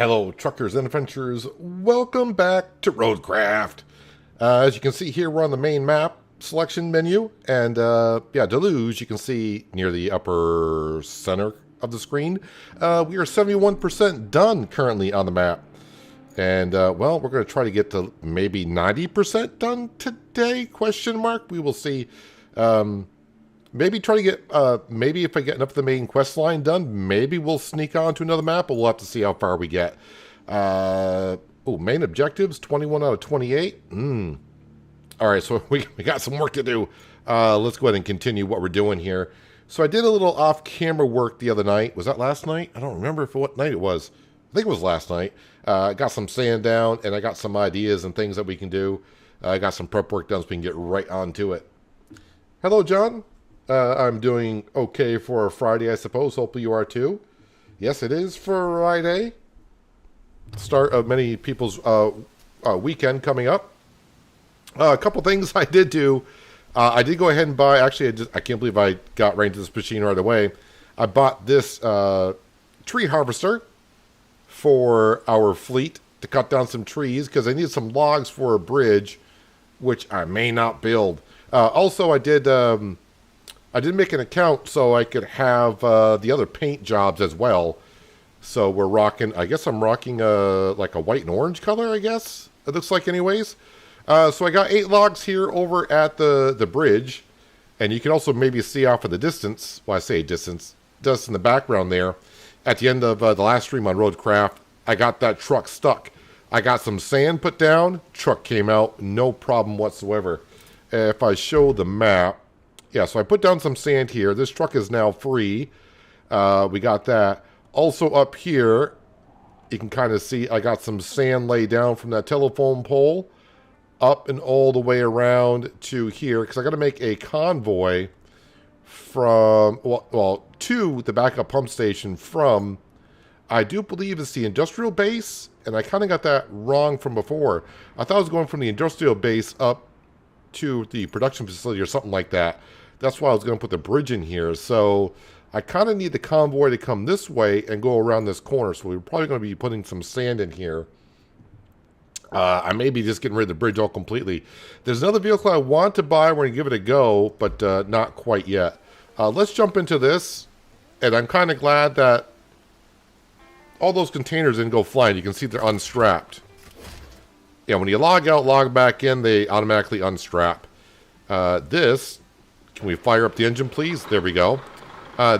Hello, truckers and adventurers. Welcome back to RoadCraft. As you can see here, we're on the main map selection menu. And yeah, Deluge, you can see near the upper center of the screen. We are 71% done currently on the map. And, well, we're going to try to get to maybe 90% done today, question mark. We will see. Maybe try to get, maybe if I get enough of the main quest line done, maybe we'll sneak on to another map, but we'll have to see how far we get. Oh, main objectives, 21 out of 28. All right, so we got some work to do. Let's go ahead and continue what we're doing here. So I did a little off-camera work the other night. Was that last night? I don't remember what night it was. I think it was last night. I got some sand down, and I got some ideas and things that we can do. I got some prep work done so we can get right onto it. Hello, John. I'm doing okay for a Friday, I suppose. Hopefully you are too. Yes, it is Friday. Start of many people's weekend coming up. A couple things I did do. I did go ahead and buy, actually, I can't believe I got right into this machine right away. I bought this tree harvester for our fleet to cut down some trees because I needed some logs for a bridge, which I may not build. Also, I did make an account so I could have the other paint jobs as well. So we're rocking, I guess I'm rocking like a white and orange color, I guess. It looks like anyways. So I got 8 logs here over at the bridge. And you can also maybe see off in the distance, well I say distance, just in the background there. At the end of the last stream on RoadCraft, I got that truck stuck. I got some sand put down, truck came out, no problem whatsoever. If I show the map, yeah, so I put down some sand here. This truck is now free. We got that. Also up here, you can kind of see I got some sand laid down from that telephone pole up and all the way around to here because I got to make a convoy from, well, to the backup pump station from, I do believe it's the industrial base, and I kind of got that wrong from before. I thought I was going from the industrial base up to the production facility or something like that. That's why I was going to put the bridge in here. So I kind of need the convoy to come this way and go around this corner. So we're probably going to be putting some sand in here. I may be just getting rid of the bridge all completely. There's another vehicle I want to buy. We're going to give it a go, but not quite yet. Let's jump into this. And I'm kind of glad that all those containers didn't go flying. You can see they're unstrapped. Yeah, when you log out, log back in, they automatically unstrap. This... Can we fire up the engine, please? There we go.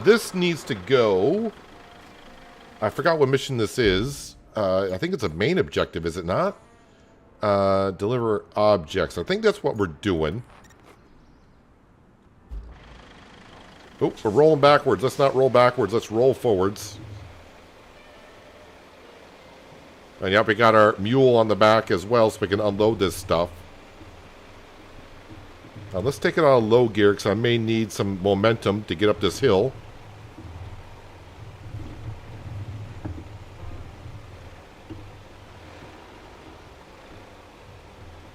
This needs to go... I forgot what mission this is. I think it's a main objective, is it not? Deliver objects. I think that's what we're doing. Oh, we're rolling backwards. Let's not roll backwards. Let's roll forwards. And yep, we got our mule on the back as well, so we can unload this stuff. Now let's take it out of low gear because I may need some momentum to get up this hill.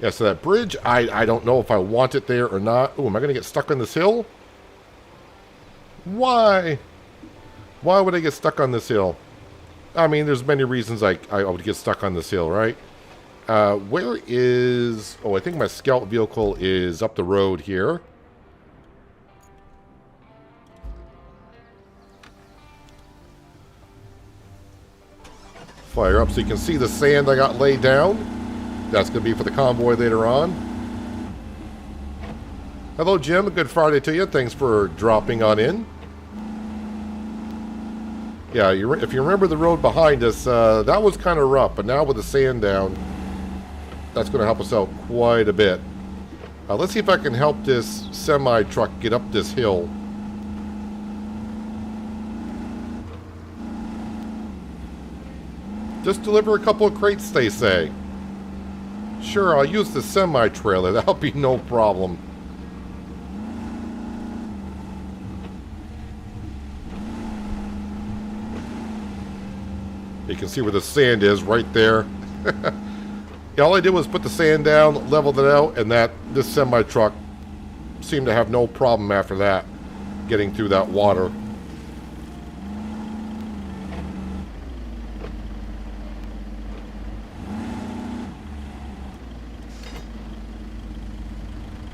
Yeah, so that bridge, I don't know if I want it there or not. Oh, am I going to get stuck on this hill? Why? Why would I get stuck on this hill? I mean, there's many reasons I would get stuck on this hill, right? Where is... Oh, I think my scout vehicle is up the road here. Fire up so you can see the sand I got laid down. That's going to be for the convoy later on. Hello, Jim. A good Friday to you. Thanks for dropping on in. Yeah, if you remember the road behind us, that was kind of rough. But now with the sand down... That's going to help us out quite a bit. Let's see if I can help this semi-truck get up this hill. Just deliver a couple of crates, they say. Sure, I'll use the semi-trailer. That'll be no problem. You can see where the sand is right there. Yeah, all I did was put the sand down, leveled it out, and this semi-truck seemed to have no problem after that, getting through that water.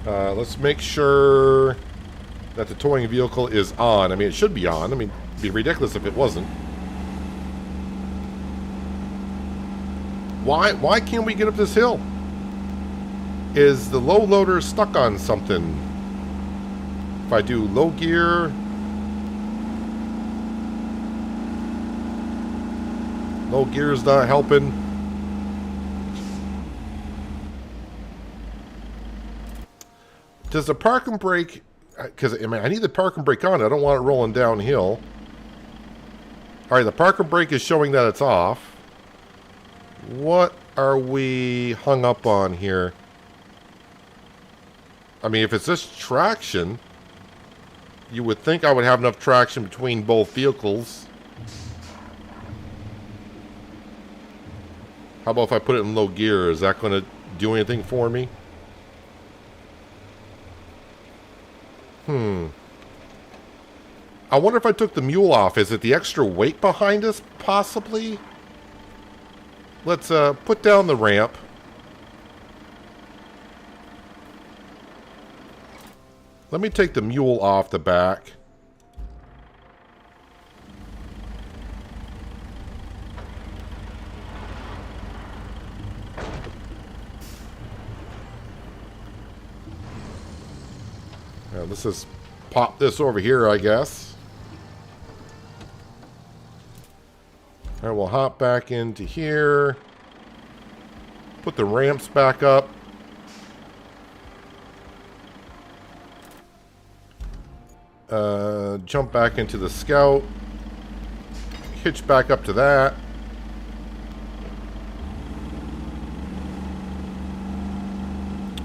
Let's make sure that the towing vehicle is on. I mean, it should be on. I mean, it'd be ridiculous if it wasn't. Why can't we get up this hill? Is the low loader stuck on something? If I do low gear... Low gear's not helping. Does the park and brake... Because, I mean, I need the park and brake on. I don't want it rolling downhill. Alright, the park and brake is showing that it's off. What are we hung up on here? I mean, if it's just traction, you would think I would have enough traction between both vehicles. How about if I put it in low gear? Is that going to do anything for me? I wonder if I took the mule off. Is it the extra weight behind us? Possibly. Let's put down the ramp. Let me take the mule off the back. Now, let's just pop this over here, I guess. All right, we'll hop back into here. Put the ramps back up. Jump back into the Scout. Hitch back up to that.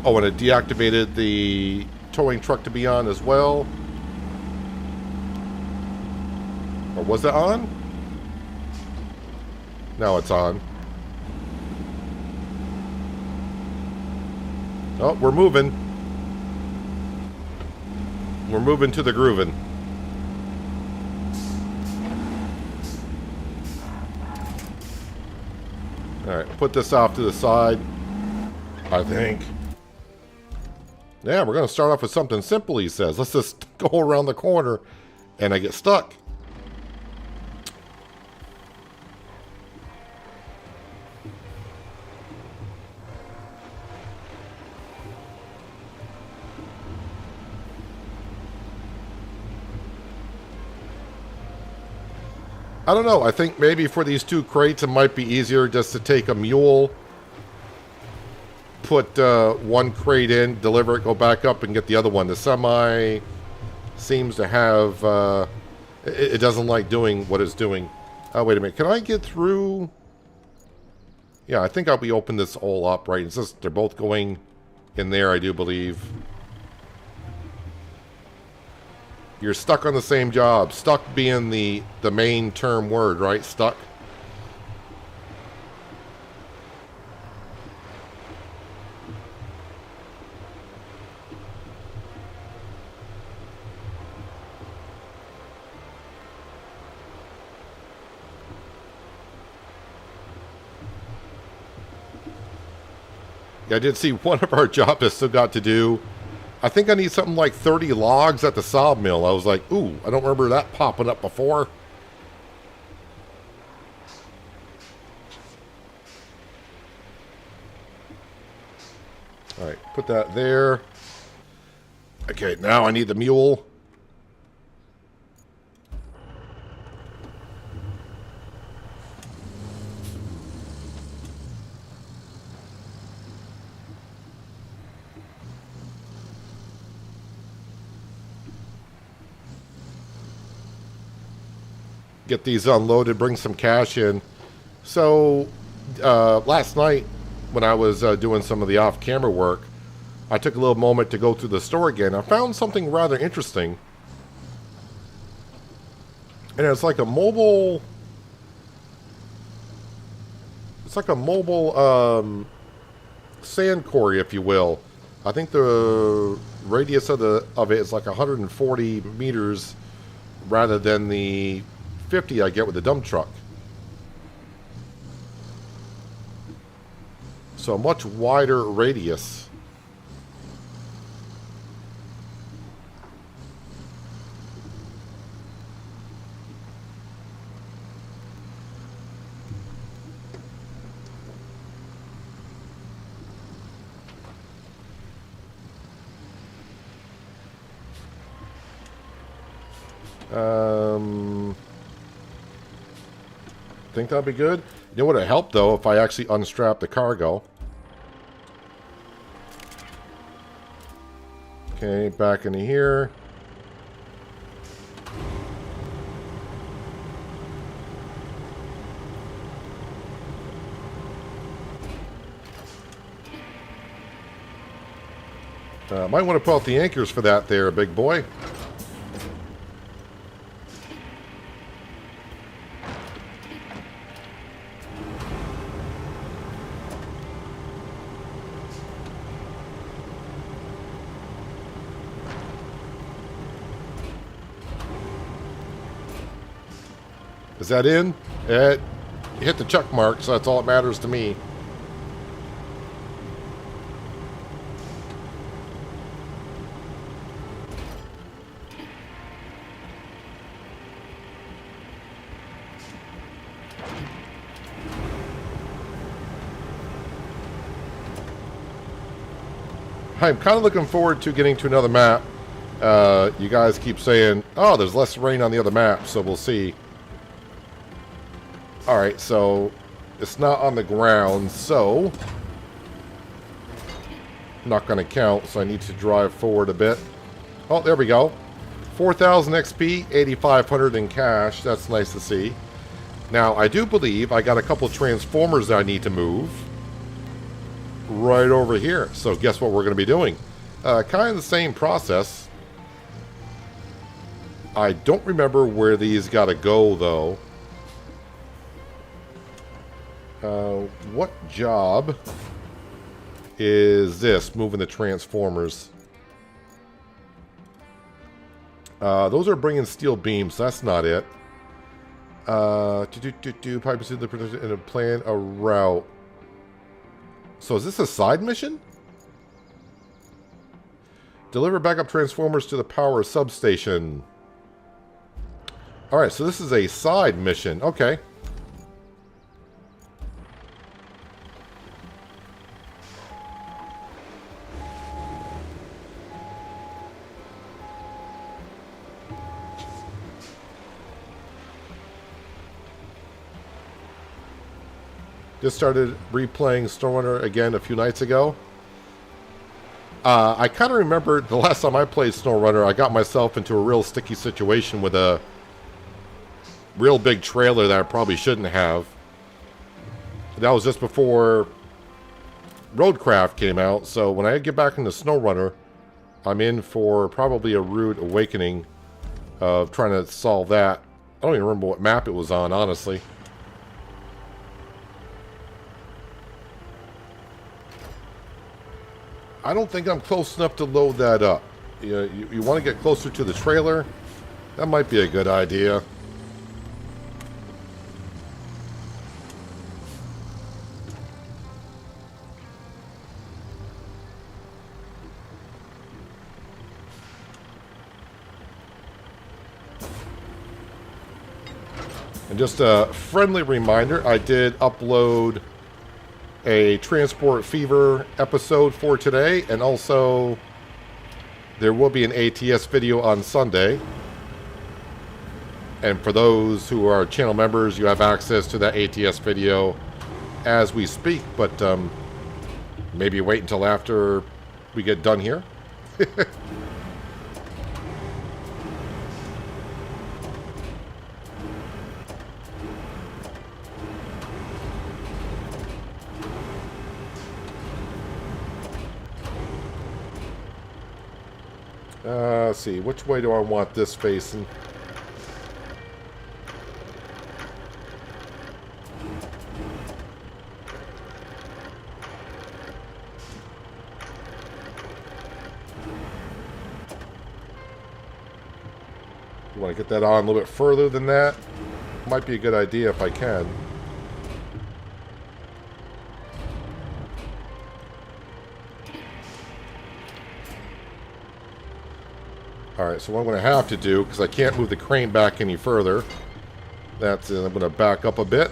Oh, and it deactivated the towing truck to be on as well. Or was it on? Now it's on. Oh, we're moving. We're moving to the grooving. Alright, put this off to the side, I think. Yeah, we're going to start off with something simple, he says. Let's just go around the corner, and I get stuck. I don't know. I think maybe for these two crates, it might be easier just to take a mule, put one crate in, deliver it, go back up, and get the other one. The semi seems to have... it doesn't like doing what it's doing. Wait a minute. Can I get through? Yeah, I think I'll be open this all up, right? It's just they're both going in there, I do believe. You're stuck on the same job. Stuck being the main term word, right? Stuck. Yeah, I did see one of our jobs I still got to do. I think I need something like 30 logs at the sawmill. I was like, ooh, I don't remember that popping up before. All right, put that there. Okay, now I need the mule. Get these unloaded, bring some cash in. So last night when I was doing some of the off-camera work, I took a little moment to go through the store again. I found something rather interesting, and it's like a mobile sand quarry, if you will. I think the radius of it is like 140 meters rather than the 50 I get with the dump truck. So a much wider radius. Think that'll be good. You know what would help though if I actually unstrap the cargo. Okay, back into here. Might want to pull out the anchors for that there, big boy. Is that in? It hit the check mark, so that's all that matters to me. I'm kind of looking forward to getting to another map. You guys keep saying, oh, there's less rain on the other map, so we'll see. Alright, so it's not on the ground, so not going to count, so I need to drive forward a bit. Oh, there we go. 4,000 XP, 8,500 in cash. That's nice to see. Now, I do believe I got a couple transformers that I need to move right over here. So guess what we're going to be doing? Kind of the same process. I don't remember where these got to go, though. What job is this? Moving the transformers. Those are bringing steel beams. So that's not it. Pipes in the plan a route. So is this a side mission? Deliver backup transformers to the power substation. Alright, so this is a side mission. Okay. Just started replaying SnowRunner again a few nights ago. I kind of remember the last time I played SnowRunner, I got myself into a real sticky situation with a real big trailer that I probably shouldn't have. That was just before RoadCraft came out, so when I get back into SnowRunner, I'm in for probably a rude awakening of trying to solve that. I don't even remember what map it was on, honestly. I don't think I'm close enough to load that up. You want to get closer to the trailer? That might be a good idea. And just a friendly reminder, I did upload a Transport Fever episode for today, and also there will be an ATS video on Sunday. And for those who are channel members, you have access to that ATS video as we speak, but maybe wait until after we get done here. Let's see, which way do I want this facing? You want to get that on a little bit further than that? Might be a good idea if I can. Alright, so what I'm going to have to do, because I can't move the crane back any further, that's I'm going to back up a bit.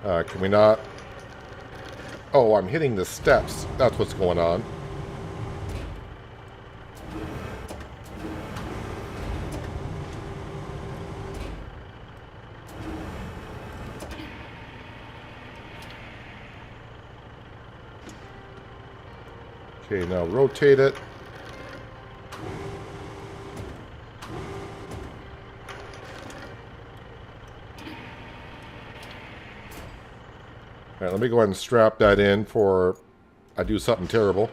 Can we not? Oh, I'm hitting the steps. That's what's going on. Okay, now rotate it. All right, let me go ahead and strap that in before I do something terrible.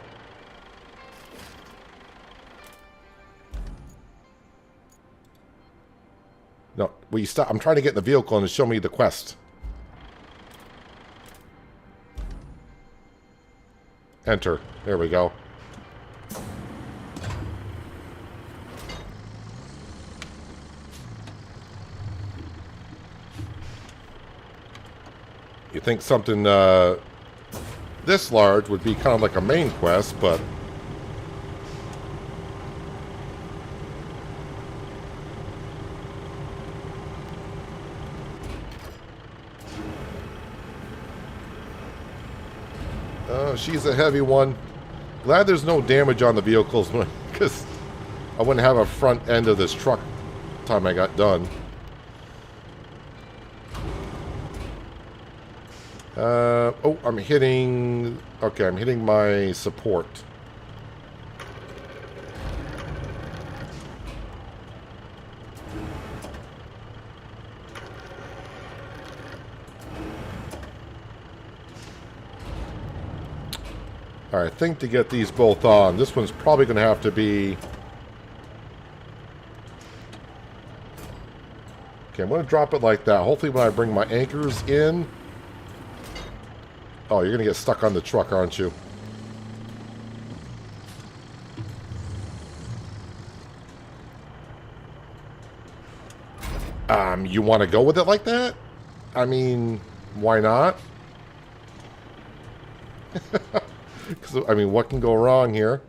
No, will you stop? I'm trying to get in the vehicle and show me the quest. Enter. There we go. You think something this large would be kind of like a main quest, but she's a heavy one. Glad there's no damage on the vehicles, because I wouldn't have a front end of this truck by the time I got done. Oh, I'm hitting... Okay, I'm hitting my support. Alright, I think to get these both on, this one's probably going to have to be... Okay, I'm going to drop it like that. Hopefully when I bring my anchors in... Oh, you're going to get stuck on the truck, aren't you? You want to go with it like that? I mean, why not? Because, I mean, what can go wrong here?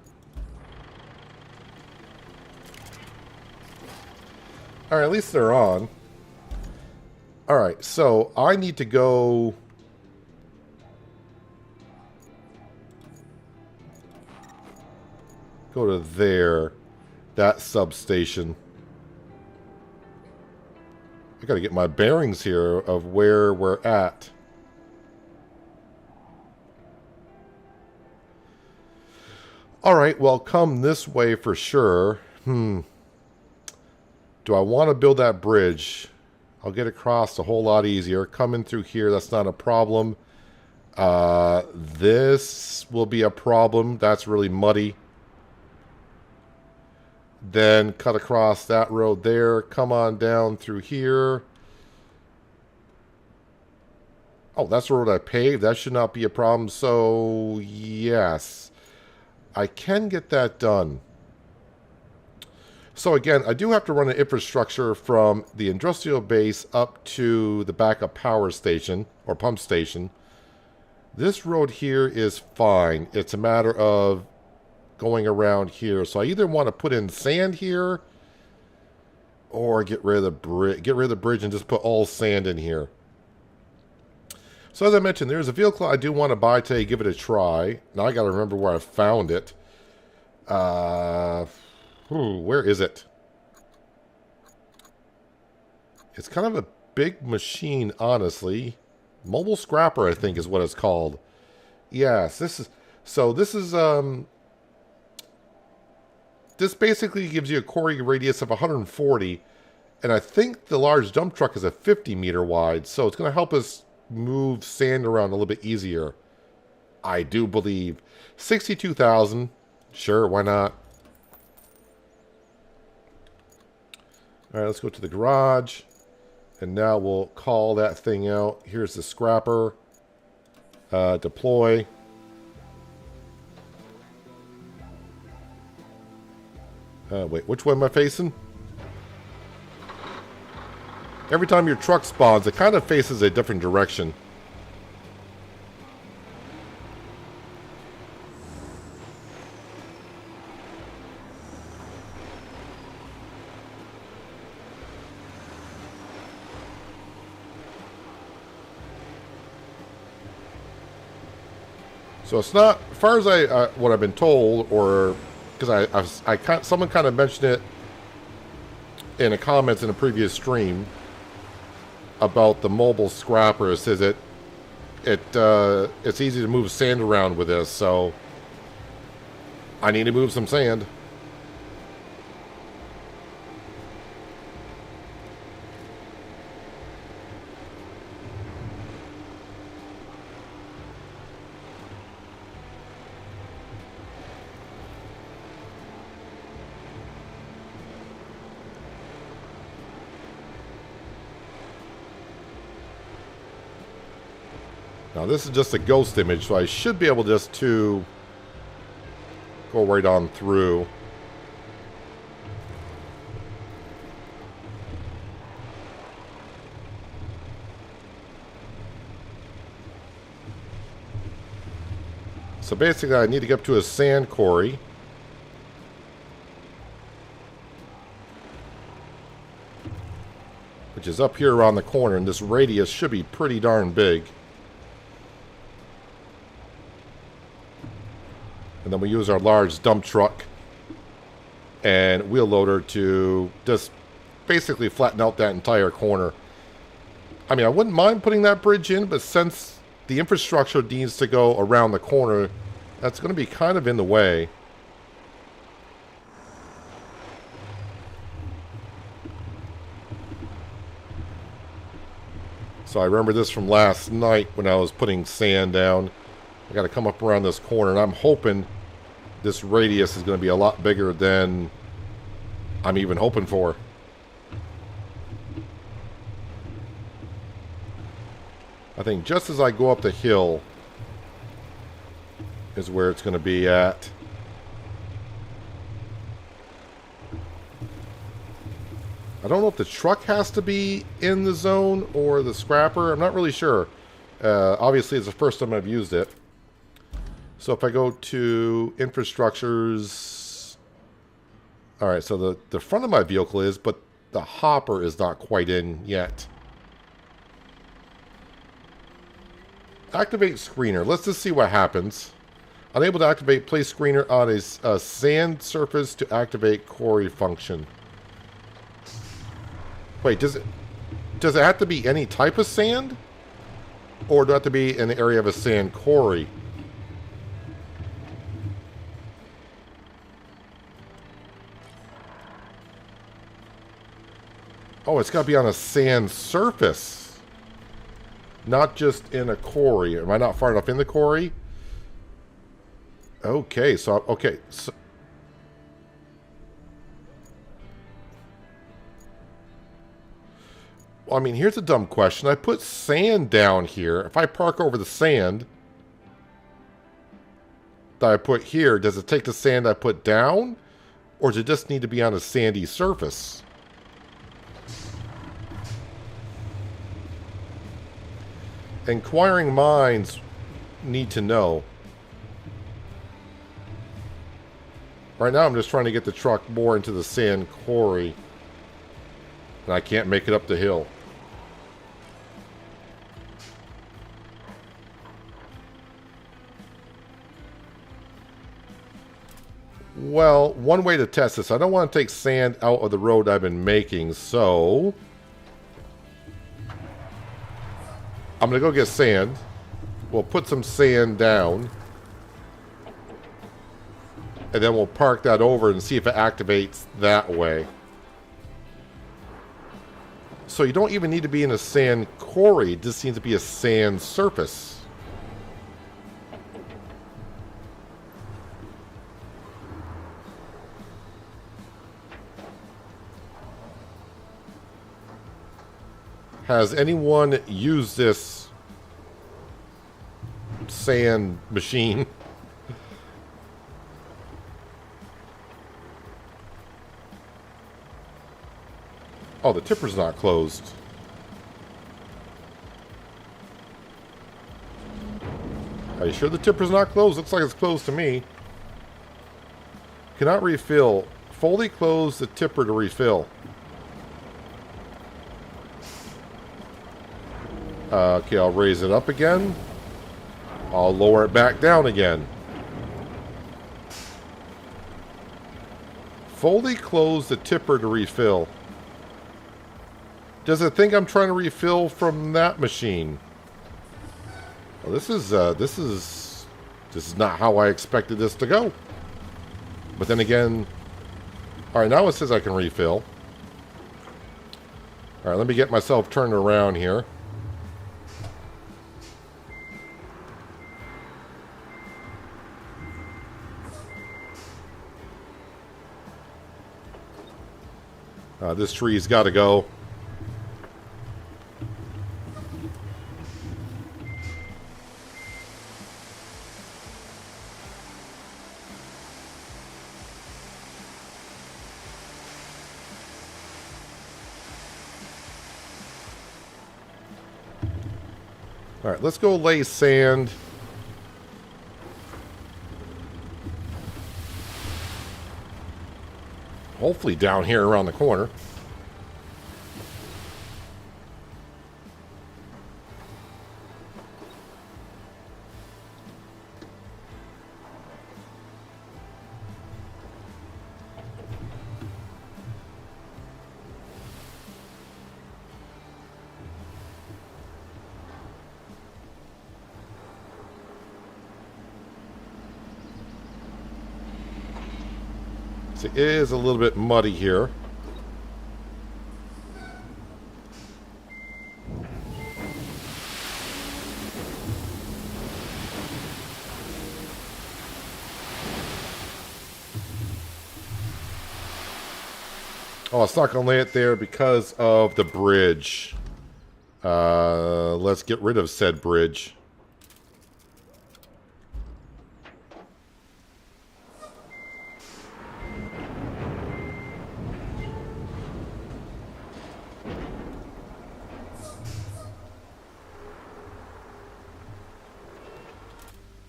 Alright, at least they're on. Alright, so I need to go... Go to there. That substation. I gotta get my bearings here of where we're at. Alright, well, come this way for sure. Do I want to build that bridge? I'll get across a whole lot easier. Coming through here, that's not a problem. This will be a problem. That's really muddy. Then cut across that road there. Come on down through here. Oh, that's the road I paved. That should not be a problem. So, yes. I can get that done. So again, I do have to run an infrastructure from the industrial base up to the backup power station or pump station. This road here is fine. It's a matter of going around here. So I either want to put in sand here or get rid of the bridge. Get rid of the bridge and just put all sand in here. So as I mentioned, there's a vehicle I do want to buy today. Give it a try. Now I got to remember where I found it. Where is it? It's kind of a big machine, honestly. Mobile scrapper, I think, is what it's called. Yes, this is... So this is... This basically gives you a quarry radius of 140. And I think the large dump truck is a 50 meter wide. So it's going to help us move sand around a little bit easier. I do believe. 62,000. Sure, why not? Alright, let's go to the garage. And now we'll call that thing out. Here's the scrapper. Deploy. Wait, which way am I facing? Every time your truck spawns, it kind of faces a different direction. So it's not, as far as what I've been told, or because someone kind of mentioned it in the comments in a previous stream about the mobile scrapper. It says it's easy to move sand around with this, so I need to move some sand. Now this is just a ghost image, so I should be able just to go right on through. So basically I need to get up to a sand quarry. Which is up here around the corner, and this radius should be pretty darn big. And then we use our large dump truck and wheel loader to just basically flatten out that entire corner. I mean, I wouldn't mind putting that bridge in, but since the infrastructure needs to go around the corner, that's going to be kind of in the way. So I remember this from last night when I was putting sand down. I got to come up around this corner, and I'm hoping this radius is going to be a lot bigger than I'm even hoping for. I think just as I go up the hill is where it's going to be at. I don't know if the truck has to be in the zone or the scrapper. I'm not really sure. Obviously, it's the first time I've used it. So if I go to infrastructures, all right, so the front of my vehicle is, but the hopper is not quite in yet. Activate screener. Let's just see what happens. Unable to activate place screener on a sand surface to activate quarry function. Wait, does it have to be any type of sand? Or do it have to be in the area of a sand quarry? Oh, it's got to be on a sand surface. Not just in a quarry. Am I not far enough in the quarry? Okay, so... Okay, so... Well, I mean, here's a dumb question. I put sand down here. If I park over the sand that I put here, does it take the sand I put down? Or does it just need to be on a sandy surface? Inquiring minds need to know. Right now I'm just trying to get the truck more into the sand quarry. And I can't make it up the hill. Well, one way to test this, I don't want to take sand out of the road I've been making, so I'm going to go get sand. We'll put some sand down. And then we'll park that over and see if it activates that way. So you don't even need to be in a sand quarry. It just needs to be a sand surface. Has anyone used this sand machine? Oh, the tipper's not closed. Are you sure the tipper's not closed? Looks like it's closed to me. Cannot refill. Fully close the tipper to refill. Okay, I'll raise it up again. I'll lower it back down again. Fully close the tipper to refill. Does it think I'm trying to refill from that machine? Well, this is not how I expected this to go. But then again, all right, now it says I can refill. All right, let me get myself turned around here. This tree's got to go. All right, let's go lay sand. Hopefully down here around the corner. It is a little bit muddy here. Oh, it's not going to lay it there because of the bridge. Let's get rid of said bridge.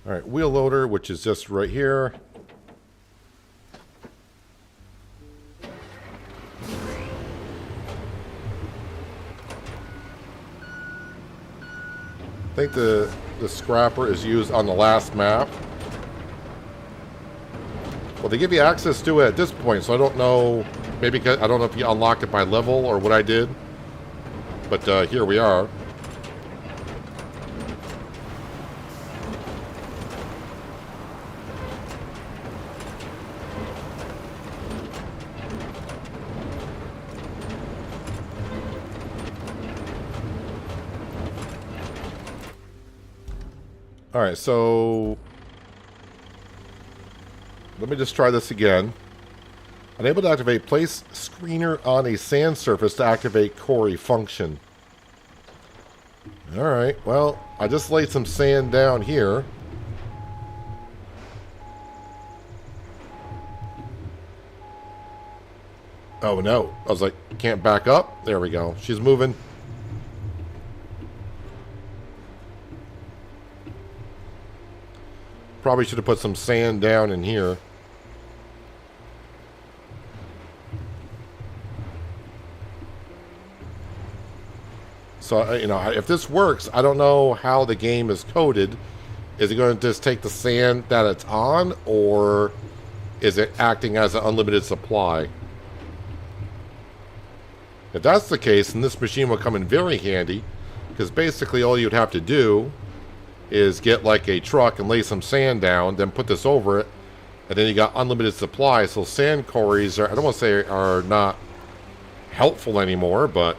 All right, wheel loader, which is just right here. I think the scrapper is used on the last map. Well, they give you access to it at this point, so I don't know. Maybe I don't know if you unlocked it by level or what I did. But here we are. All right, so let me just try this again. Unable to activate. Place screener on a sand surface to activate quarry function. All right, well, I just laid some sand down here. Oh, no. I was like, can't back up. There we go. She's moving. Probably should have put some sand down in here. So, you know, if this works, I don't know how the game is coded. Is it going to just take the sand that it's on, or is it acting as an unlimited supply? If that's the case, then this machine will come in very handy, because basically all you'd have to do is get like a truck and lay some sand down, then put this over it, and then you got unlimited supply. So sand quarries are, I don't want to say are not helpful anymore, but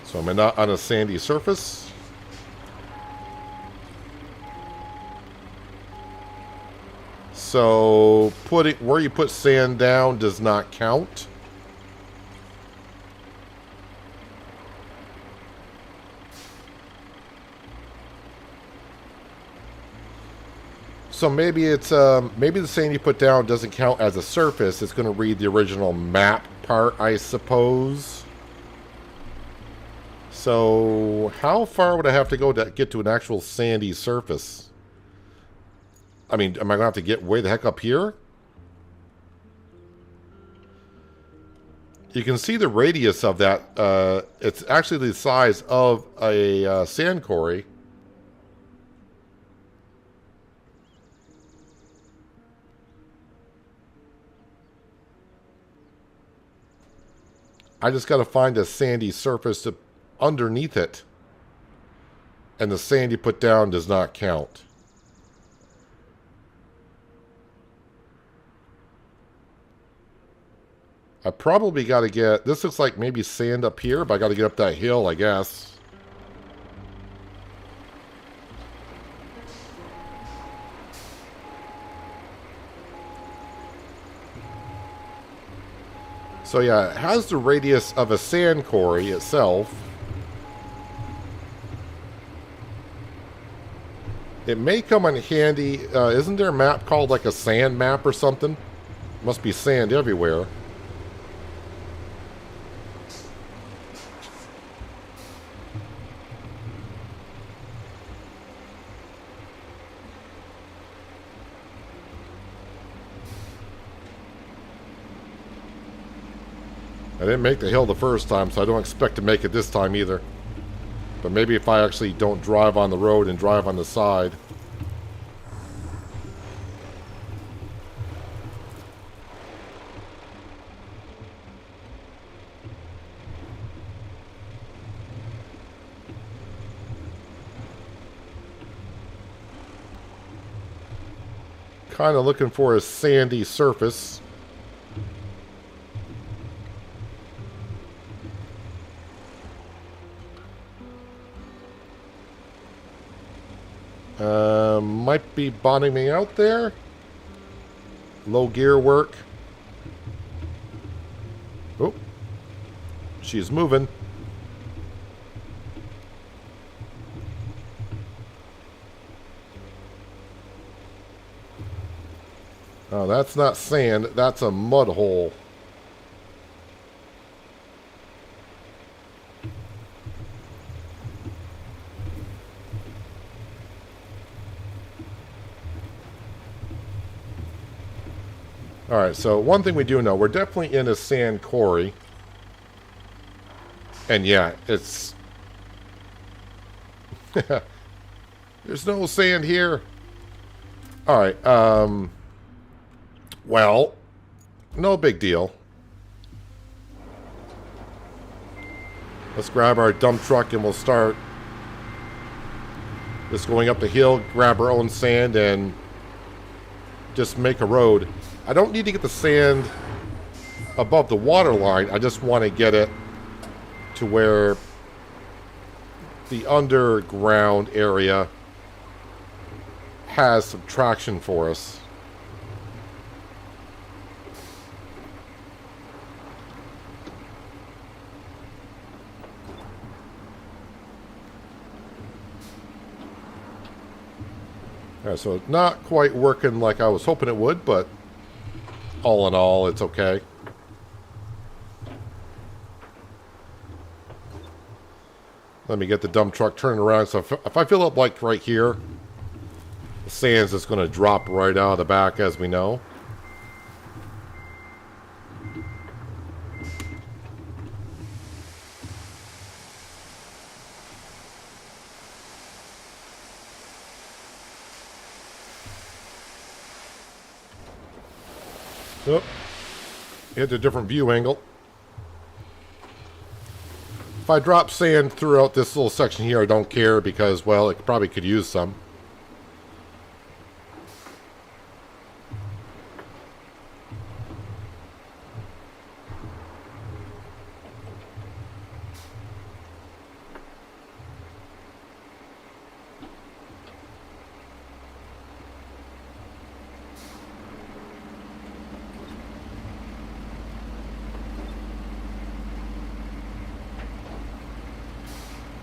so I'm not on a sandy surface. So where you put sand down does not count. So maybe it's maybe the sand you put down doesn't count as a surface. It's going to read the original map part, I suppose. So, how far would I have to go to get to an actual sandy surface? I mean, am I going to have to get way the heck up here? You can see the radius of that. It's actually the size of a sand quarry. I just got to find a sandy surface underneath it. And the sand you put down does not count. I probably got to get... This looks like maybe sand up here, but I got to get up that hill, I guess. So yeah, it has the radius of a sand quarry itself. It may come in handy. Isn't there a map called like a sand map or something? Must be sand everywhere. I didn't make the hill the first time, so I don't expect to make it this time either. But maybe if I actually don't drive on the road and drive on the side. Kind of looking for a sandy surface. Might be bottoming out there. Low gear work. Oh, she's moving. Oh, that's not sand. That's a mud hole. Alright, so one thing we do know, we're definitely in a sand quarry. And yeah, it's... There's no sand here. Alright, well, no big deal. Let's grab our dump truck and we'll start just going up the hill, grab our own sand, and just make a road. I don't need to get the sand above the water line. I just want to get it to where the underground area has some traction for us. Alright, so it's not quite working like I was hoping it would, but all in all, it's okay. Let me get the dump truck turned around. So if I fill up like right here, the sand's just going to drop right out of the back, as we know. Oh, hit a different view angle. If I drop sand throughout this little section here, I don't care because, well, it probably could use some.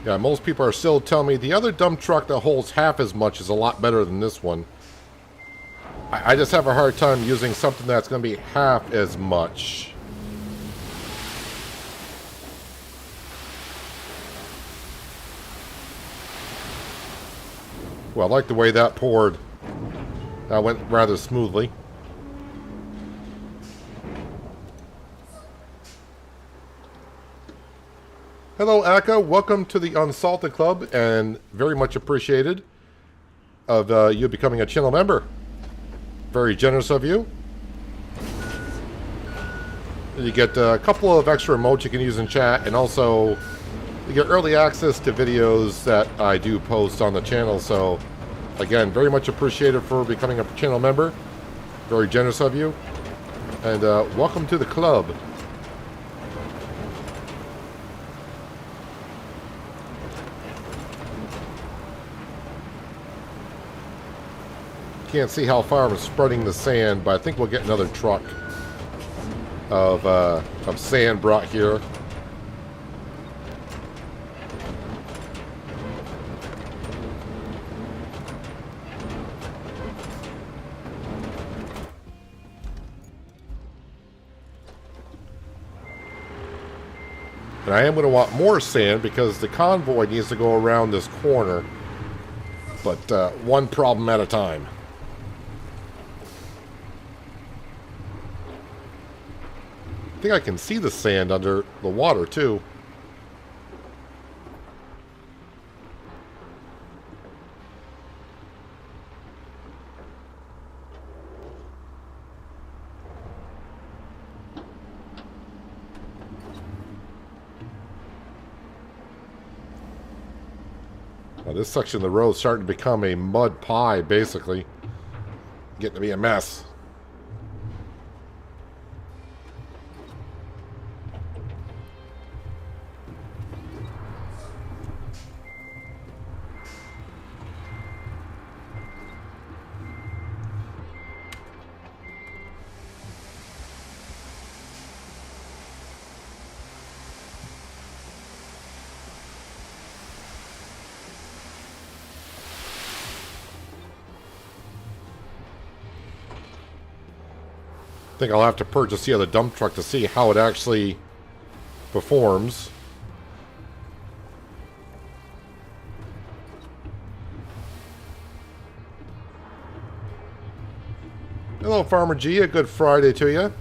Yeah, most people are still telling me the other dump truck that holds half as much is a lot better than this one. I just have a hard time using something that's going to be half as much. Well, I like the way that poured. That went rather smoothly. Hello, Akka. Welcome to the Unsalted Club, and very much appreciated of you becoming a channel member. Very generous of you. You get a couple of extra emotes you can use in chat, and also you get early access to videos that I do post on the channel. So, again, very much appreciated for becoming a channel member. Very generous of you. And welcome to the club. Can't see how far I'm spreading the sand, but I think we'll get another truck of sand brought here. And I am going to want more sand because the convoy needs to go around this corner, but one problem at a time. I think I can see the sand under the water, too. Now, this section of the road is starting to become a mud pie, basically. Getting to be a mess. I think I'll have to purchase the other dump truck to see how it actually performs. Hello, Farmer G. A good Friday to you.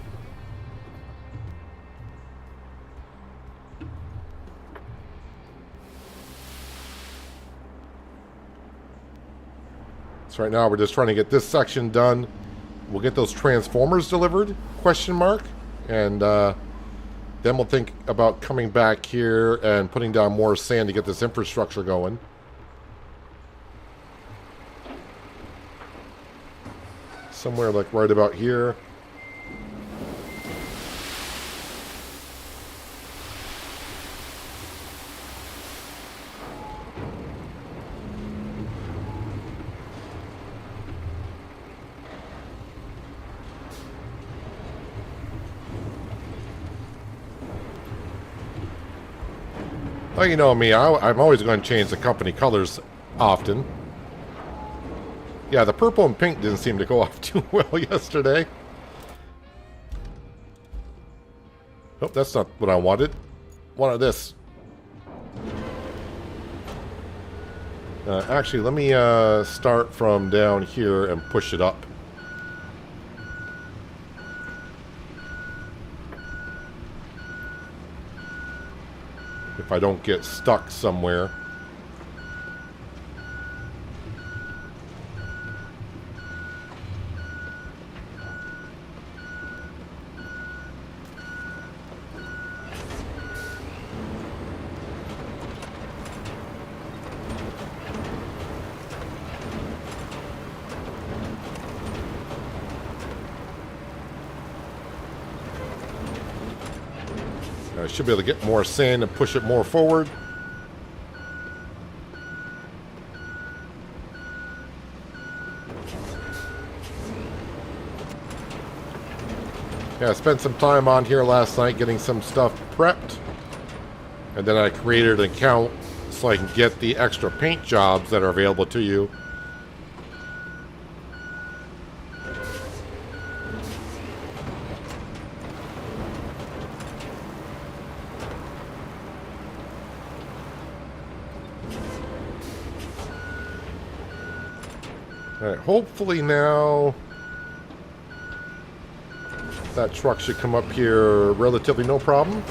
So right now we're just trying to get this section done. We'll get those transformers delivered, question mark, and then we'll think about coming back here and putting down more sand to get this infrastructure going. Somewhere like right about here. Well, you know me, I'm always going to change the company colors often. Yeah, the purple and pink didn't seem to go off too well yesterday. Oh, that's not what I wanted. Wanted this. Actually, let me start from down here and push it up. If I don't get stuck somewhere. I should be able to get more sand and push it more forward. Yeah, I spent some time on here last night getting some stuff prepped. And then I created an account so I can get the extra paint jobs that are available to you. Alright, hopefully now that truck should come up here relatively no problem.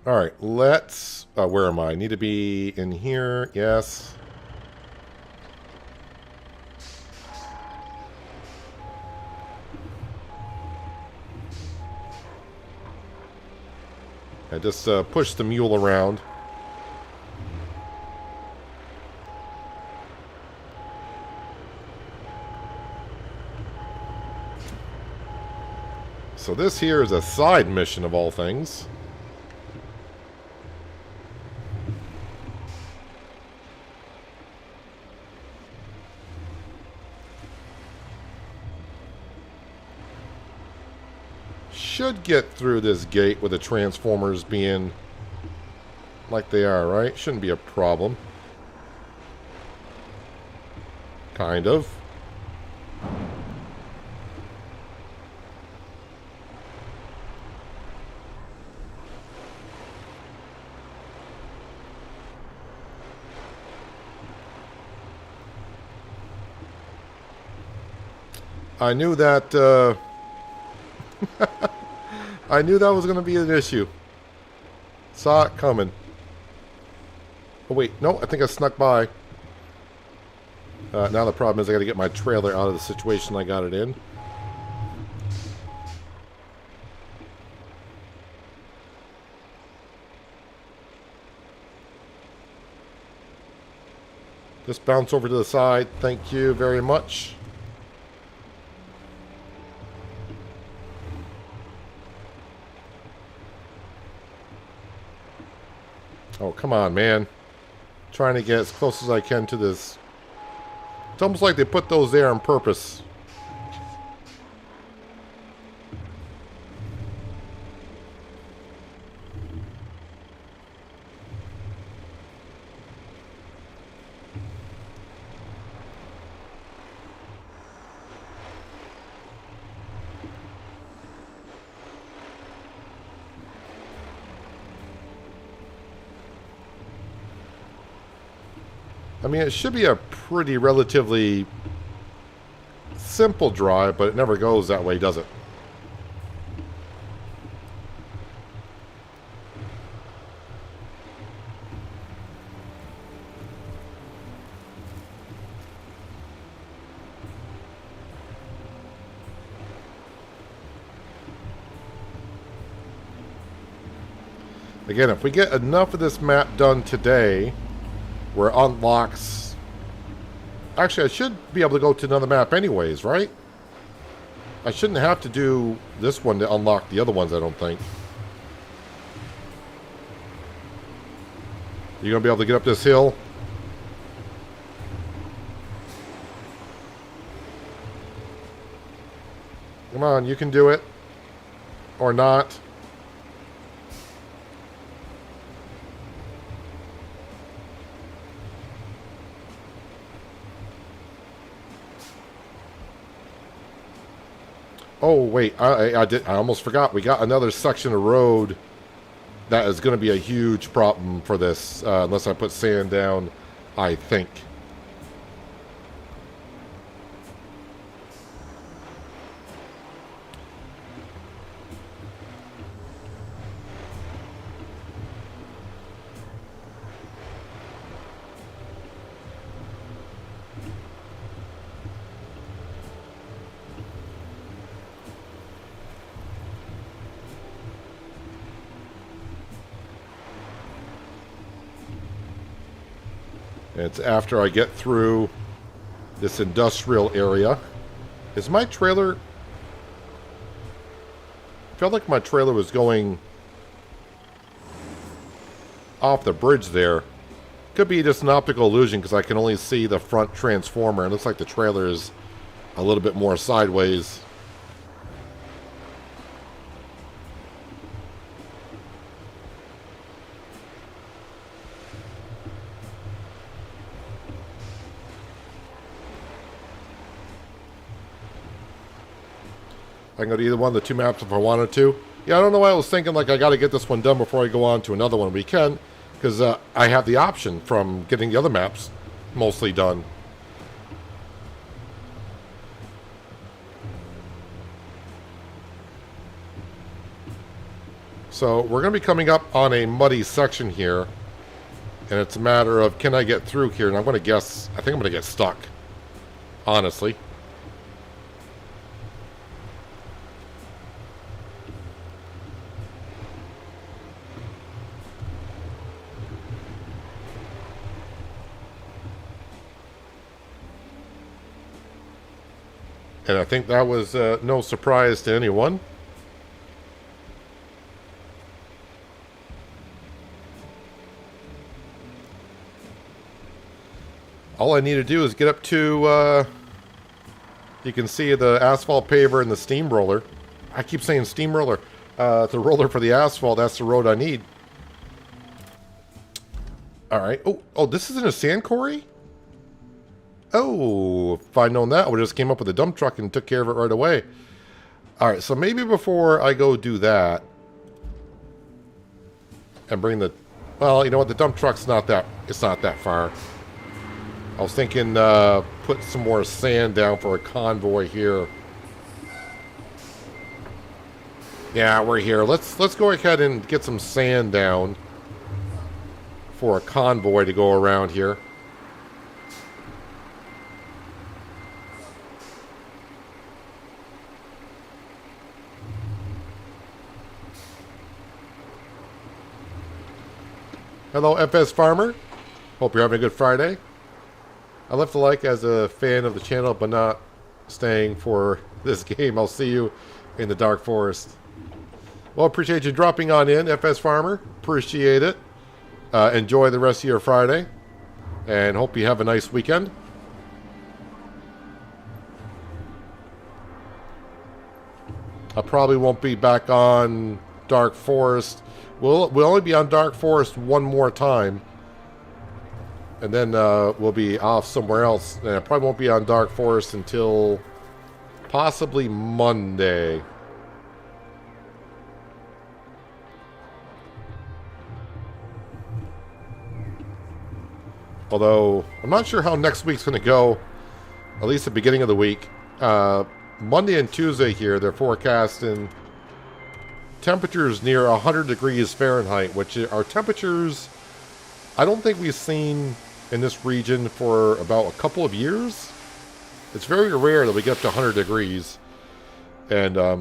Alright, let's... where am I? Need to be in here. Yes. I just push the mule around. So this here is a side mission of all things. Should get through this gate with the transformers being like they are, right? Shouldn't be a problem. Kind of. I knew that, I knew that was going to be an issue. Saw it coming. Oh, wait. No, I think I snuck by. Now the problem is I got to get my trailer out of the situation I got it in. Just bounce over to the side. Thank you very much. Oh, come on, man. Trying to get as close as I can to this. It's almost like they put those there on purpose. I mean, it should be a pretty relatively simple drive, but it never goes that way, does it? Again, if we get enough of this map done today, where it unlocks... Actually, I should be able to go to another map anyways, right? I shouldn't have to do this one to unlock the other ones, I don't think. You gonna be able to get up this hill? Come on, you can do it. Or not. Oh, wait, I almost forgot. We got another section of road that is going to be a huge problem for this, unless I put sand down, I think. It's after I get through this industrial area. Is my trailer... I felt like my trailer was going off the bridge there. Could be just an optical illusion because I can only see the front transformer. It looks like the trailer is a little bit more sideways. I can go to either one of the two maps if I wanted to. Yeah, I don't know why I was thinking like I got to get this one done before I go on to another one. We can, because I have the option from getting the other maps mostly done. So we're going to be coming up on a muddy section here. And it's a matter of, can I get through here? And I'm going to guess, I think I'm going to get stuck. Honestly. And I think that was no surprise to anyone. All I need to do is get up to, you can see the asphalt paver and the steamroller. I keep saying steamroller. The roller for the asphalt, that's the road I need. Alright. Oh, this isn't a sand quarry? Oh, if I'd known that, I would have just came up with a dump truck and took care of it right away. Alright, so maybe before I go do that, and bring the, well, you know what, the dump truck's not that, it's not that far. I was thinking put some more sand down for a convoy here. Yeah, we're here. Let's go ahead and get some sand down for a convoy to go around here. Hello, FS Farmer. Hope you're having a good Friday. I left a like as a fan of the channel, but not staying for this game. I'll see you in the Dark Forest. Well, appreciate you dropping on in, FS Farmer. Appreciate it. Enjoy the rest of your Friday. And hope you have a nice weekend. I probably won't be back on Dark Forest. We'll only be on Dark Forest one more time. And then we'll be off somewhere else. And I probably won't be on Dark Forest until possibly Monday. Although, I'm not sure how next week's going to go. At least the beginning of the week. Monday and Tuesday here, they're forecasting temperatures near 100 degrees Fahrenheit, which are temperatures I don't think we've seen in this region for about a couple of years. It's very rare that we get up to 100 degrees. And I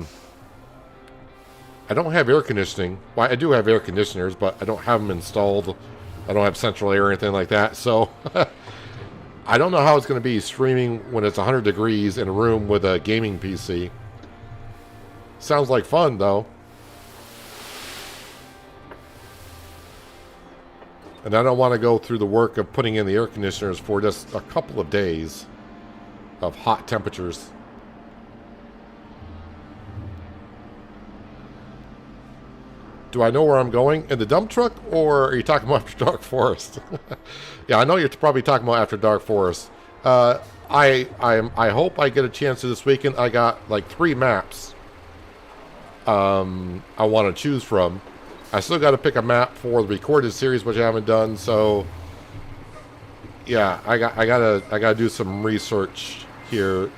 don't have air conditioning. Well, I do have air conditioners, but I don't have them installed. I don't have central air or anything like that. So I don't know how it's going to be streaming when it's 100 degrees in a room with a gaming PC. Sounds like fun, though. And I don't want to go through the work of putting in the air conditioners for just a couple of days of hot temperatures. Do I know where I'm going? In the dump truck, or are you talking about after Dark Forest? Yeah, I know you're probably talking about after Dark Forest. I hope I get a chance to this weekend. I got like 3 maps I want to choose from. I still got to pick a map for the recorded series, which I haven't done. So, yeah, I gotta do some research here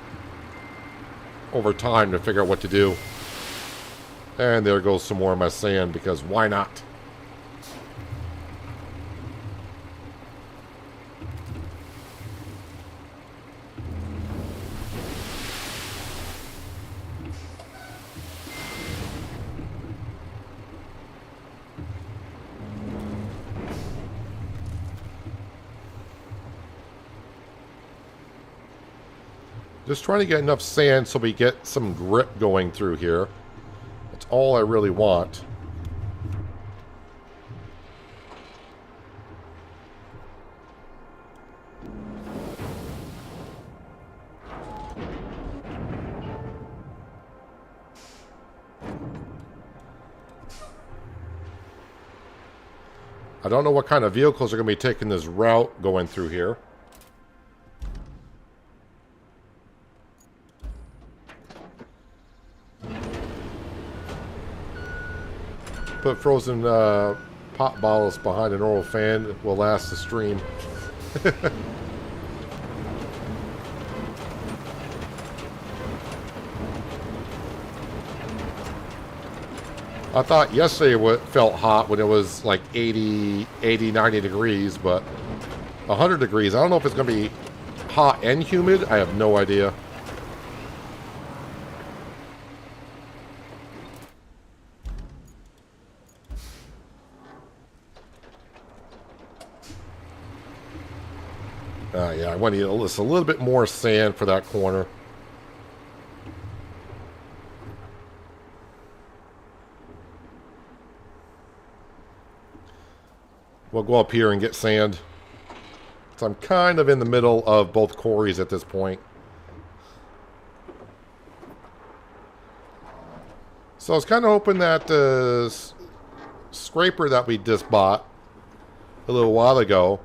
over time to figure out what to do. And there goes some more of my sand, because why not? Just trying to get enough sand so we get some grip going through here. That's all I really want. I don't know what kind of vehicles are going to be taking this route going through here. Put frozen pop bottles behind an oral fan. It will last the stream. I thought yesterday it felt hot when it was like 80, 90 degrees, but 100 degrees. I don't know if it's going to be hot and humid. I have no idea. Yeah, I want to use a little bit more sand for that corner. We'll go up here and get sand. So I'm kind of in the middle of both quarries at this point. So I was kind of hoping that scraper that we just bought a little while ago,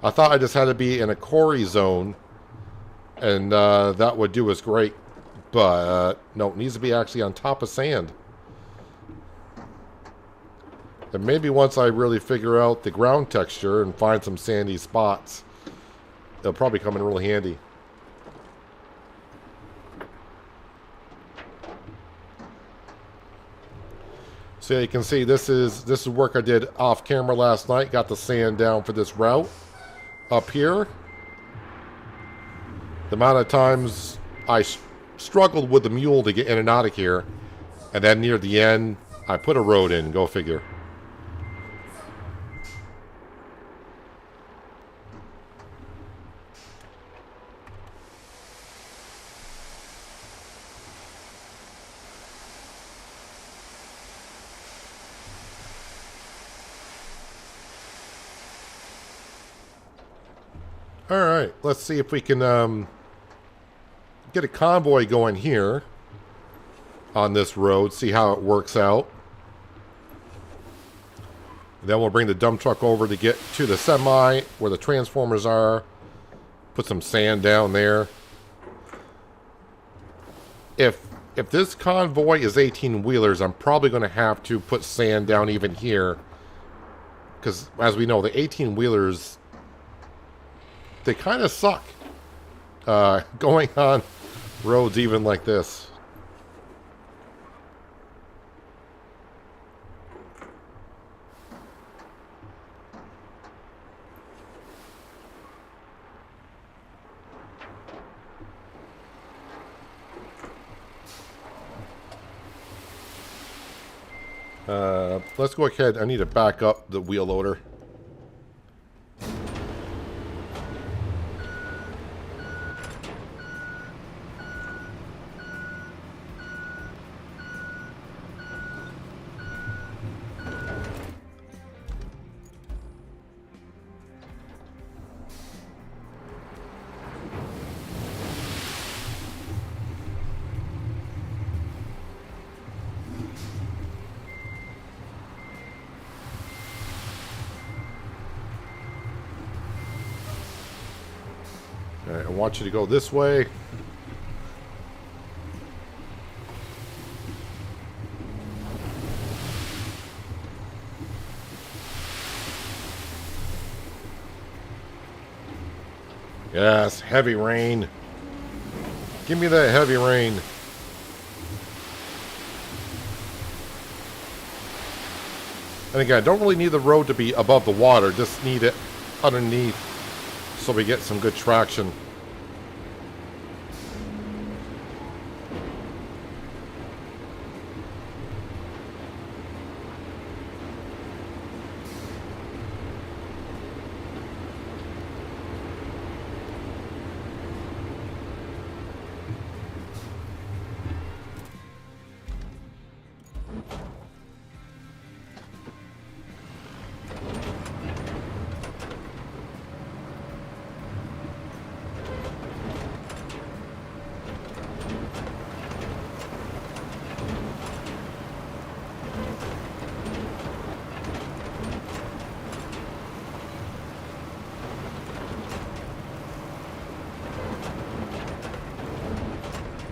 I thought I just had to be in a quarry zone, and that would do us great. But no, it needs to be actually on top of sand. And maybe once I really figure out the ground texture and find some sandy spots, it'll probably come in really handy. So yeah, you can see this is work I did off camera last night. Got the sand down for this route up here. The amount of times I struggled with the mule to get in and out of here, and then near the end I put a road in. Go figure. Alright, let's see if we can get a convoy going here on this road, see how it works out. Then we'll bring the dump truck over to get to the semi where the transformers are. Put some sand down there. If this convoy is 18-wheelers, I'm probably going to have to put sand down even here. Because, as we know, the 18-wheelers, they kind of suck going on roads even like this. Let's go ahead. I need to back up the wheel loader. Alright, I want you to go this way. Yes, heavy rain. Give me that heavy rain. And again, I don't really need the road to be above the water, just need it underneath so we get some good traction.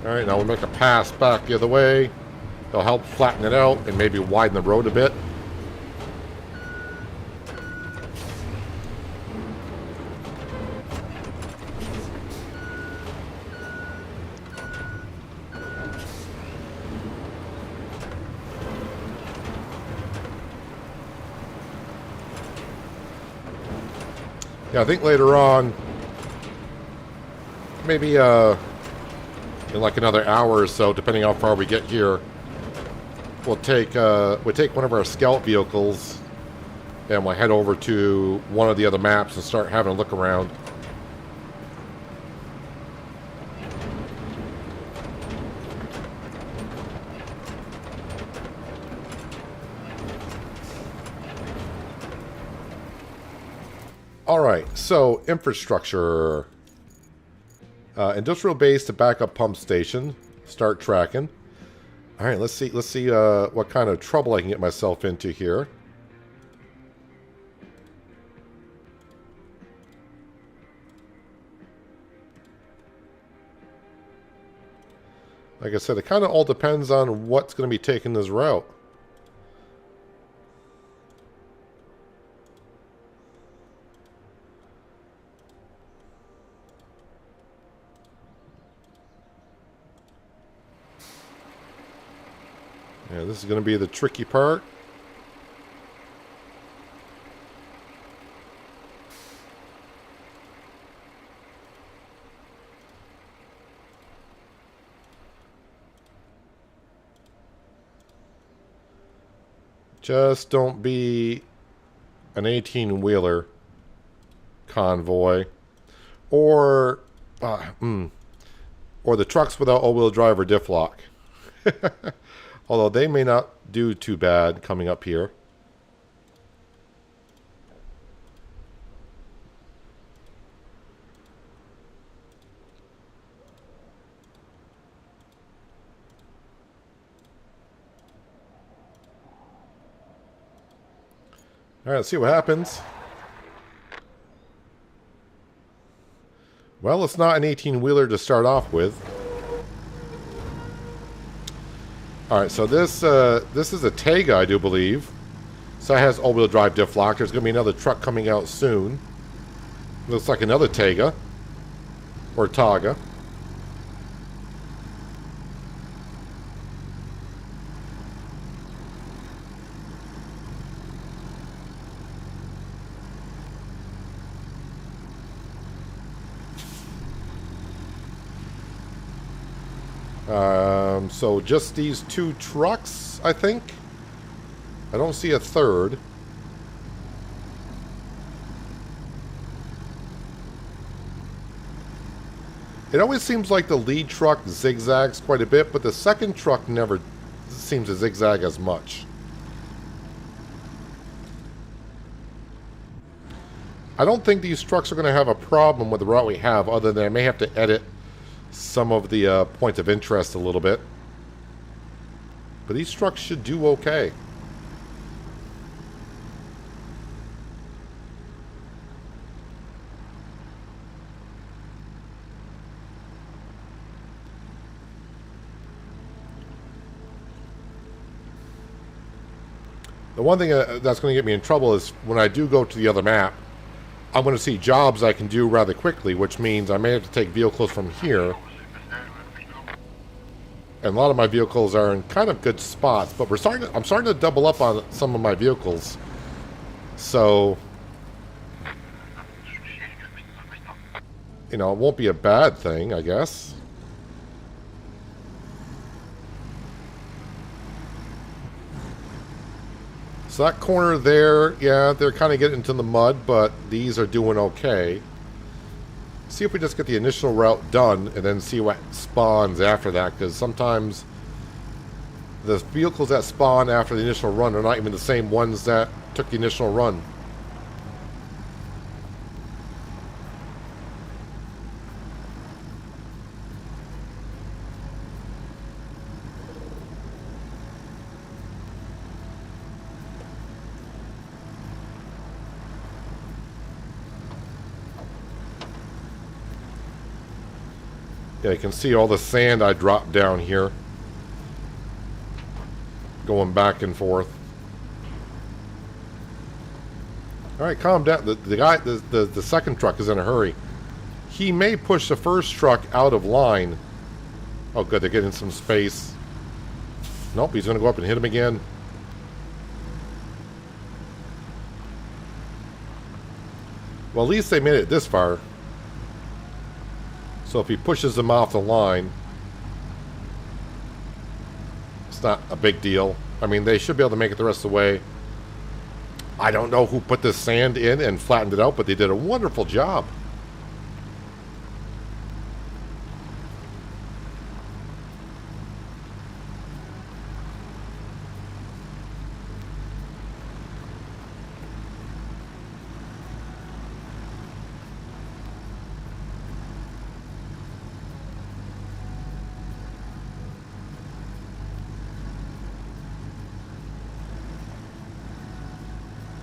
Alright, now we'll make a pass back the other way. It'll help flatten it out and maybe widen the road a bit. Yeah, I think later on, maybe in like another hour or so, depending how far we get here, we'll take one of our scout vehicles and we'll head over to one of the other maps and start having a look around. Alright, so infrastructure. Industrial base to backup pump station. Start tracking. Alright, let's see what kind of trouble I can get myself into here. Like I said, it kind of all depends on what's going to be taking this route. Yeah, this is going to be the tricky part. Just don't be an 18-wheeler convoy, or the trucks without all-wheel drive or diff lock. Although they may not do too bad coming up here. Alright, let's see what happens. Well, it's not an 18-wheeler to start off with. Alright, so this is a Tega, I do believe. So it has all-wheel drive diff lock. There's going to be another truck coming out soon. Looks like another Tega. Or Taga. So just these two trucks, I think. I don't see a third. It always seems like the lead truck zigzags quite a bit, but the second truck never seems to zigzag as much. I don't think these trucks are going to have a problem with the route we have, other than I may have to edit some of the points of interest a little bit. But these trucks should do okay. The one thing that's going to get me in trouble is when I do go to the other map, I'm going to see jobs I can do rather quickly, which means I may have to take vehicles from here. And a lot of my vehicles are in kind of good spots, but I'm starting to double up on some of my vehicles. So, you know, it won't be a bad thing, I guess. So that corner there, yeah, they're kind of getting into the mud, but these are doing okay. See if we just get the initial route done and then see what spawns after that, because sometimes the vehicles that spawn after the initial run are not even the same ones that took the initial run. Yeah, you can see all the sand I dropped down here. Going back and forth. Alright, calm down. The guy, the second truck is in a hurry. He may push the first truck out of line. Oh good, they're getting some space. Nope, he's going to go up and hit him again. Well, at least they made it this far. So if he pushes them off the line, it's not a big deal. I mean, they should be able to make it the rest of the way. I don't know who put this sand in and flattened it out, but they did a wonderful job.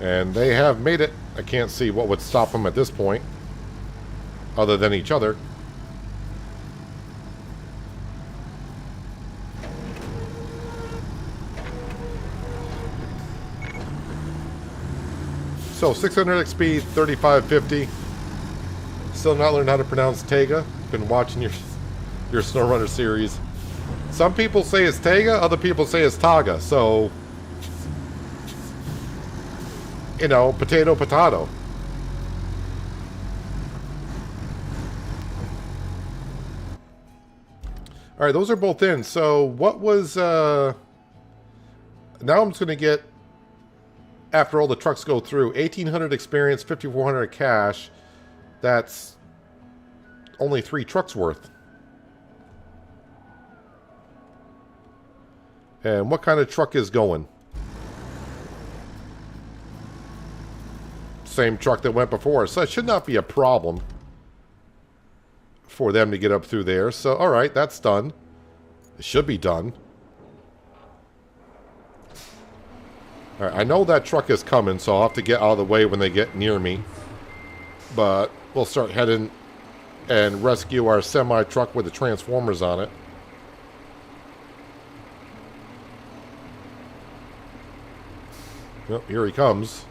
And they have made it. I can't see what would stop them at this point, other than each other. So 600 XP, 3550. Still not learned how to pronounce Tega. Been watching your SnowRunner series. Some people say it's Tega, other people say it's Taga. So, you know, potato, potato. All right, those are both in. So what was, now I'm just going to get, after all the trucks go through, 1,800 experience, 5,400 cash. That's only 3 trucks worth. And what kind of truck is going? Same truck that went before, so it should not be a problem for them to get up through there. So, all right, that's done. It should be done. All right, I know that truck is coming, so I'll have to get out of the way when they get near me. But we'll start heading and rescue our semi-truck with the transformers on it. Well, here he comes.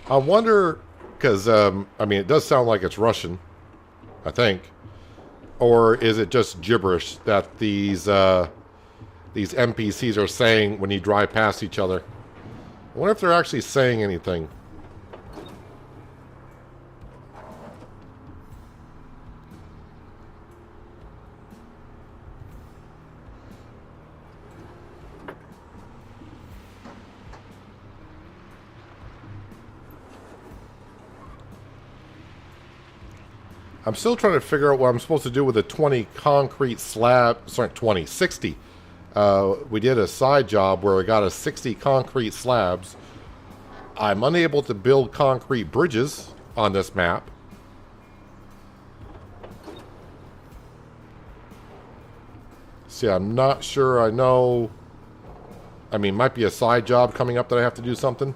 I wonder, because, I mean, it does sound like it's Russian, I think. Or is it just gibberish that these NPCs are saying when you drive past each other? I wonder if they're actually saying anything. I'm still trying to figure out what I'm supposed to do with the 20 concrete slab, sorry, 60. We did a side job where we got us 60 concrete slabs. I'm unable to build concrete bridges on this map. See, I'm not sure I know. I mean, might be a side job coming up that I have to do something.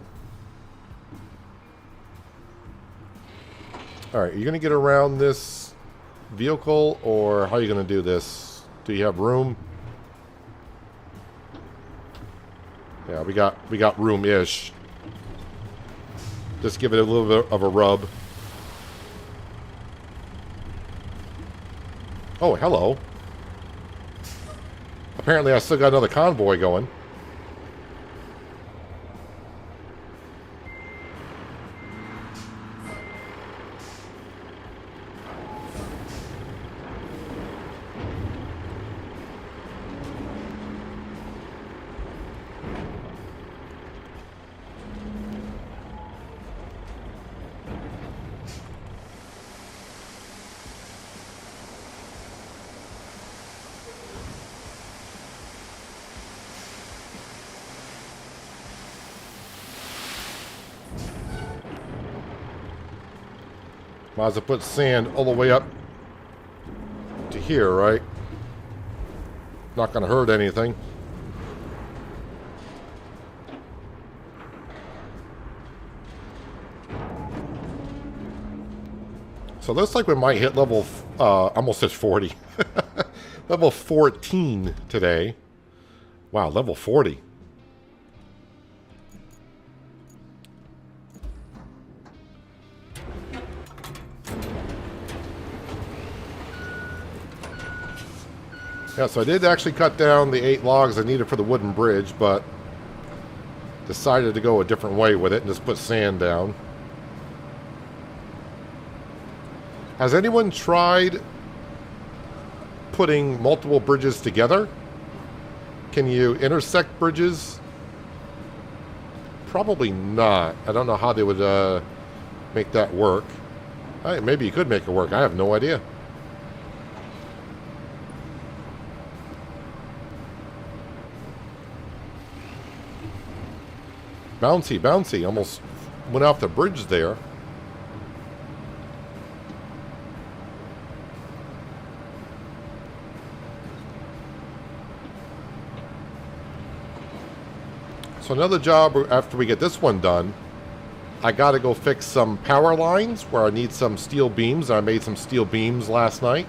Alright, are you going to get around this vehicle, or how are you going to do this? Do you have room? Yeah, we got room-ish. Just give it a little bit of a rub. Oh, hello. Apparently I still got another convoy going. Might as well put sand all the way up to here, right? Not going to hurt anything. So looks like we might hit level, almost hit 40. Level 14 today. Wow, level 40. Yeah, so I did actually cut down the 8 logs I needed for the wooden bridge, but decided to go a different way with it and just put sand down. Has anyone tried putting multiple bridges together? Can you intersect bridges? Probably not. I don't know how they would make that work. Maybe you could make it work. I have no idea. Bouncy, bouncy. Almost went off the bridge there. So another job after we get this one done, I got to go fix some power lines where I need some steel beams. I made some steel beams last night.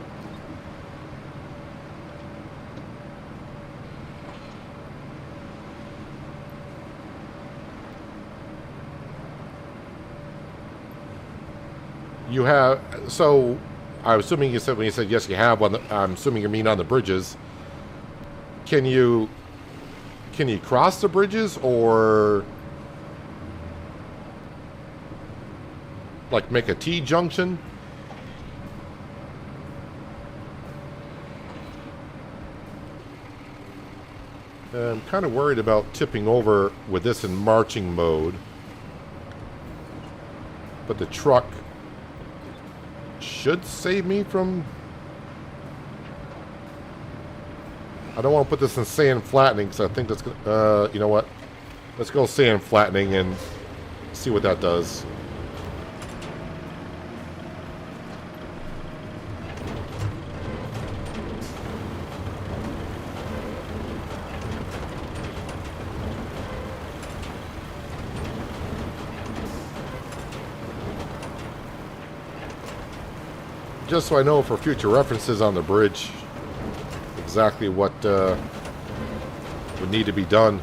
You have, so I'm assuming you said, when you said yes you have one, I'm assuming you mean on the bridges. Can you cross the bridges, or like make a T-junction? I'm kind of worried about tipping over with this in marching mode. But the truck should save me from... I don't want to put this in sand flattening because I think that's going to... you know what? Let's go sand flattening and see what that does. Just so I know for future references on the bridge exactly what would need to be done.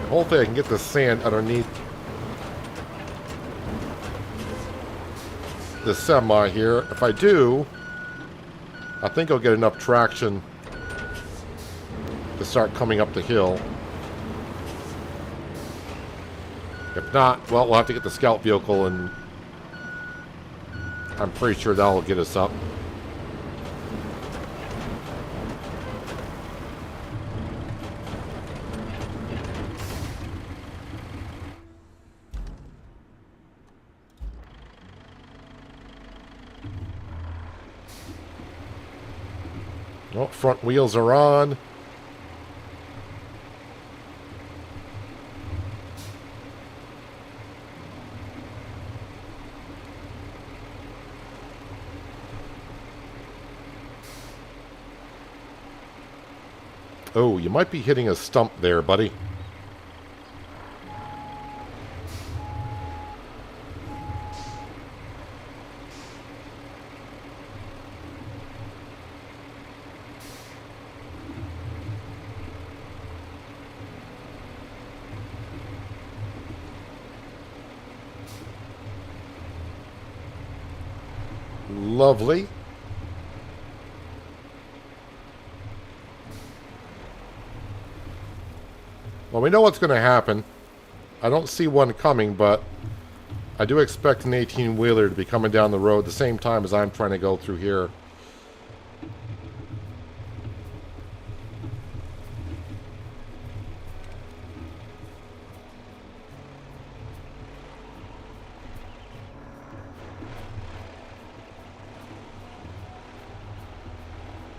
Hopefully I can get the sand underneath the semi here. If I do, I think I'll get enough traction to start coming up the hill. If not, well, we'll have to get the scout vehicle, and I'm pretty sure that'll get us up. Oh, front wheels are on. Oh, you might be hitting a stump there, buddy. Lovely. Well, we know what's going to happen. I don't see one coming, but I do expect an 18-wheeler to be coming down the road the same time as I'm trying to go through here.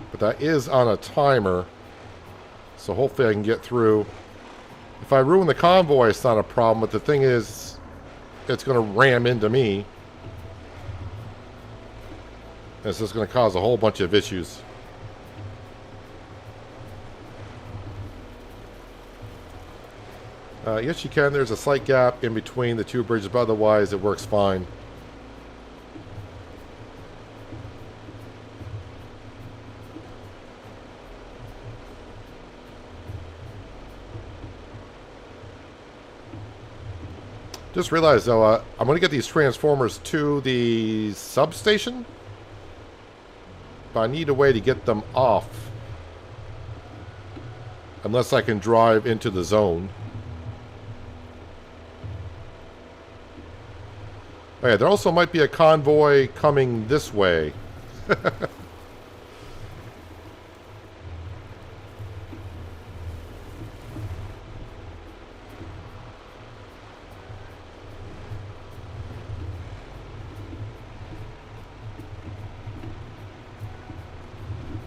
But that is on a timer, so hopefully I can get through. If I ruin the convoy, it's not a problem, but the thing is, it's going to ram into me. It's just going to cause a whole bunch of issues. Yes, you can. There's a slight gap in between the two bridges, but otherwise it works fine. Just realized, though, I'm going to get these transformers to the substation, but I need a way to get them off. Unless I can drive into the zone. Oh yeah, there also might be a convoy coming this way.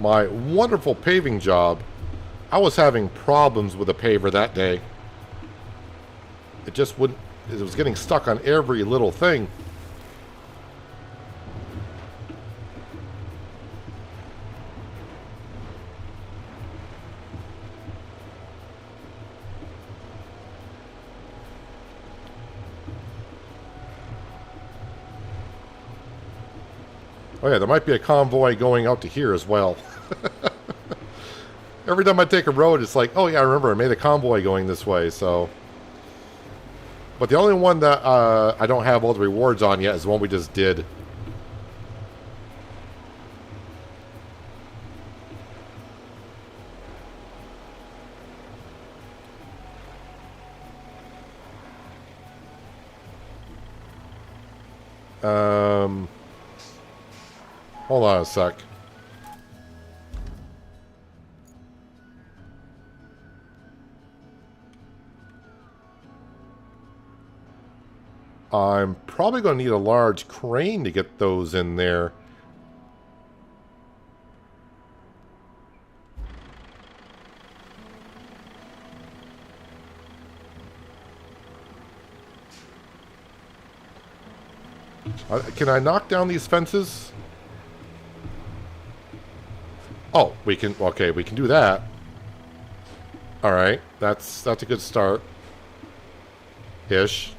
My wonderful paving job. I was having problems with the paver that day. It just wouldn't... It was getting stuck on every little thing. Oh yeah, there might be a convoy going out to here as well. Every time I take a road, it's like, oh yeah, I remember I made a convoy going this way, so... But the only one that I don't have all the rewards on yet is the one we just did. Hold on a sec. I'm probably going to need a large crane to get those in there. Can I knock down these fences? Oh, we can... Okay, we can do that. Alright, that's a good start. Ish.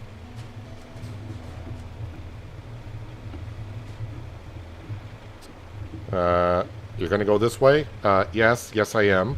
You're gonna go this way? Yes, I am.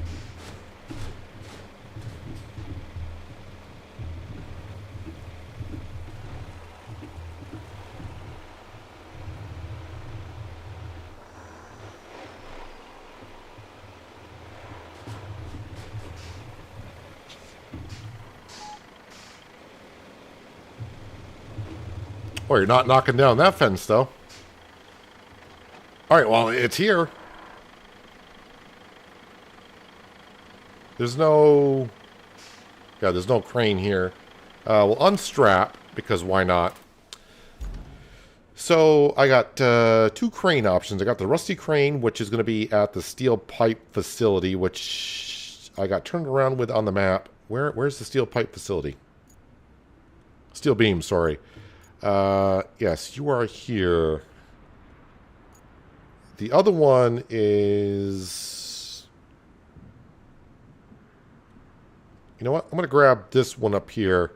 Oh, you're not knocking down that fence, though. Alright, well, it's here. There's no... Yeah, there's no crane here. We'll unstrap, because why not? So, I got two crane options. I got the rusty crane, which is going to be at the steel pipe facility, which I got turned around with on the map. Where's the steel pipe facility? Steel beam, sorry. Yes, you are here. The other one is... You know what? I'm going to grab this one up here.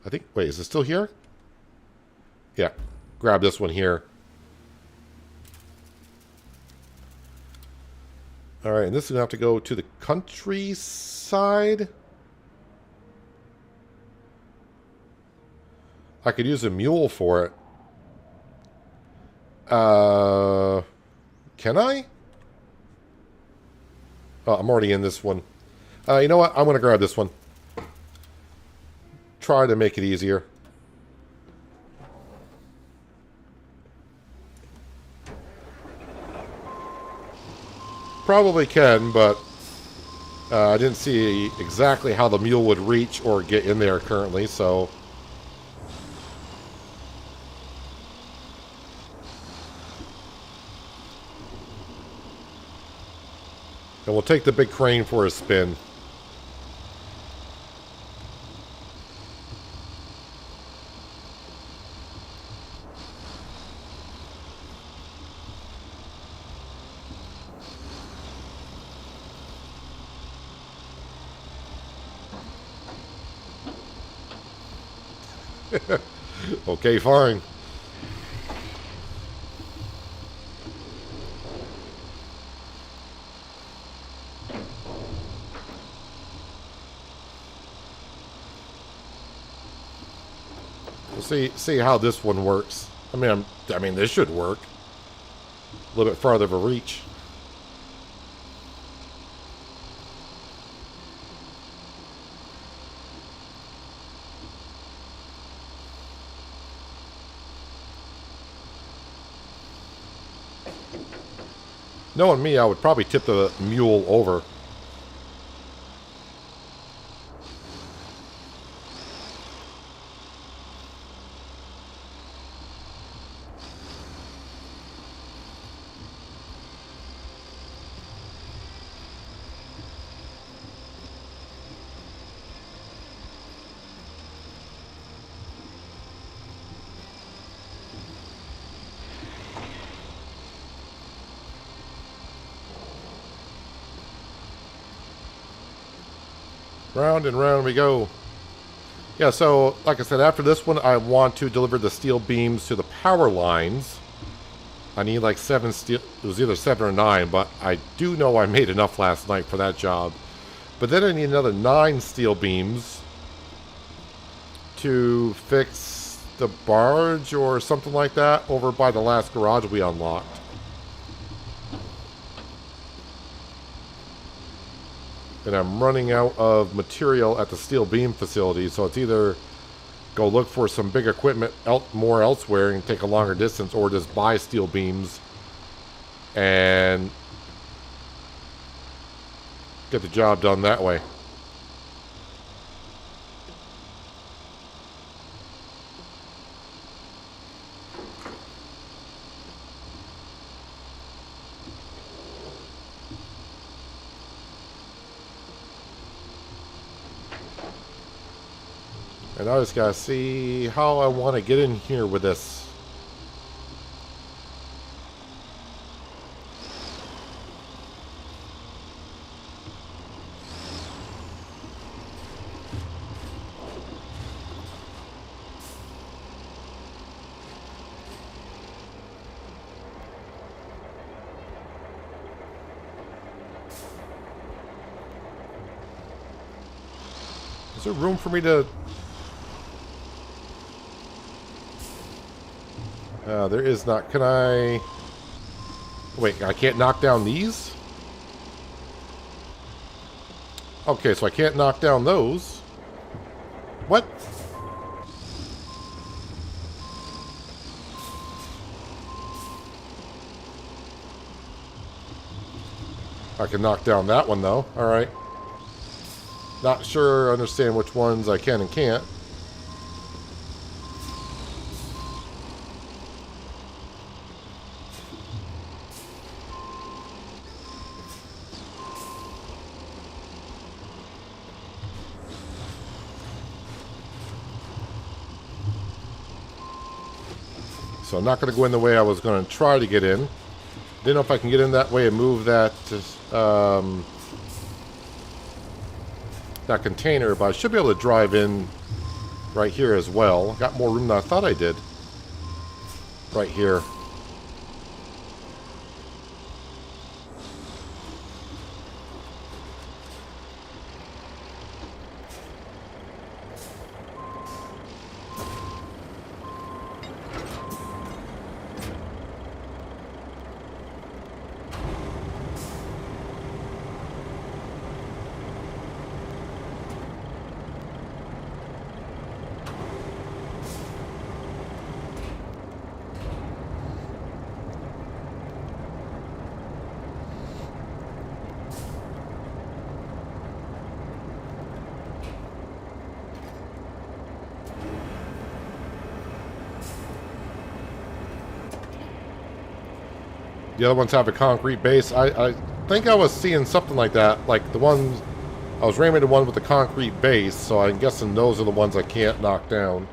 I think... Wait, is it still here? Yeah. Grab this one here. Alright, and this is going to have to go to the countryside. I could use a mule for it. Can I? Oh, I'm already in this one. You know what? I'm going to grab this one. Try to make it easier. Probably can, but I didn't see exactly how the mule would reach or get in there currently, so... And we'll take the big crane for a spin. Okay, fine. We'll see how this one works. I mean, this should work. A little bit farther of a reach. Knowing me, I would probably tip the mule over. Round and round we go. Yeah, so, like I said, after this one, I want to deliver the steel beams to the power lines. I need like 7 steel... It was either 7 or 9, but I do know I made enough last night for that job. But then I need another 9 steel beams to fix the barge or something like that over by the last garage we unlocked. And I'm running out of material at the steel beam facility, so it's either go look for some big equipment more elsewhere and take a longer distance, or just buy steel beams and get the job done that way. And I just gotta see how I want to get in here with this. Is there room for me to... there is not. Can I... Wait, I can't knock down these? Okay, so I can't knock down those. What? I can knock down that one, though. Alright. Not sure, understand which ones I can and can't. So I'm not going to go in the way I was going to try to get in. Didn't know if I can get in that way and move that that container, but I should be able to drive in right here as well. Got more room than I thought I did. Right here. The other ones have a concrete base. I think I was seeing something like that. Like the ones... I was ramming the one with the concrete base, so I'm guessing those are the ones I can't knock down.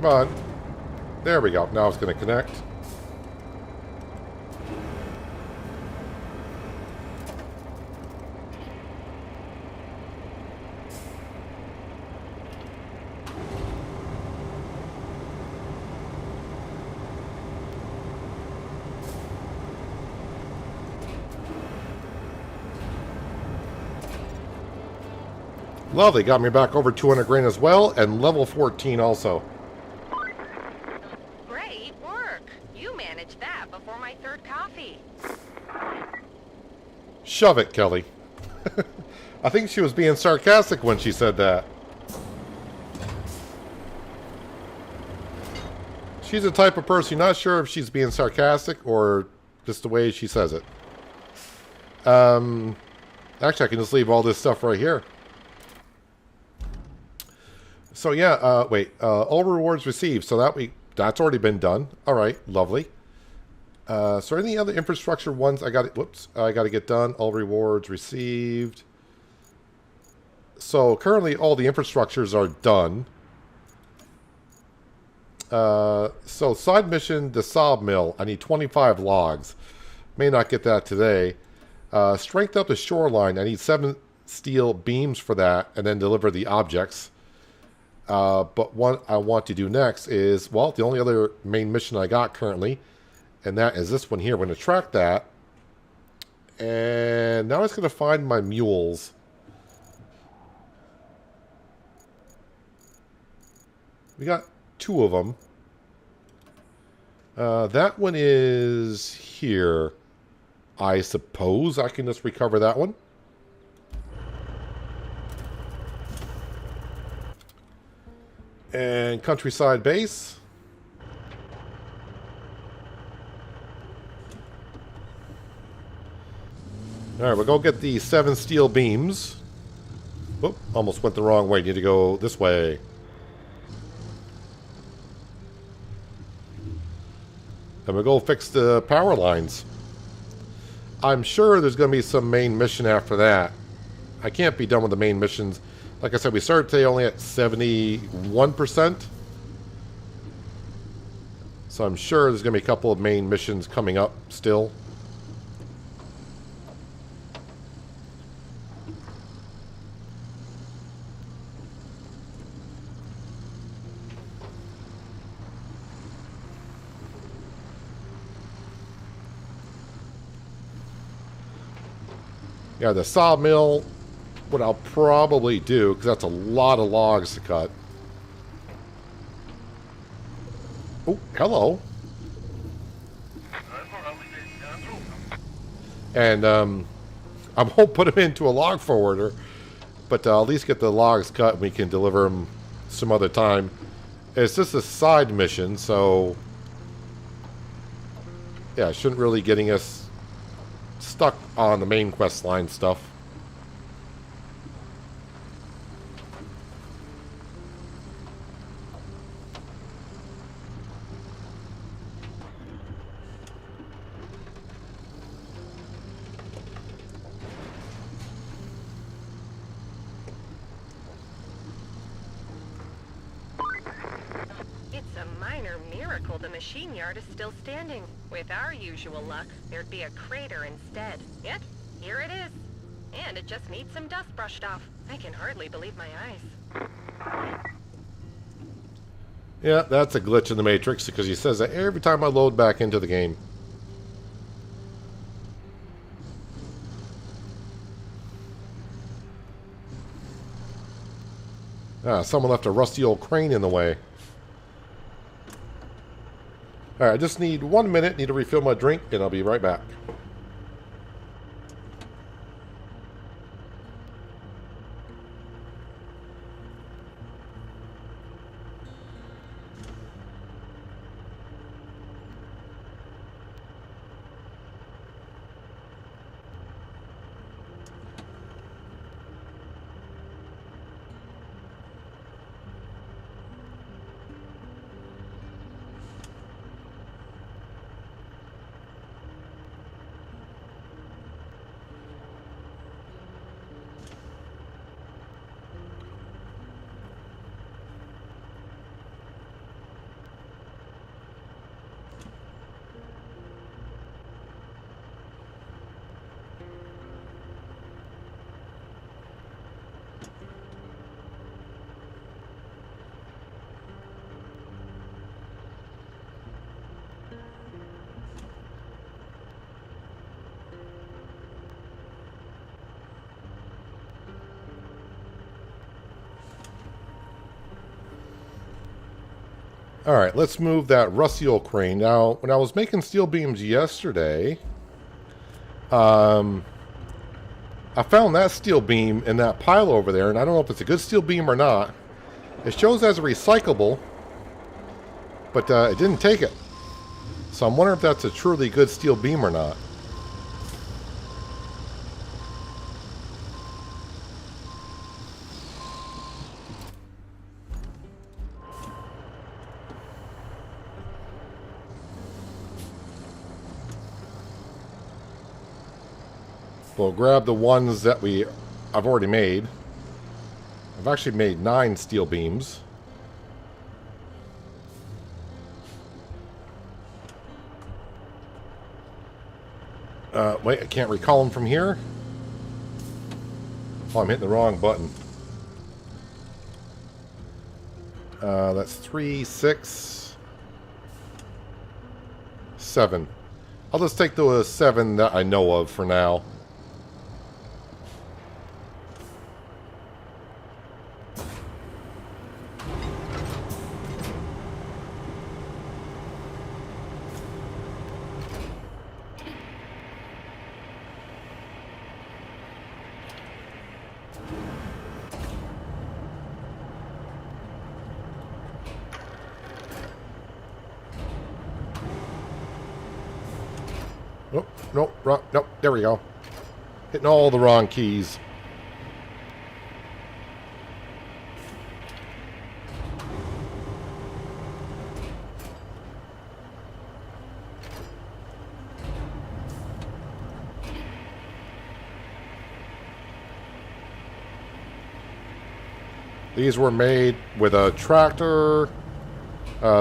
Come on. There we go. Now it's going to connect. Lovely. Got me back over 200 grand as well, and level 14 also. Great work. You managed that before my third coffee. Shove it, Kelly. I think she was being sarcastic when she said that. She's the type of person, you're not sure if she's being sarcastic or just the way she says it. Actually, I can just leave all this stuff right here. So yeah, wait, all rewards received. So that's already been done. All right, lovely. So any other infrastructure ones I got? Whoops, I got to get done. All rewards received. So currently, all the infrastructures are done. So side mission, the sawmill. I need 25 logs. May not get that today. Strength up the shoreline. I need 7 steel beams for that, and then deliver the objects. But what I want to do next is, well, the only other main mission I got currently, and that is this one here. We're going to track that. And now it's going to find my mules. We got 2 of them. That one is here. I suppose I can just recover that one. And countryside base. Alright, we'll go get the 7 steel beams. Oop, almost went the wrong way. Need to go this way. And we'll go fix the power lines. I'm sure there's going to be some main mission after that. I can't be done with the main missions. Like I said, we started today only at 71%. So I'm sure there's going to be a couple of main missions coming up still. Yeah, the sawmill, what I'll probably do, because that's a lot of logs to cut. Oh, hello. And I won't put them into a log forwarder, but at least get the logs cut and we can deliver them some other time. It's just a side mission, so yeah, it shouldn't really getting us stuck on the main quest line stuff. It's a minor miracle the machine yard is still standing. With our usual luck, there'd be a crater instead. Yet, here it is. And it just needs some dust brushed off. I can hardly believe my eyes. Yeah, that's a glitch in the Matrix, because he says that every time I load back into the game. Ah, someone left a rusty old crane in the way. Alright, I just need 1 minute, need to refill my drink, and I'll be right back. Alright, let's move that rusty old crane. Now, when I was making steel beams yesterday, I found that steel beam in that pile over there, and I don't know if it's a good steel beam or not. It shows as a recyclable, but it didn't take it. So I'm wondering if that's a truly good steel beam or not. We'll grab the ones that I've already made. I've actually made 9 steel beams. Wait, I can't recall them from here. Oh, I'm hitting the wrong button. That's 3, 6, 7. I'll just take the 7 that I know of for now. Nope, nope, nope, there we go. Hitting all the wrong keys. These were made with a tractor,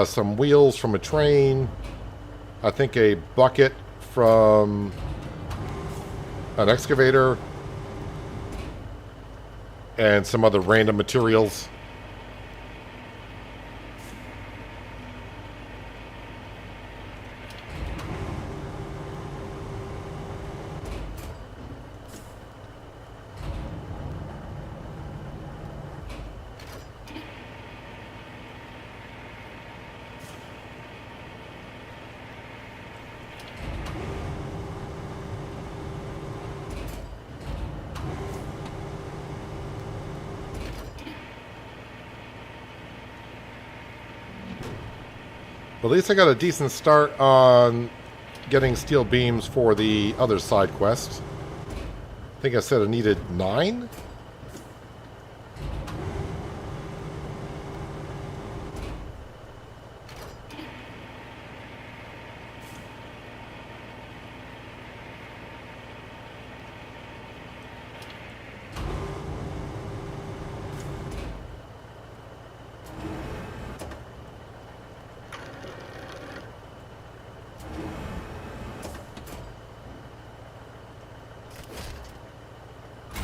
some wheels from a train, I think a bucket from an excavator, and some other random materials. Well, at least I got a decent start on getting steel beams for the other side quests. I think I said I needed 9?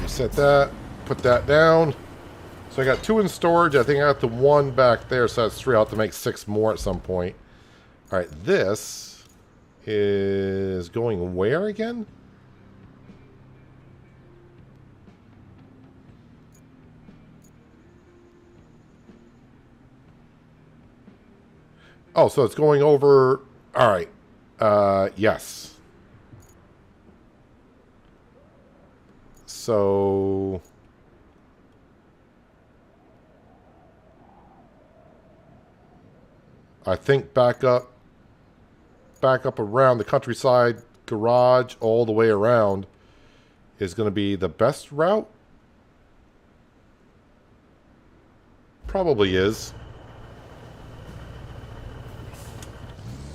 Set that, put that down. So I got 2 in storage. I think I got the 1 back there, so that's 3. I'll have to make 6 more at some point. All right, this is going where again? Oh, so it's going over. All right. Yes. So I think back up around the countryside garage all the way around is going to be the best route. Probably is.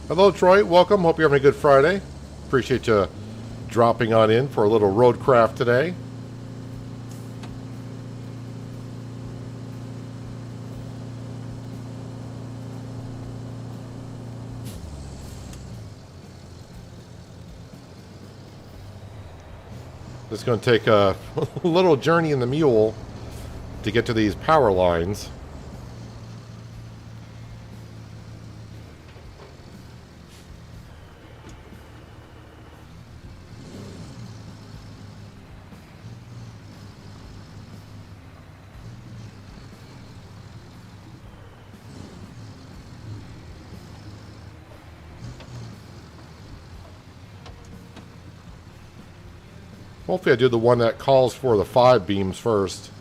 Hello, Troy. Welcome. Hope you're having a good Friday. Appreciate you dropping on in for a little RoadCraft today. It's going to take a little journey in the mule to get to these power lines. Hopefully I do the one that calls for the 5 beams first,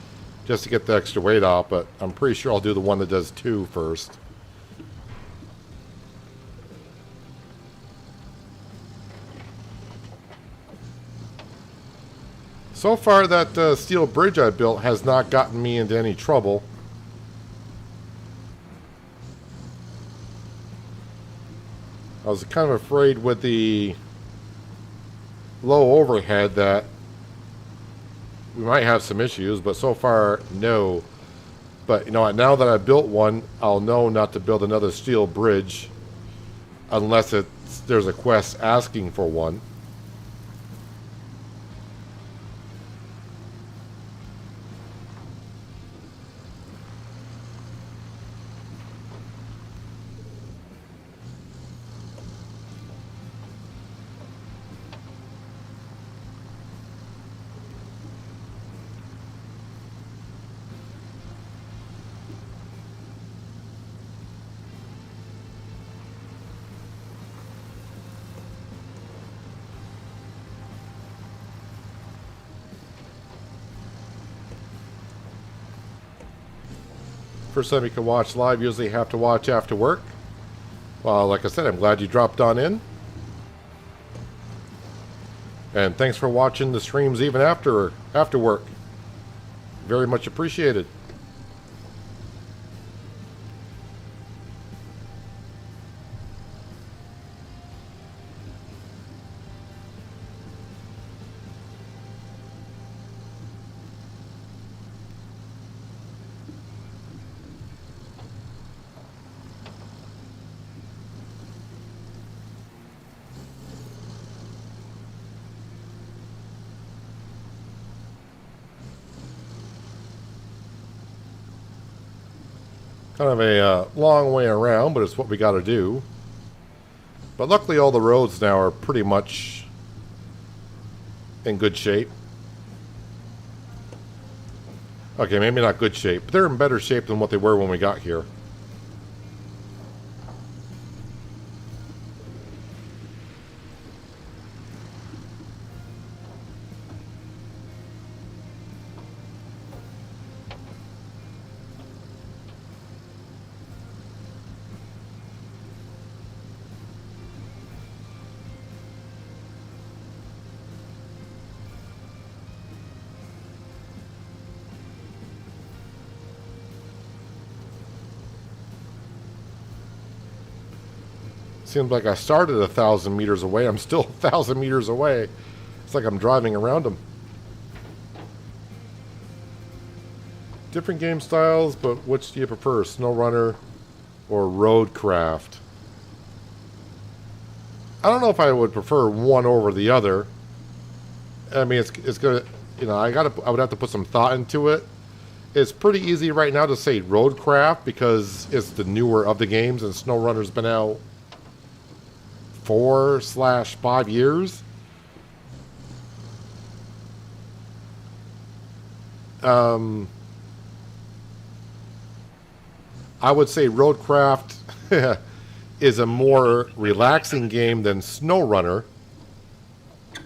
just to get the extra weight off, but I'm pretty sure I'll do the one that does 2 first. So far, that steel bridge I built has not gotten me into any trouble. I was kind of afraid with the low overhead that we might have some issues, but so far, no. But, you know what, now that I built one, I'll know not to build another steel bridge unless there's a quest asking for one. First time you can watch live, usually have to watch after work. Well, like I said, I'm glad you dropped on in. And thanks for watching the streams even after work. Very much appreciated. Kind of a long way around, but it's what we got to do. But luckily all the roads now are pretty much in good shape. Okay, maybe not good shape, but they're in better shape than what they were when we got here. Seems like I started 1,000 meters away. I'm still 1,000 meters away. It's like I'm driving around them. Different game styles, but which do you prefer, SnowRunner or RoadCraft? I don't know if I would prefer one over the other. I mean, it's gonna, you know, I would have to put some thought into it. It's pretty easy right now to say RoadCraft because it's the newer of the games, and SnowRunner's been out 4/5 years. I would say RoadCraft is a more relaxing game than SnowRunner,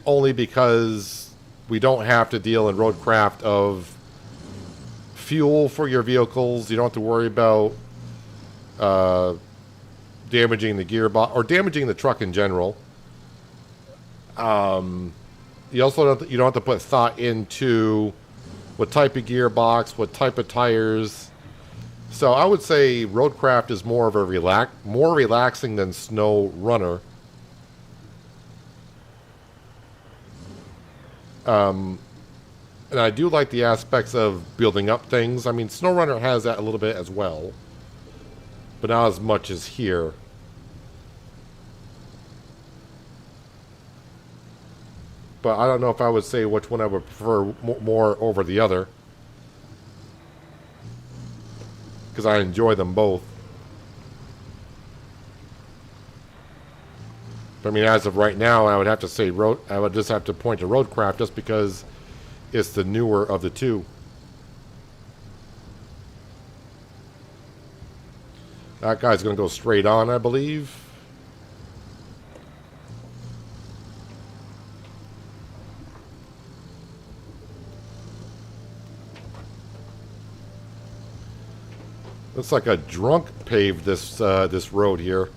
only because we don't have to deal in RoadCraft of fuel for your vehicles. You don't have to worry about damaging the gearbox or damaging the truck in general. You also you don't have to put thought into what type of gearbox, what type of tires. So I would say RoadCraft is more of a more relaxing than SnowRunner. And I do like the aspects of building up things. I mean, SnowRunner has that a little bit as well, but not as much as here. But I don't know if I would say which one I would prefer more over the other, because I enjoy them both. But I mean, as of right now, I would have to say I would just have to point to RoadCraft just because it's the newer of the two. That guy's going to go straight on, I believe. Looks like a drunk paved this this road here.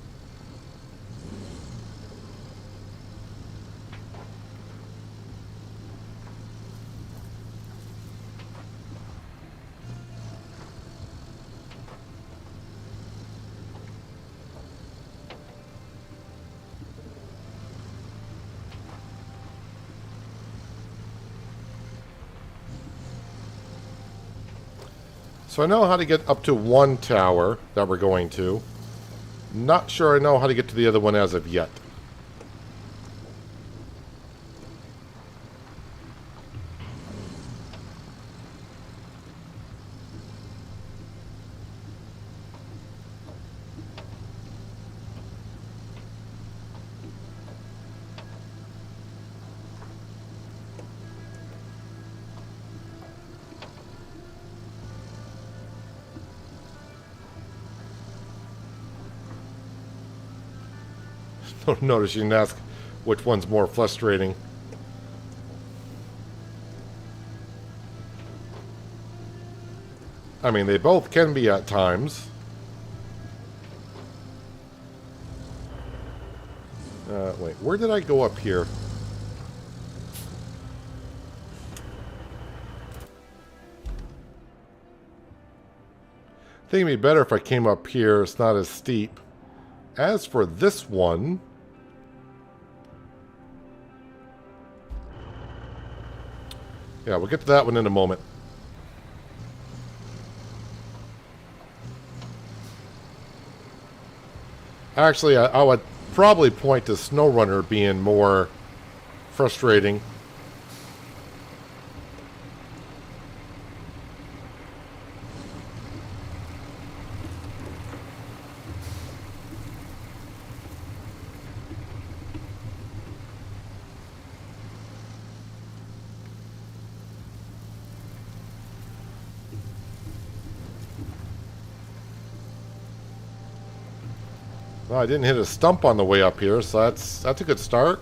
So I know how to get up to one tower that we're going to. Not sure I know how to get to the other one as of yet. Don't notice you can ask which one's more frustrating. I mean, they both can be at times. Wait, where did I go up here? I think it'd be better if I came up here. It's not as steep. As for this one... yeah, we'll get to that one in a moment. Actually, I would probably point to SnowRunner being more frustrating. Well, I didn't hit a stump on the way up here, so that's a good start.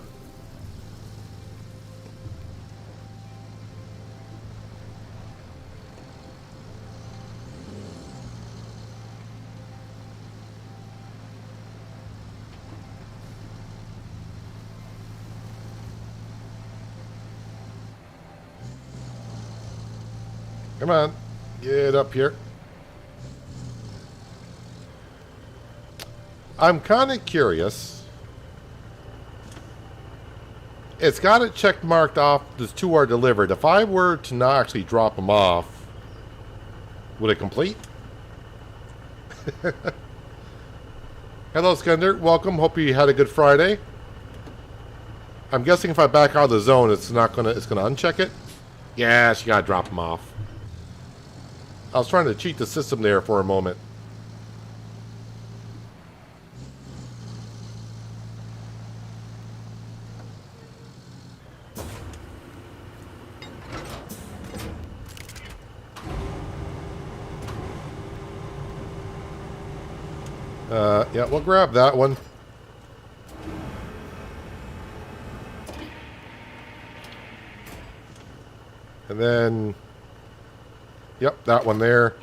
Come on, get up here. I'm kind of curious. It's got it check marked off as 2 are delivered. If I were to not actually drop them off, would it complete? Hello, Skender. Welcome. Hope you had a good Friday. I'm guessing if I back out of the zone, it's gonna uncheck it. Yeah, she gotta drop them off. I was trying to cheat the system there for a moment. Yeah, we'll grab that one. And then, yep, that one there.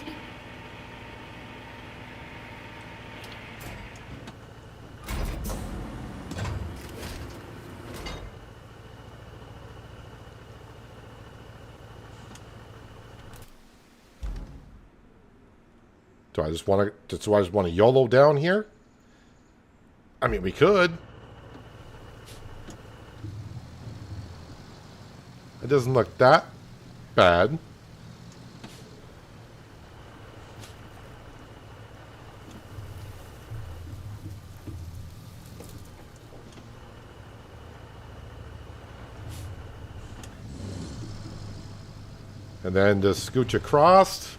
Do I just want to YOLO down here? I mean, we could. It doesn't look that bad. And then just scooch across.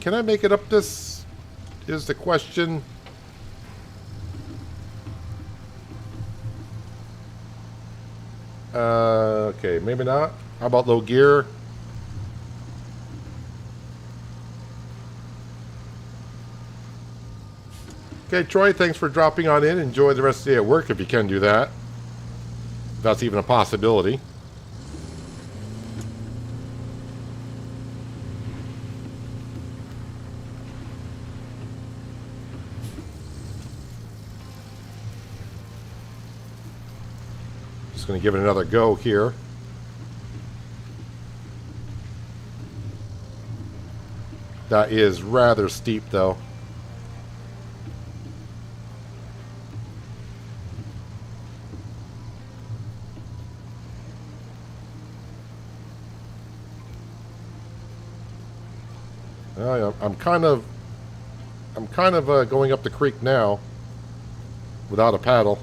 Can I make it up this? Is the question. Okay, maybe not. How about low gear? Okay, Troy, thanks for dropping on in. Enjoy the rest of the day at work if you can do that. If that's even a possibility. Just going to give it another go here. That is rather steep, though. I'm kind of going up the creek now without a paddle.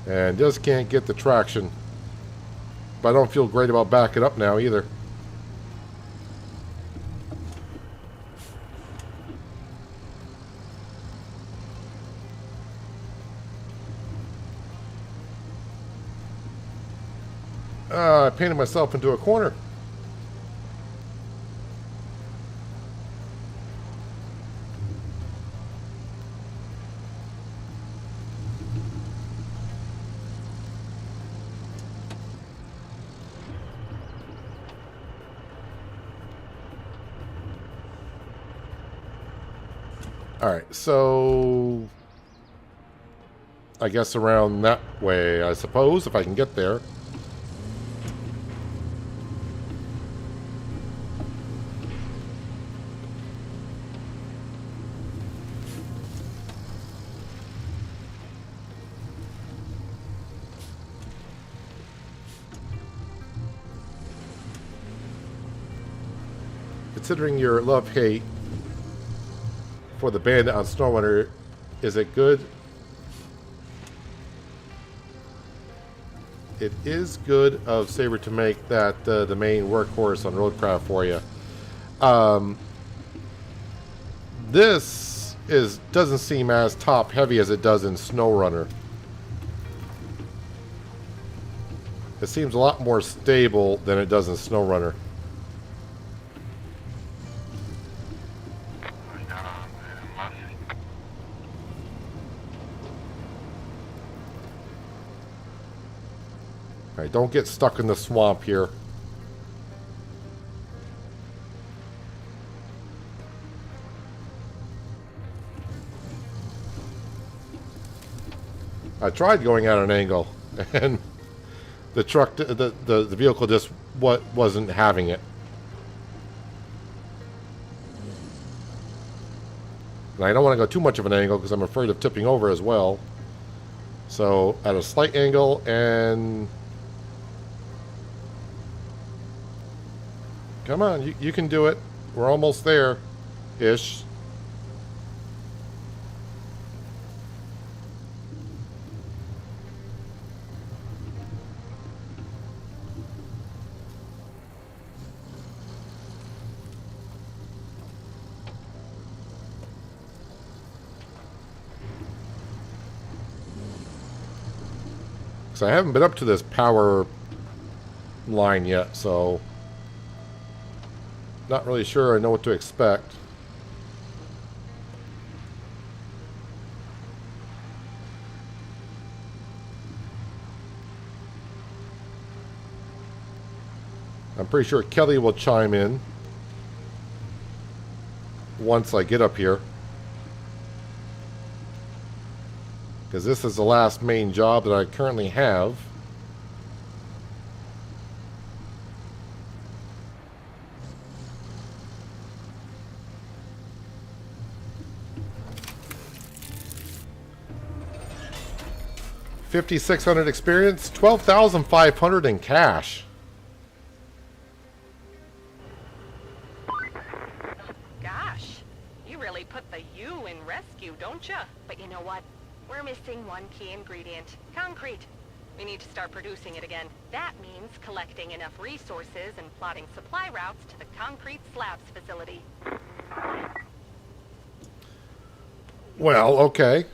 And just can't get the traction. But I don't feel great about backing up now either. I painted myself into a corner. Alright, so I guess around that way, I suppose, if I can get there. Considering your love-hate for the bandit on SnowRunner, is it good? It is good of Saber to make that the main workhorse on RoadCraft for you. This doesn't seem as top heavy as it does in SnowRunner. It seems a lot more stable than it does in SnowRunner. Alright, don't get stuck in the swamp here. I tried going at an angle, and the truck, the vehicle just wasn't having it. And I don't want to go too much of an angle because I'm afraid of tipping over as well. So at a slight angle, and come on, you can do it. We're almost there-ish. So I haven't been up to this power line yet, so not really sure I know what to expect. I'm pretty sure Kelly will chime in once I get up here, because this is the last main job that I currently have. $5,600 experience, $12,500 in cash. Gosh, you really put the U in rescue, don't ya? But you know what? We're missing one key ingredient, concrete. We need to start producing it again. That means collecting enough resources and plotting supply routes to the concrete slabs facility. Well, okay.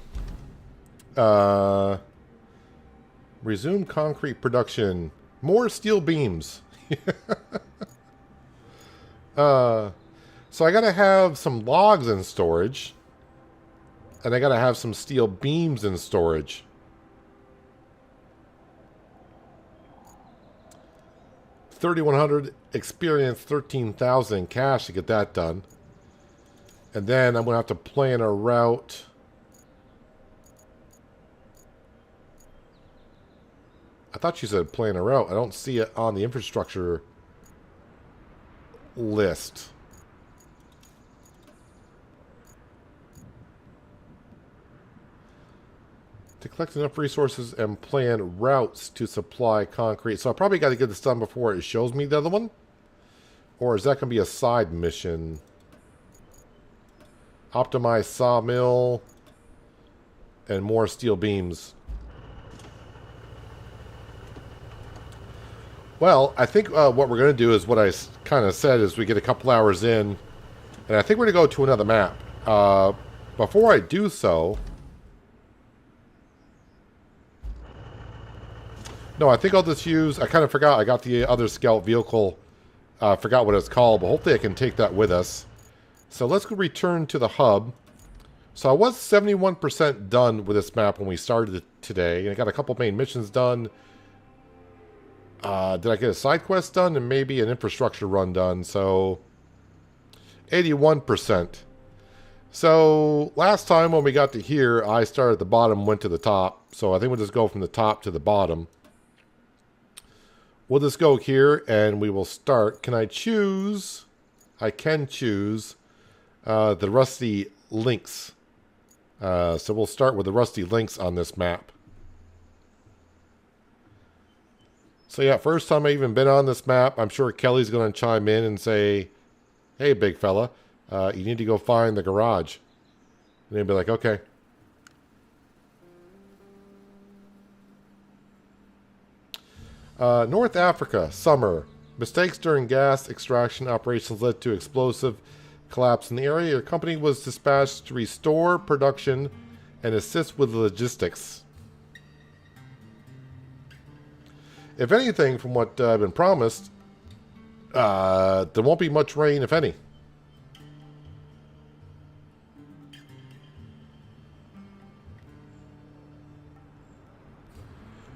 Resume concrete production. More steel beams. So I gotta have some logs in storage. And I gotta have some steel beams in storage. $3,100 experience, $13,000 cash to get that done. And then I'm going to have to plan a route. I thought you said plan a route. I don't see it on the infrastructure list. To collect enough resources and plan routes to supply concrete. So I probably got to get this done before it shows me the other one. Or is that going to be a side mission? Optimize sawmill and more steel beams. Well, I think what we're going to do is what I kind of said is we get a couple hours in, and I think we're going to go to another map. Before I do so... No, I think I'll just use... I kind of forgot. I got the other scout vehicle. Forgot what it's called, but hopefully I can take that with us. So let's go return to the hub. So I was 71% done with this map when we started it today. And I got a couple main missions done. Did I get a side quest done? And maybe an infrastructure run done. So 81%. So last time when we got to here, I started at the bottom, went to the top. So I think we'll just go from the top to the bottom. We'll just go here and we will start. Can I choose? I can choose the rusty links. So we'll start with the rusty links on this map. So yeah, first time I've even been on this map. I'm sure Kelly's going to chime in and say, hey, big fella, you need to go find the garage. And they'll be like, okay. North Africa, summer. Mistakes during gas extraction operations led to explosive collapse in the area. Your company was dispatched to restore production and assist with logistics. If anything, from what I've been promised, there won't be much rain, if any.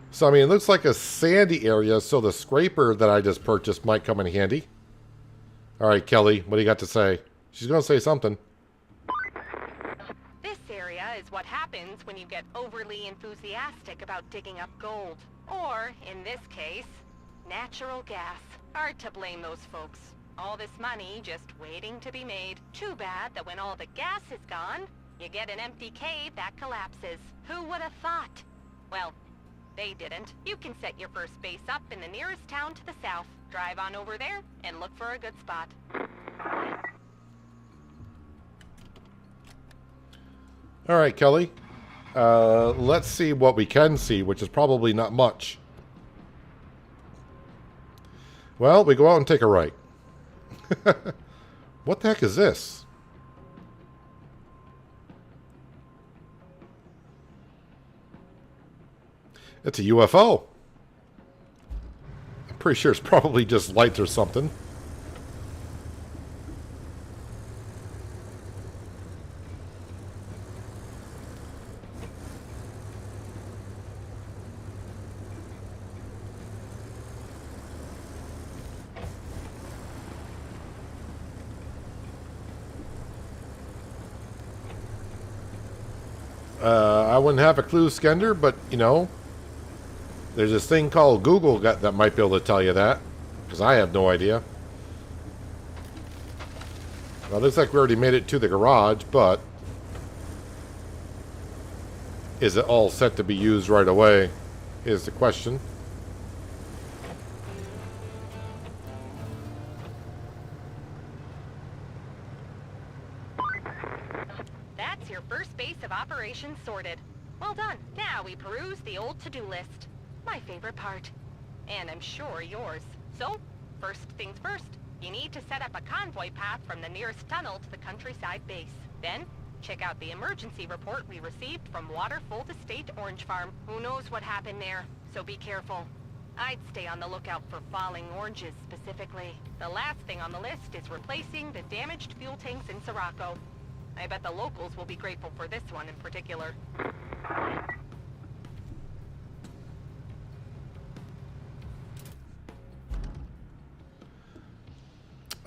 So, I mean, it looks like a sandy area, so the scraper that I just purchased might come in handy. All right, Kelly, what do you got to say? She's going to say something. This area is what happens when you get overly enthusiastic about digging up gold. Or, in this case, natural gas. Hard to blame those folks. All this money just waiting to be made. Too bad that when all the gas is gone, you get an empty cave that collapses. Who would have thought? Well, they didn't. You can set your first base up in the nearest town to the south. Drive on over there and look for a good spot. All right, Kelly. Let's see what we can see, which is probably not much. Well, we go out and take a right. What the heck is this? It's a UFO. I'm pretty sure it's probably just lights or something. I wouldn't have a clue, Skender, but, you know, there's this thing called Google that might be able to tell you that, because I have no idea. Well, looks like we already made it to the garage, but is it all set to be used right away, is the question. That's your first base of operations sorted. Well done. Now we peruse the old to-do list. My favorite part. And I'm sure yours. So, first things first. You need to set up a convoy path from the nearest tunnel to the countryside base. Then, check out the emergency report we received from Waterfold Estate Orange Farm. Who knows what happened there, so be careful. I'd stay on the lookout for falling oranges specifically. The last thing on the list is replacing the damaged fuel tanks in Sirocco. I bet the locals will be grateful for this one in particular.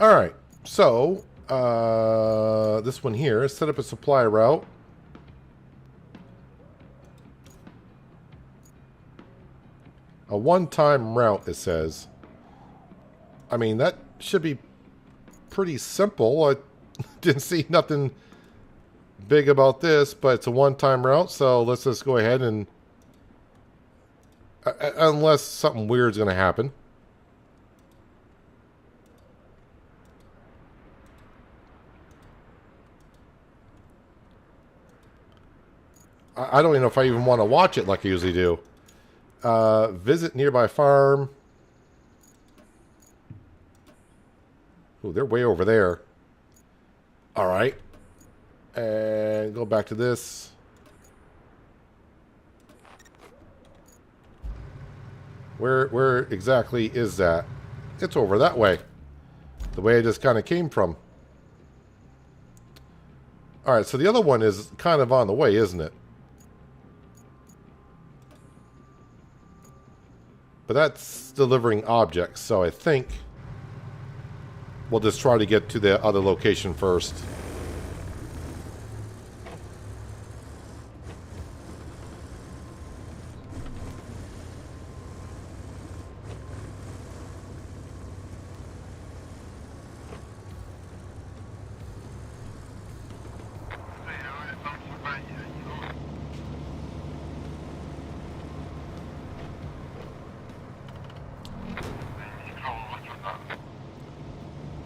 All right, so This one here, set up a supply route. A one-time route, it says. I mean, that should be pretty simple. I didn't see nothing big about this, but it's a one-time route, so let's just go ahead and... unless something weird's going to happen. I don't even know if I even want to watch it like I usually do. Visit nearby farm. Oh, they're way over there. All right. And go back to this. Where exactly is that? It's over that way. The way I just kind of came from. All right, so the other one is kind of on the way, isn't it? But that's delivering objects, so I think we'll just try to get to the other location first.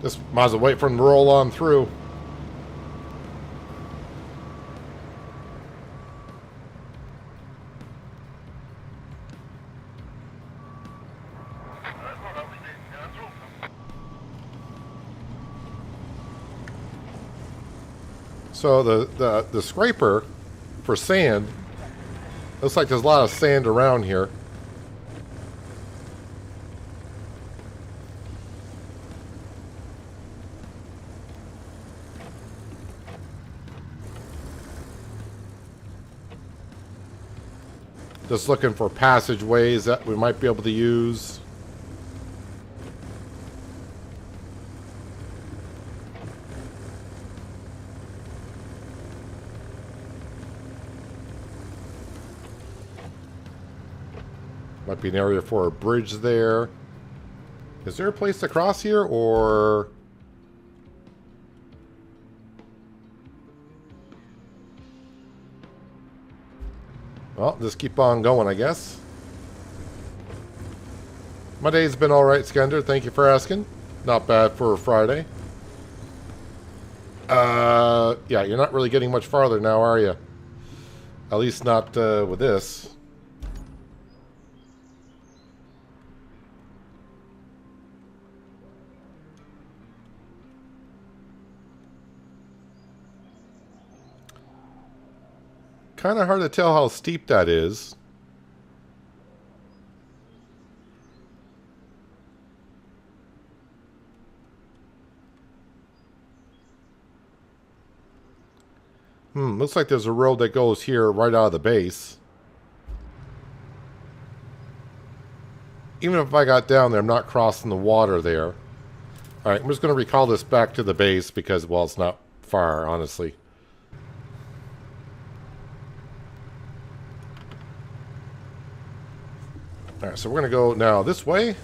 Just might as well wait for him to roll on through. So the scraper for sand, looks like there's a lot of sand around here. Just looking for passageways that we might be able to use. Might be an area for a bridge there. Is there a place to cross here, or... Well, just keep on going, I guess. My day's been alright, Skender. Thank you for asking. Not bad for a Friday. Yeah, you're not really getting much farther now, are you? At least not with this. Kind of hard to tell how steep that is. Looks like there's a road that goes here right out of the base. Even if I got down there, I'm not crossing the water there. Alright, I'm just going to recall this back to the base because, well, it's not far, honestly. Alright, so we're going to go now this way.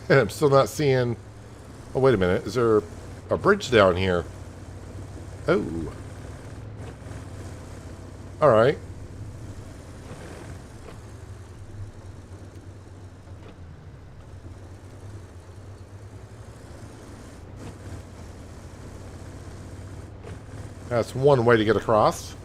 I'm still not seeing... Oh, wait a minute. Is there a bridge down here? Oh. Alright. That's one way to get across.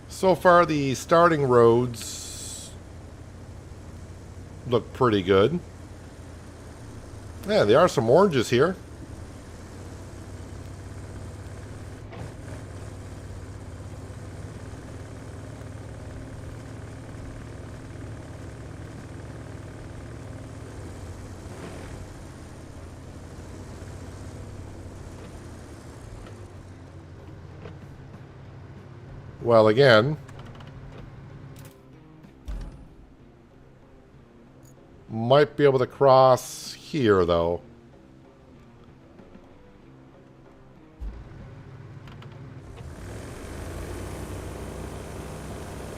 So far, the starting roads look pretty good. Yeah, there are some oranges here. Well, again, might be able to cross here, though.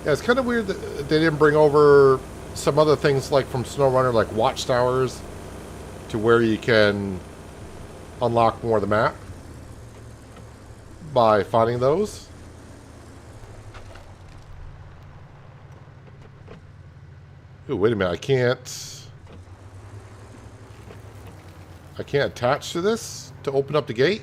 Yeah, it's kind of weird that they didn't bring over some other things like from SnowRunner, like watchtowers, to where you can unlock more of the map by finding those. Ooh, wait a minute, I can't attach to this to open up the gate?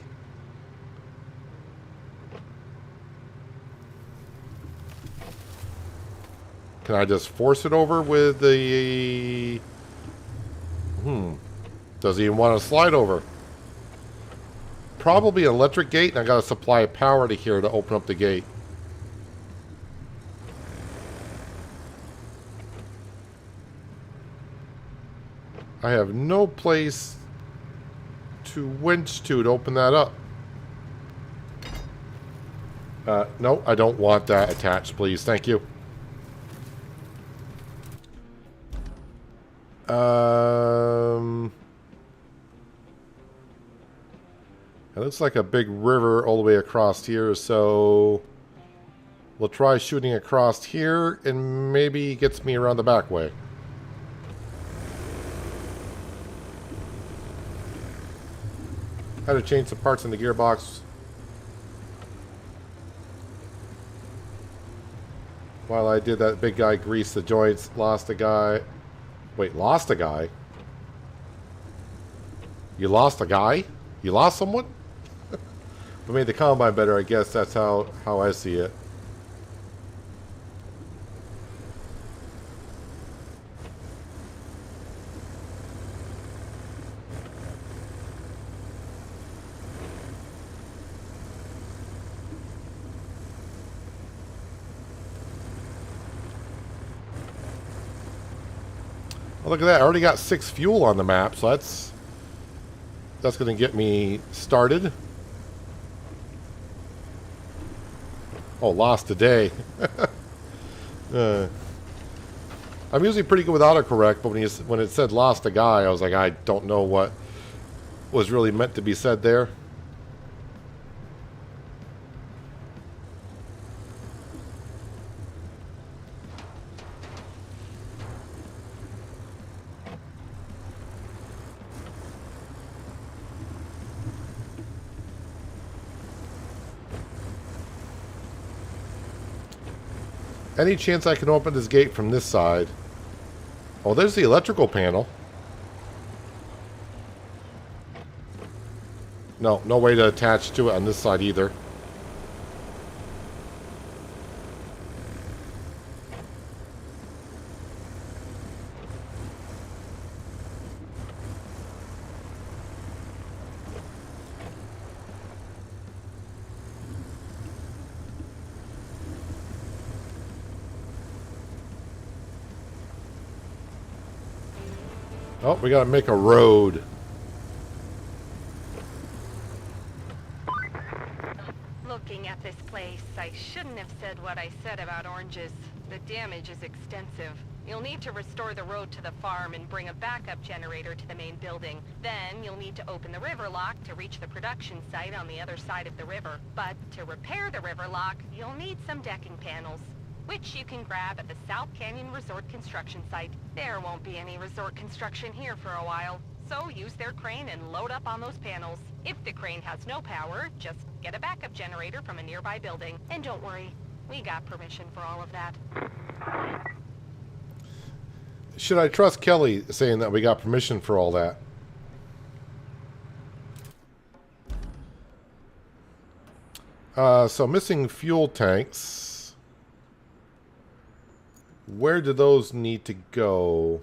Can I just force it over with the... Does he even want to slide over? Probably an electric gate, and I got to supply power to here to open up the gate. I have no place to winch to open that up. No, I don't want that attached, please. Thank you. It looks like a big river all the way across here, so we'll try shooting across here, and maybe it gets me around the back way. Had to change some parts in the gearbox while I did that. Big guy greased the joints, lost a guy. Wait, lost a guy? You lost a guy? You lost someone? We made the combine better, I guess that's how I see it. Oh, look at that, I already got 6 fuel on the map, so that's going to get me started. Oh, lost a day. I'm usually pretty good with autocorrect, but when it said lost a guy, I was like, I don't know what was really meant to be said there. Any chance I can open this gate from this side? Oh, there's the electrical panel. No, no way to attach to it on this side either. Oh, we gotta make a road. Looking at this place, I shouldn't have said what I said about oranges. The damage is extensive. You'll need to restore the road to the farm and bring a backup generator to the main building. Then you'll need to open the river lock to reach the production site on the other side of the river. But to repair the river lock, you'll need some decking panels, which you can grab at the South Canyon Resort construction site. There won't be any resort construction here for a while, so use their crane and load up on those panels. If the crane has no power, just get a backup generator from a nearby building. And don't worry, we got permission for all of that. Should I trust Kelly saying that we got permission for all that? So missing fuel tanks. Where do those need to go?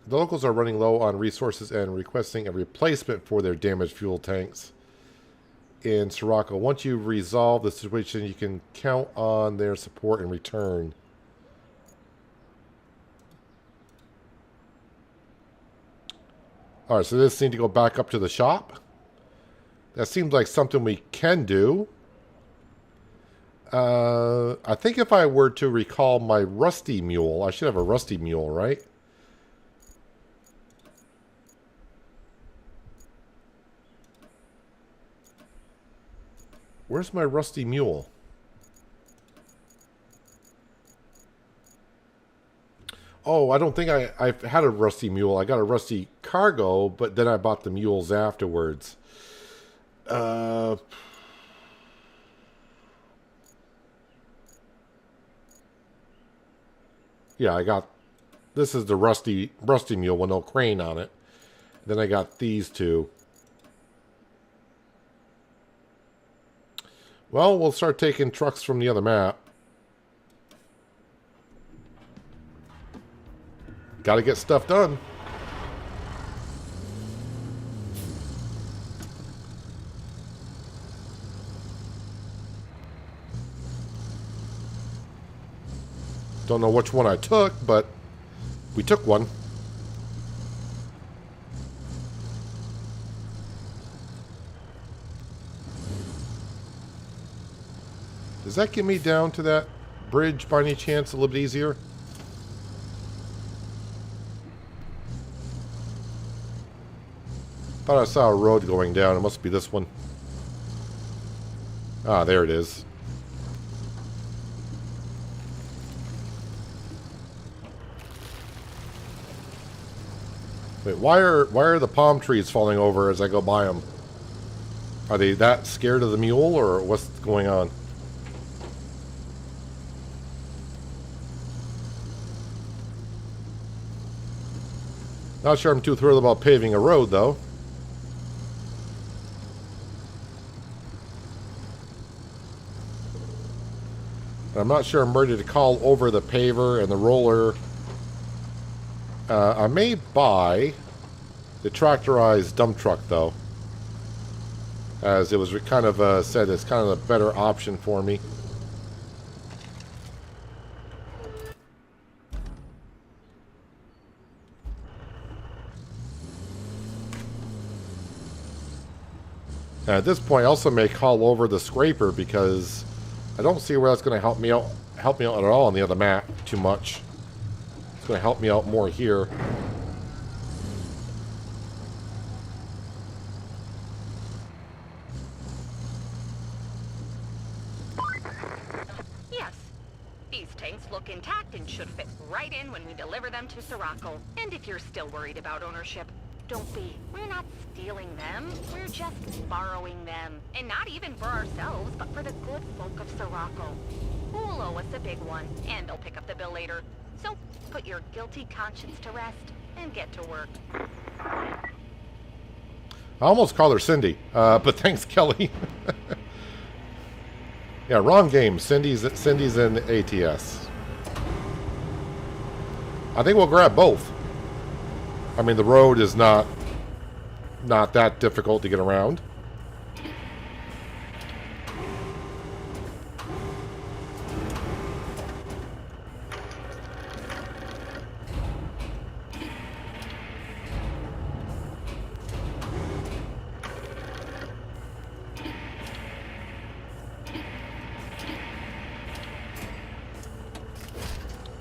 The locals are running low on resources and requesting a replacement for their damaged fuel tanks in Sirocco. Once you resolve the situation, you can count on their support in return. Alright, so this needs to go back up to the shop. That seems like something we can do. I think if I were to recall my rusty mule, I should have a rusty mule, right? Where's my rusty mule? Oh, I don't think I've had a rusty mule. I got a rusty cargo, but then I bought the mules afterwards. Yeah, I got... This is the rusty mule with no crane on it. Then I got these two. Well, we'll start taking trucks from the other map. Gotta get stuff done. Don't know which one I took, but we took one. Does that get me down to that bridge by any chance a little bit easier? Thought I saw a road going down. It must be this one. Ah, there it is. Wait, why are the palm trees falling over as I go by them? Are they that scared of the mule, or what's going on? Not sure I'm too thrilled about paving a road, though. I'm not sure I'm ready to call over the paver and the roller. I may buy the tractorized dump truck, though. As it was kind of said, it's kind of a better option for me. And at this point, I also may call over the scraper because I don't see where that's going to help me out at all on the other map too much. It's going to help me out more here. Yes. These tanks look intact and should fit right in when we deliver them to Sirocco. And if you're still worried about ownership, don't be. We're not stealing them. We're just borrowing them. And not even for ourselves, but for the good folk of Sirocco, who will owe us a big one, and they'll pick up the bill later. So put your guilty conscience to rest and get to work. I almost called her Cindy, but thanks, Kelly. Yeah, wrong game. Cindy's in ATS. I think we'll grab both. I mean, the road is not that difficult to get around.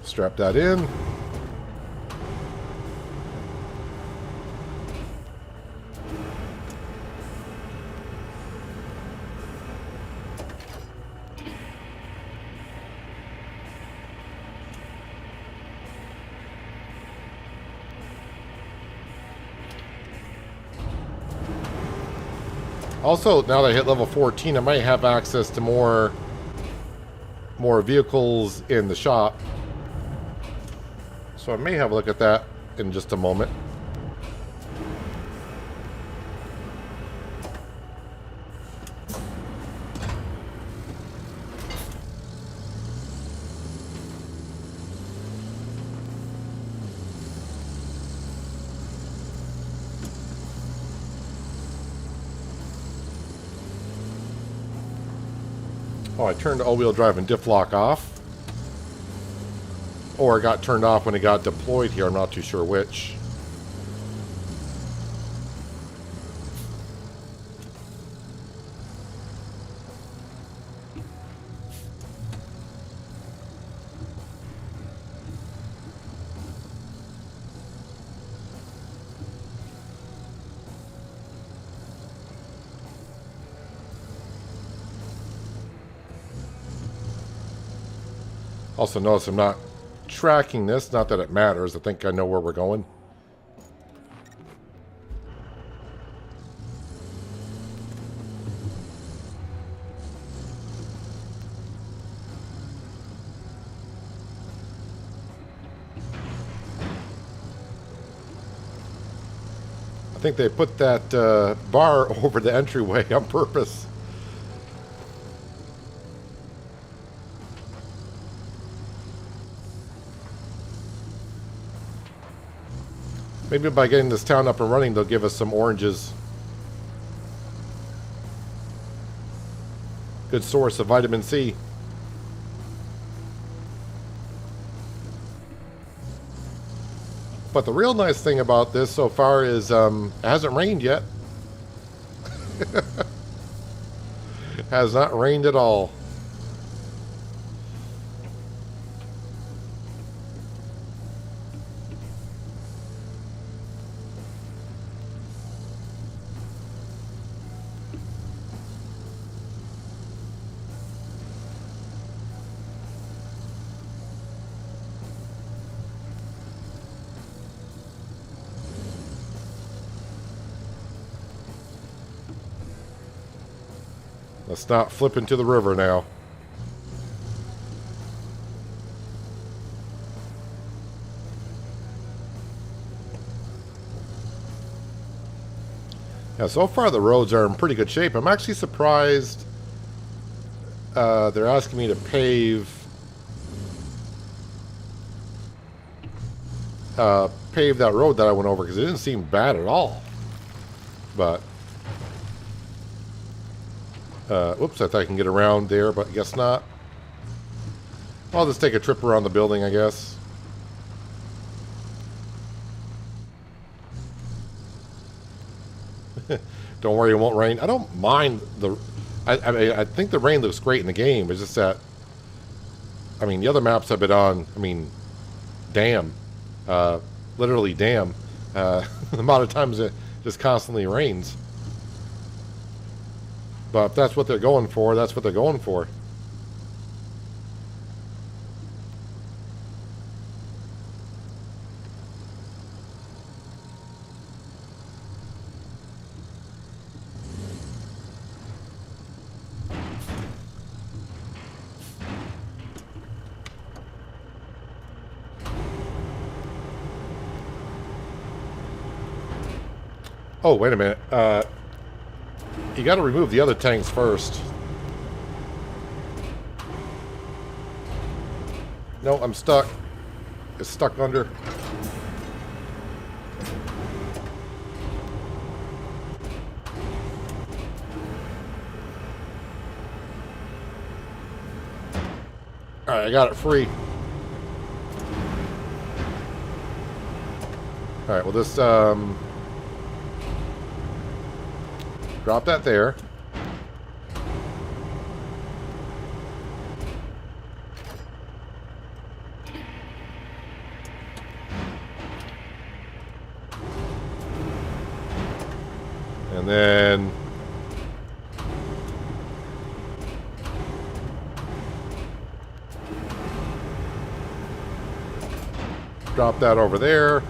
Strap that in. Also, now that I hit level 14, I might have access to more vehicles in the shop. So I may have a look at that in just a moment. Oh, I turned all-wheel drive and diff lock off. Or it got turned off when it got deployed here. I'm not too sure which. Also notice I'm not tracking this. Not that it matters. I think I know where we're going. I think they put that bar over the entryway on purpose. Maybe by getting this town up and running, they'll give us some oranges. Good source of vitamin C. But the real nice thing about this so far is it hasn't rained yet. Has not rained at all. Let's not flip into the river now. Yeah, so far the roads are in pretty good shape. I'm actually surprised they're asking me to pave that road that I went over because it didn't seem bad at all. But whoops, I thought I can get around there, but I guess not. I'll just take a trip around the building, I guess. Don't worry, it won't rain. I don't mind the... I think the rain looks great in the game. It's just that... I mean, the other maps I've been on, I mean, damn. Literally damn. The amount of times it just constantly rains. But if that's what they're going for, that's what they're going for. Oh, wait a minute. You got to remove the other tanks first. No, I'm stuck. It's stuck under. Alright, I got it free. Alright, well this, drop that there. And then drop that over there.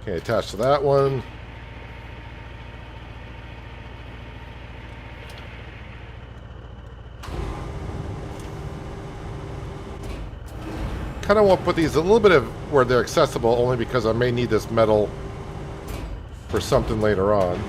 Okay, attached to that one. Kind of want to put these a little bit of where they're accessible, only because I may need this metal for something later on.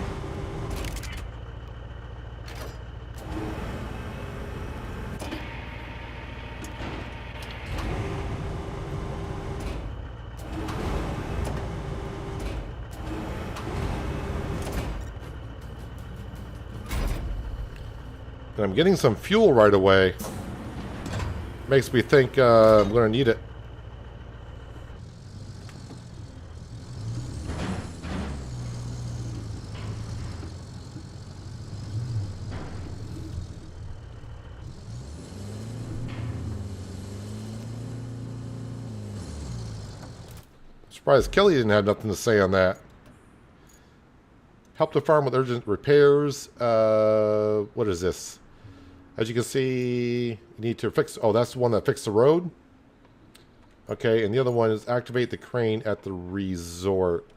And I'm getting some fuel right away. Makes me think I'm going to need it. Surprised Kelly didn't have nothing to say on that. Help the farm with urgent repairs. What is this? As you can see, you need to fix... Oh, that's the one that fixed the road? Okay, and the other one is activate the crane at the resort.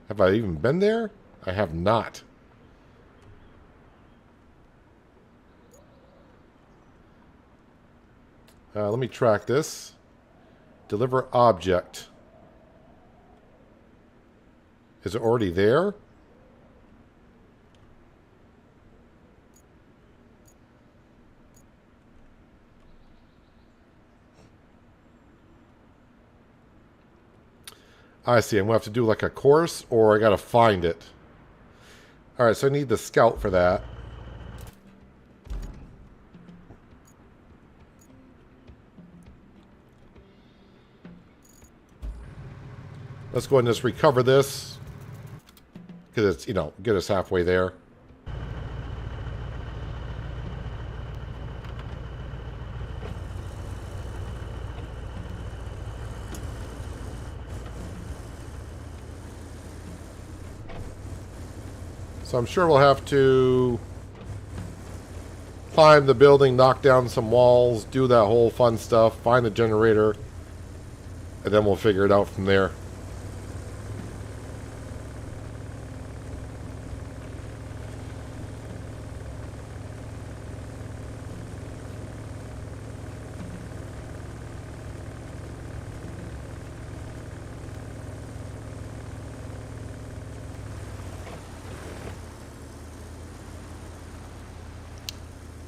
Have I even been there? I have not. Let me track this. Deliver object. Is it already there? I see. I'm going to have to do like a course, or I got to find it. Alright, so I need the scout for that. Let's go ahead and just recover this. Because it's, you know, get us halfway there. So I'm sure we'll have to climb the building, knock down some walls, do that whole fun stuff, find the generator, and then we'll figure it out from there.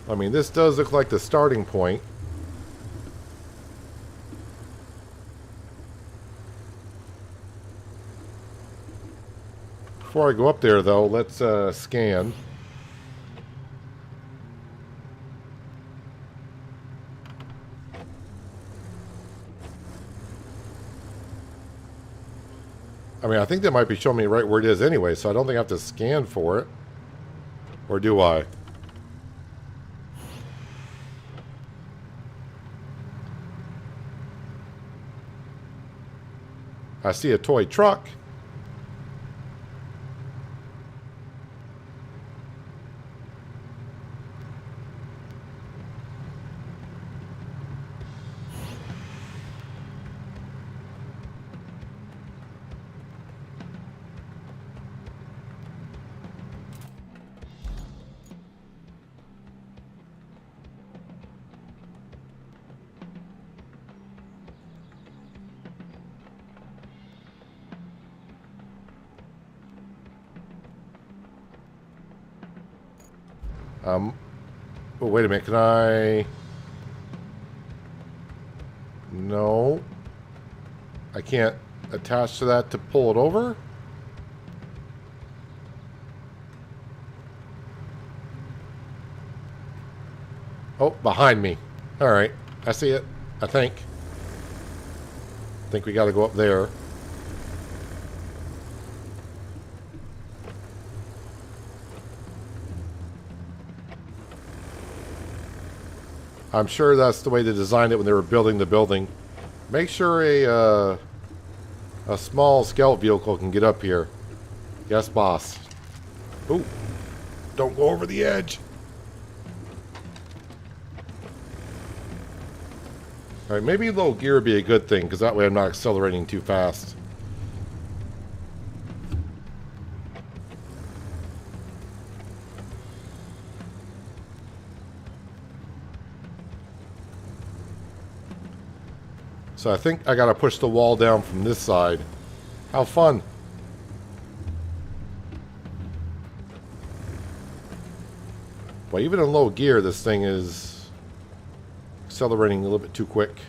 I mean, this does look like the starting point. Before I go up there, though, let's scan. I mean, I think that might be showing me right where it is anyway, so I don't think I have to scan for it. Or do I? I see a toy truck. Oh, wait a minute, can I... No. I can't attach to that to pull it over? Oh, behind me. Alright, I see it, I think. I think we gotta go up there. I'm sure that's the way they designed it when they were building the building. Make sure a small scout vehicle can get up here. Yes, boss. Ooh, don't go over the edge. Alright, maybe low gear would be a good thing, because that way I'm not accelerating too fast. So I think I gotta push the wall down from this side. How fun. Well, even in low gear, this thing is accelerating a little bit too quick.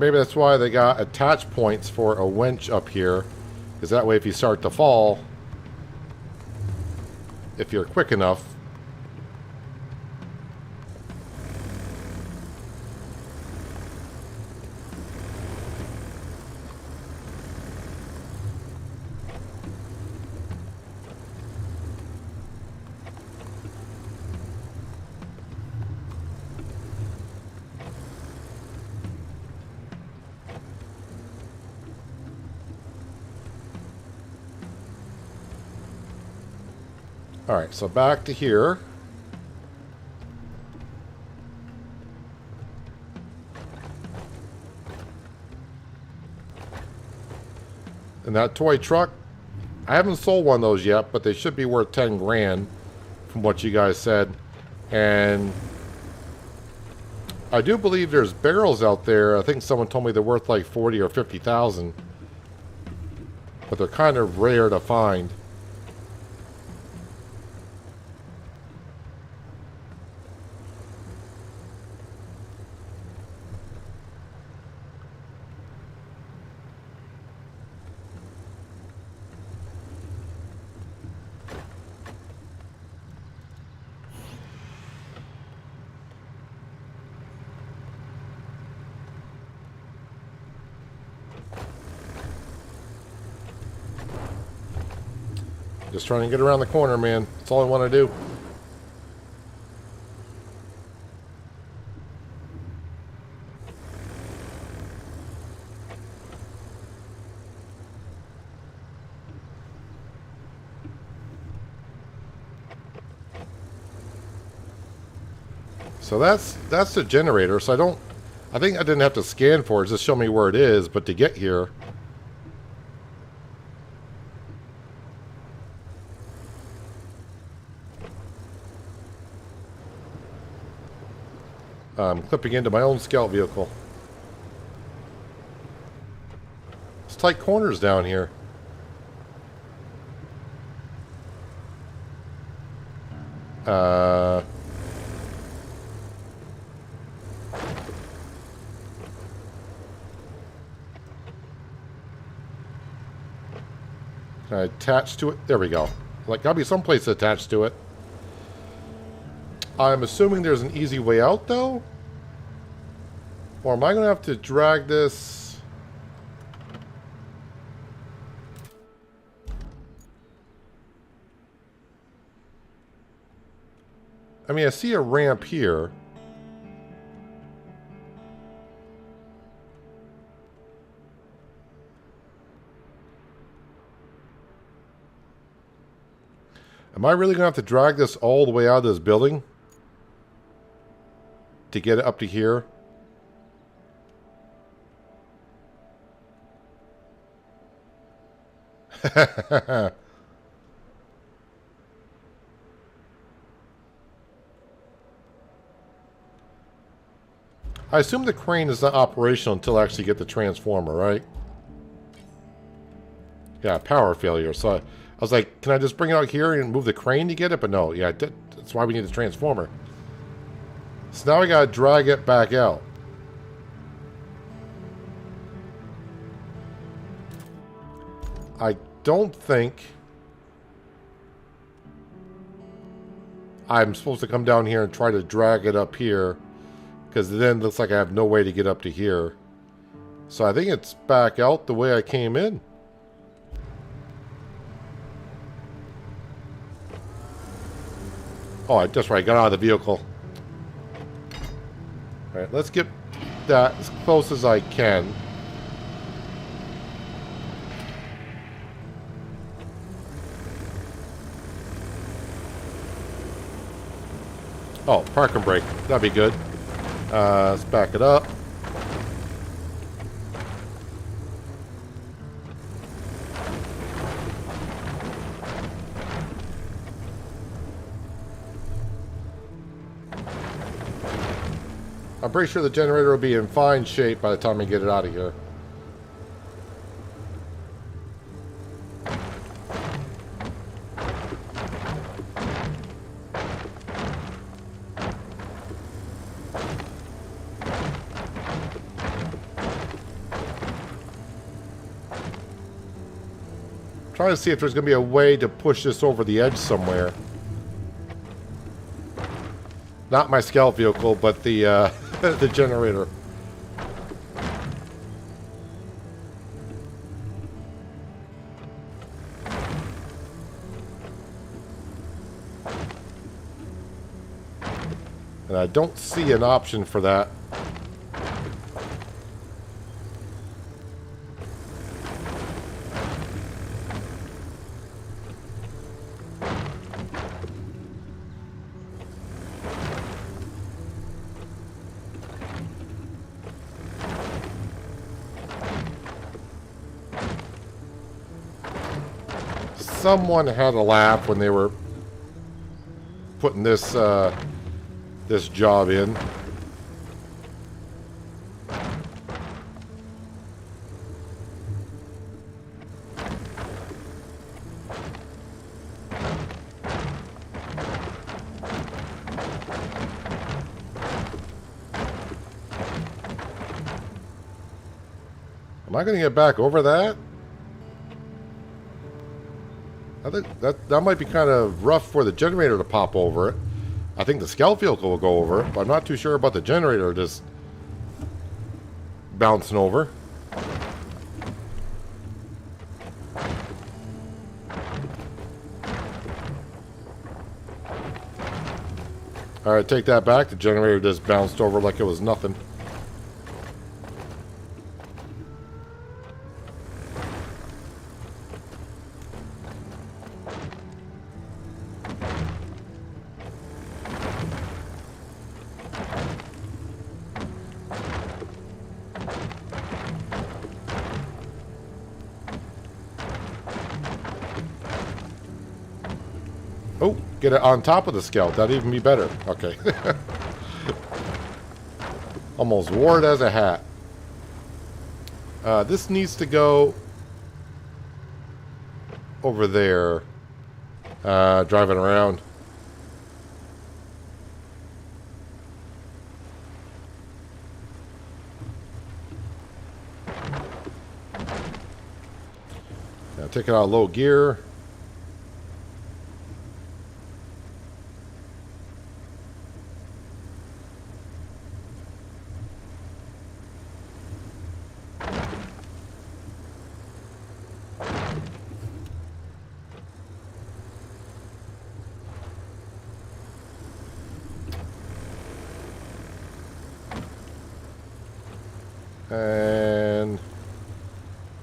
Maybe that's why they got attach points for a winch up here. Because that way if you start to fall, if you're quick enough. Alright, so back to here. And that toy truck, I haven't sold one of those yet, but they should be worth 10 grand from what you guys said. And I do believe there's barrels out there. I think someone told me they're worth like 40 or 50,000. But they're kind of rare to find. Just trying to get around the corner, man. That's all I want to do. So that's the generator. So I think I didn't have to scan for it. Just show me where it is. But to get here, I'm clipping into my own scout vehicle. It's tight corners down here. Can I attach to it? There we go. Like, gotta be someplace attached to it. I'm assuming there's an easy way out, though? Or am I going to have to drag this? I mean, I see a ramp here. Am I really going to have to drag this all the way out of this building to get it up to here? I assume the crane is not operational until I actually get the transformer, right? Yeah, power failure. So I was like, can I just bring it out here and move the crane to get it? But no, yeah, that's why we need the transformer. So now I gotta drag it back out. I don't think I'm supposed to come down here and try to drag it up here, because then it looks like I have no way to get up to here. So I think it's back out the way I came in. Oh, that's right, I got out of the vehicle. Alright, let's get that as close as I can. Oh, park and brake. That'd be good. Let's back it up. I'm pretty sure the generator will be in fine shape by the time I get it out of here. trying to see if there's going to be a way to push this over the edge somewhere. Not my scout vehicle, but the the generator. And I don't see an option for that. Someone had a laugh when they were putting this this job in. Am I going to get back over that? I think that might be kind of rough for the generator to pop over it. I think the scout vehicle will go over it, but I'm not too sure about the generator just bouncing over. Alright, take that back. The generator just bounced over like it was nothing. Oh, get it on top of the scout. That'd even be better. Okay. Almost wore it as a hat. This needs to go over there. Driving around. Now take it out of low gear. And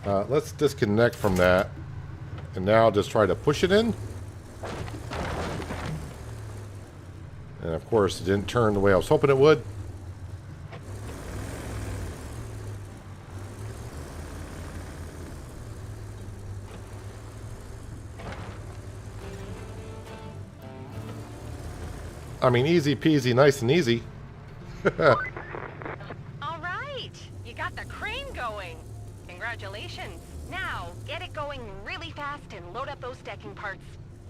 let's disconnect from that. And now just try to push it in. And of course, it didn't turn the way I was hoping it would. I mean, easy peasy, nice and easy. All right, you got the crane going. Congratulations. Now, get it going really fast and load up those decking parts.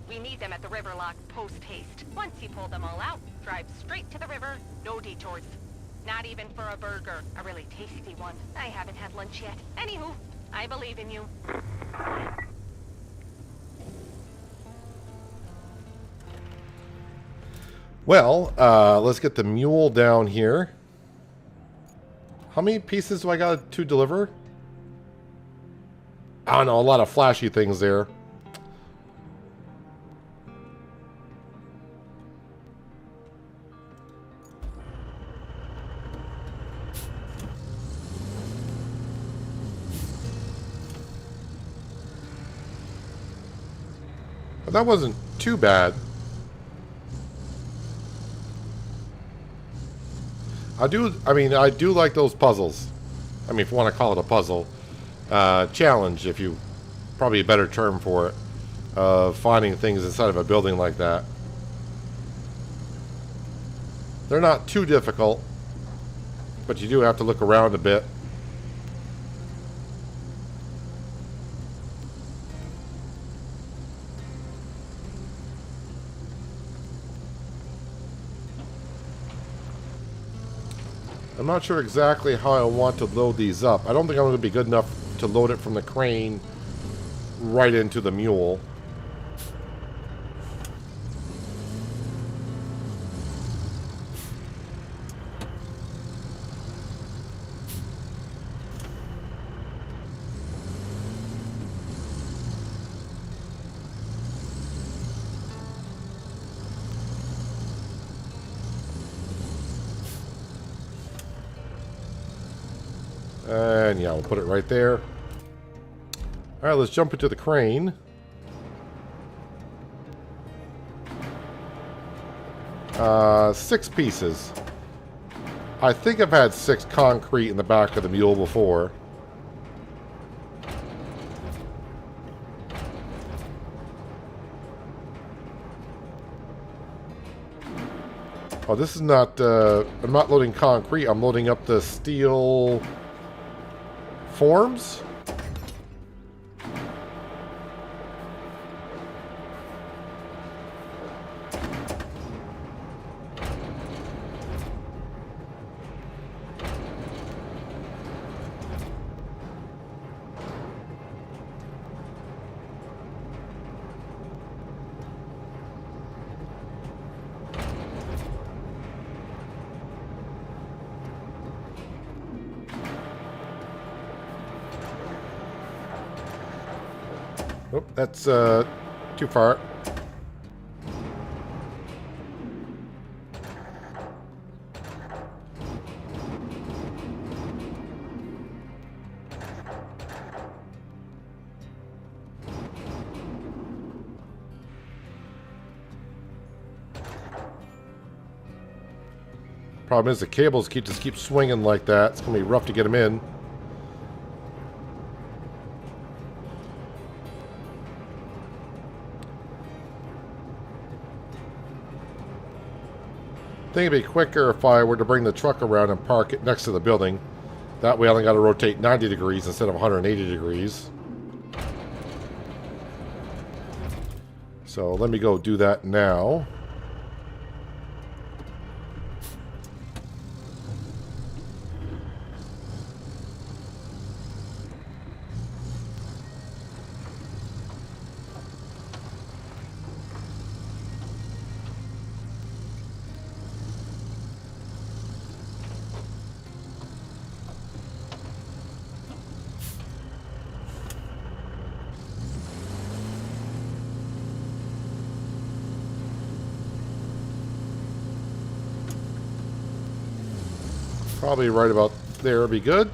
We need them at the river lock post-haste. Once you pull them all out, drive straight to the river, no detours. Not even for a burger, a really tasty one. I haven't had lunch yet. Anywho, I believe in you. Well, let's get the mule down here. How many pieces do I got to deliver? I don't know, a lot of flashy things there. But that wasn't too bad. I do like those puzzles. I mean, if you want to call it a puzzle. Challenge, if you... Probably a better term for it. Finding things inside of a building like that. They're not too difficult. But you do have to look around a bit. I'm not sure exactly how I want to load these up. I don't think I'm going to be good enough to load it from the crane right into the mule. And yeah, we'll put it right there. All right, let's jump into the crane. Six pieces. I think I've had 6 concrete in the back of the mule before. Oh, this is not, I'm not loading concrete, I'm loading up the steel forms. Oh, that's too far. Problem is the cables just keep swinging like that. It's gonna be rough to get them in. I think it'd be quicker if I were to bring the truck around and park it next to the building. That way I only got to rotate 90 degrees instead of 180 degrees. So let me go do that now. Probably right about there would be good.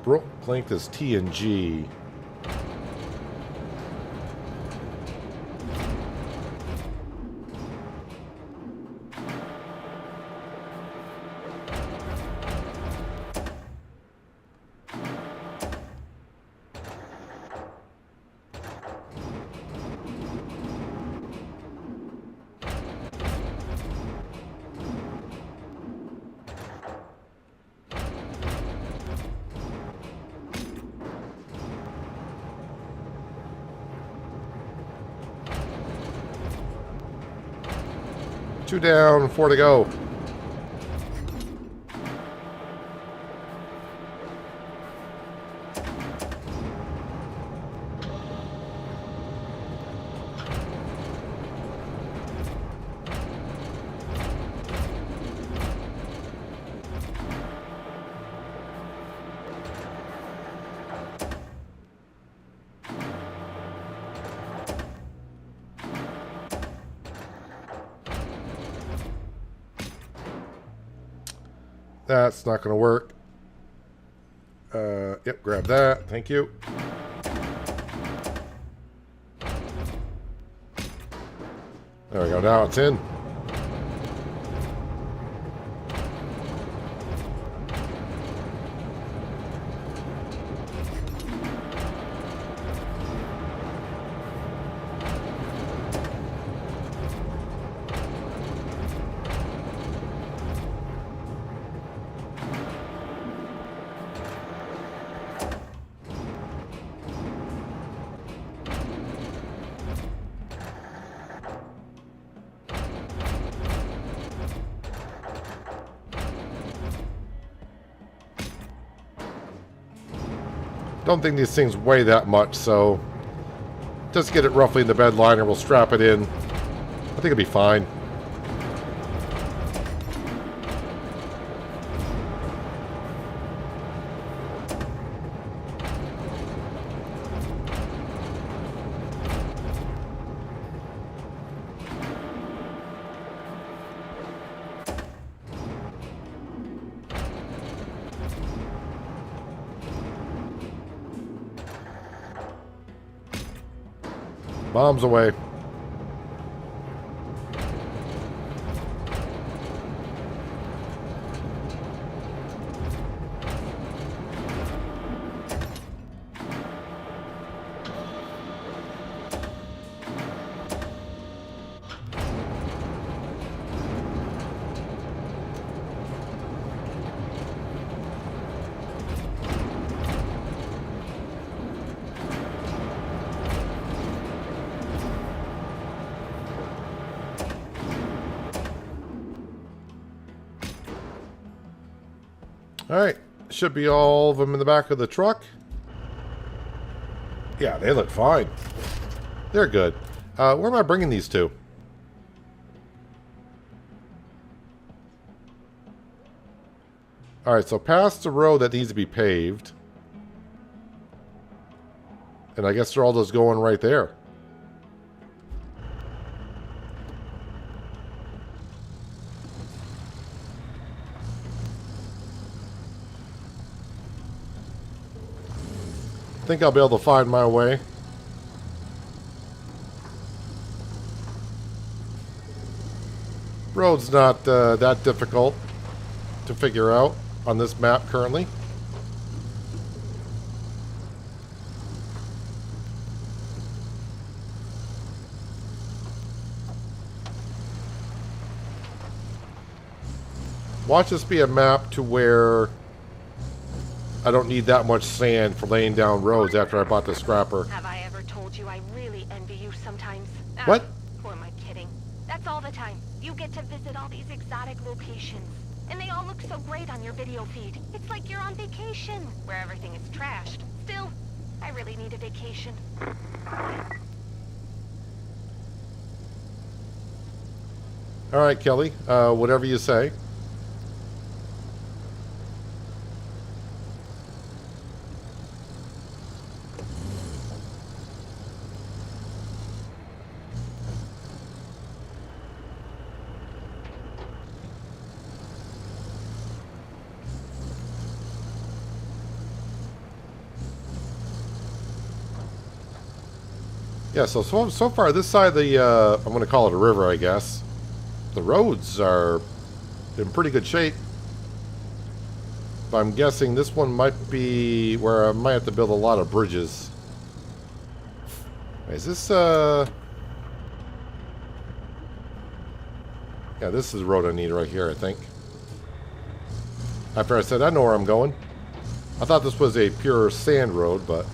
Broke length is T and G. Two down, 4 to go. That's not going to work. Yep, grab that. Thank you. There we go. Now it's in. Don't think these things weigh that much, so just get it roughly in the bed liner. We'll strap it in. I think it'll be fine. Bombs away. Alright, should be all of them in the back of the truck. Yeah, they look fine. They're good. Where am I bringing these to? Alright, so past the road that needs to be paved. And I guess they're all just going right there. I think I'll be able to find my way. Road's not that difficult to figure out on this map currently. Watch this be a map to where I don't need that much sand for laying down roads after I bought the scrapper. Have I ever told you I really envy you sometimes? What? Who am I kidding? That's all the time. You get to visit all these exotic locations. And they all look so great on your video feed. It's like you're on vacation, where everything is trashed. Still, I really need a vacation. Alright, Kelly. Whatever you say. Yeah, so far this side of the, I'm going to call it a river, I guess. The roads are in pretty good shape. But I'm guessing this one might be where I might have to build a lot of bridges. Is this, yeah, this is the road I need right here, I think. After I said I know where I'm going. I thought this was a pure sand road, but...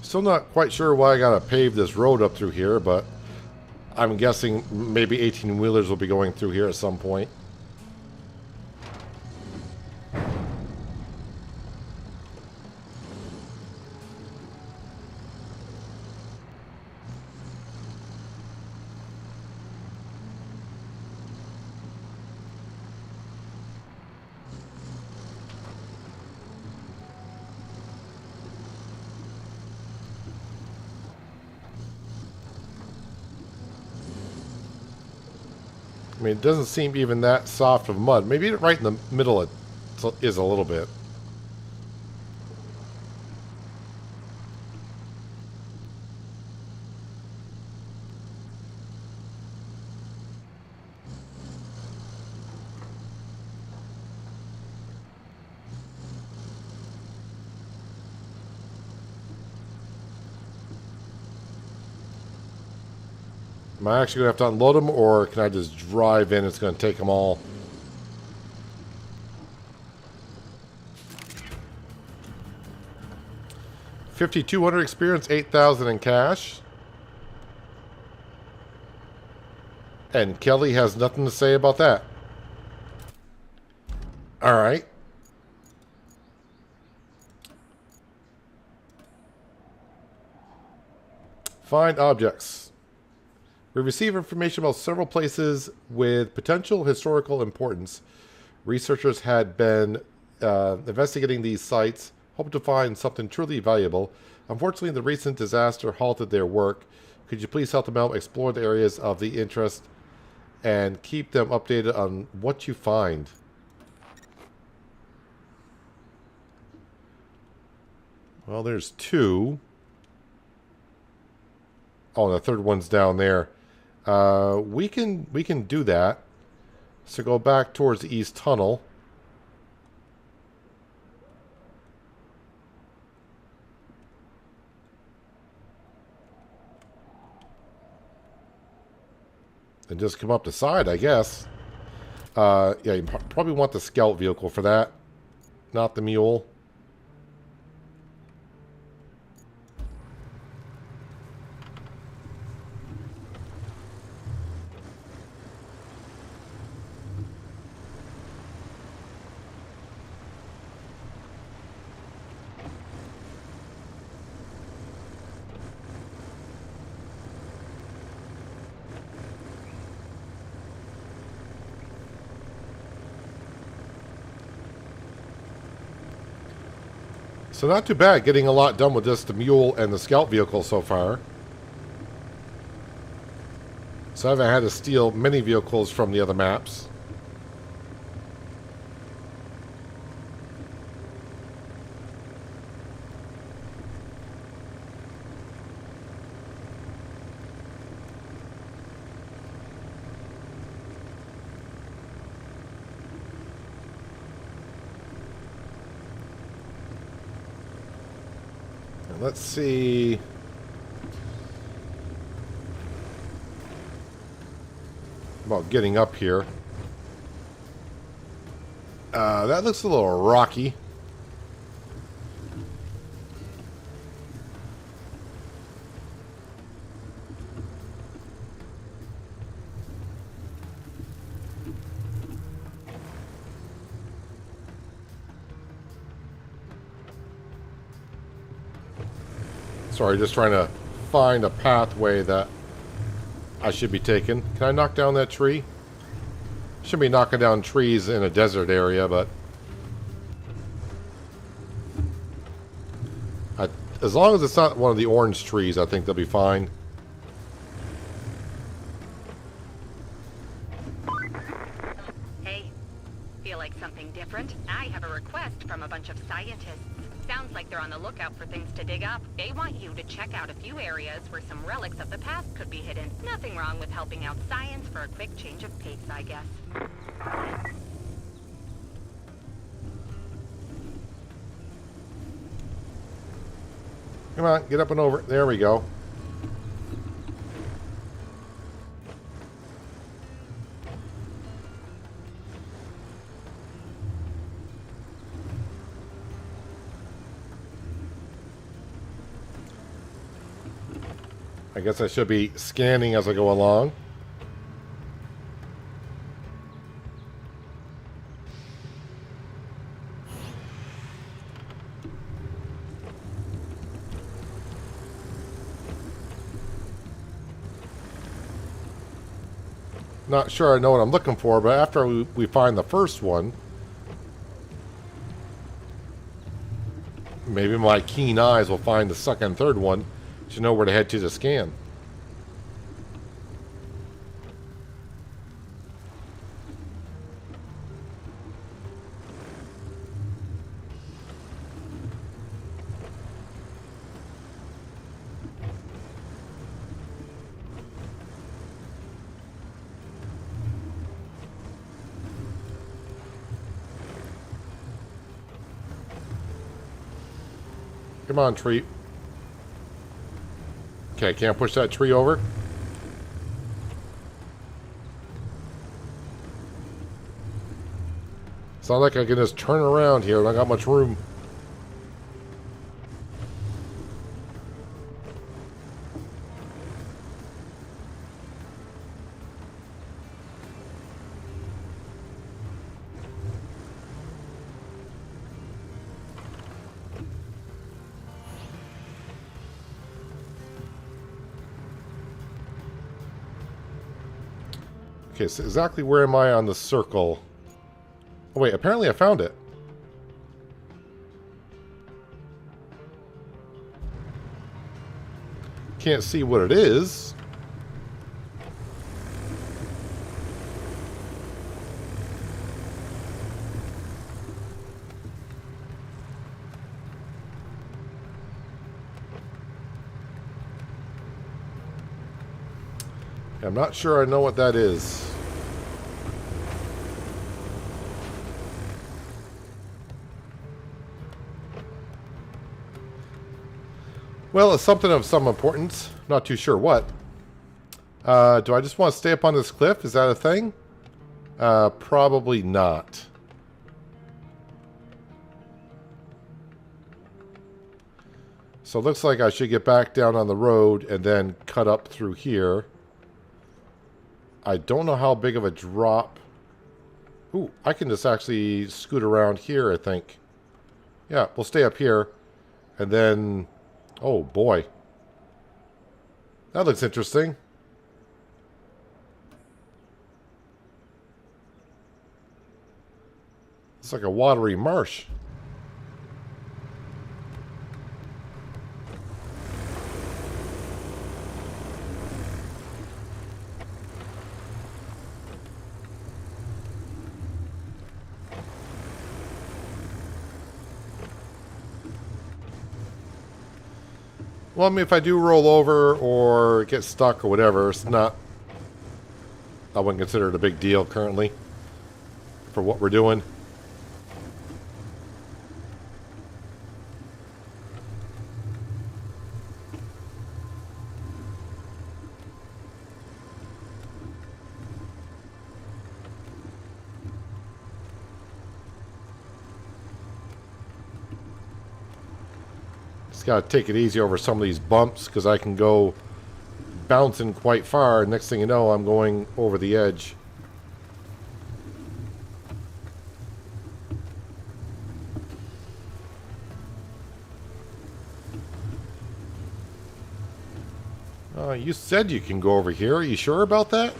Still not quite sure why I gotta pave this road up through here, but I'm guessing maybe 18-wheelers will be going through here at some point. I mean, it doesn't seem even that soft of mud. Maybe right in the middle it is a little bit. Am I actually going to have to unload them, or can I just drive in? It's going to take them all. $5,200 experience, $8,000 in cash. And Kelly has nothing to say about that. All right. Find objects. We receive information about several places with potential historical importance. Researchers had been investigating these sites, hoping to find something truly valuable. Unfortunately, the recent disaster halted their work. Could you please help them out, explore the areas of the interest, and keep them updated on what you find? Well, there's two. Oh, and the third one's down there. We can do that. So go back towards the east tunnel. And just come up the side, I guess. Yeah, you probably want the scout vehicle for that, not the mule. So not too bad, getting a lot done with just the mule and the scout vehicle so far. So I haven't had to steal many vehicles from the other maps. Let's see. About getting up here. That looks a little rocky. Sorry, just trying to find a pathway that I should be taking. Can I knock down that tree? Shouldn't be knocking down trees in a desert area, but as long as it's not one of the orange trees, I think they'll be fine. Hey, feel like something different? I have a request from a bunch of scientists. Sounds like they're on the lookout for things to dig up. They want you to check out a few areas where some relics of the past could be hidden. Nothing wrong with helping out science for a quick change of pace, I guess. Come on, get up and over. There we go. I guess I should be scanning as I go along. Not sure I know what I'm looking for, but after we find the first one, maybe my keen eyes will find the second and third one to know where to head to scan. Come on, tree. Okay, can't push that tree over. not like I can just turn around here. I don't got much room. Okay, so exactly where am I on the circle? Oh wait, apparently I found it. Can't see what it is. I'm not sure I know what that is. Well, it's something of some importance. Not too sure what. Do I just want to stay up on this cliff? Is that a thing? Probably not. So it looks like I should get back down on the road and then cut up through here. I don't know how big of a drop. Ooh, I can just actually scoot around here, I think. Yeah, we'll stay up here. And then... Oh, boy. That looks interesting. It's like a watery marsh. Well, I mean, if I do roll over or get stuck or whatever, it's not... I wouldn't consider it a big deal currently for what we're doing. Just gotta take it easy over some of these bumps because I can go bouncing quite far. Next thing you know, I'm going over the edge. You said you can go over here. Are you sure about that?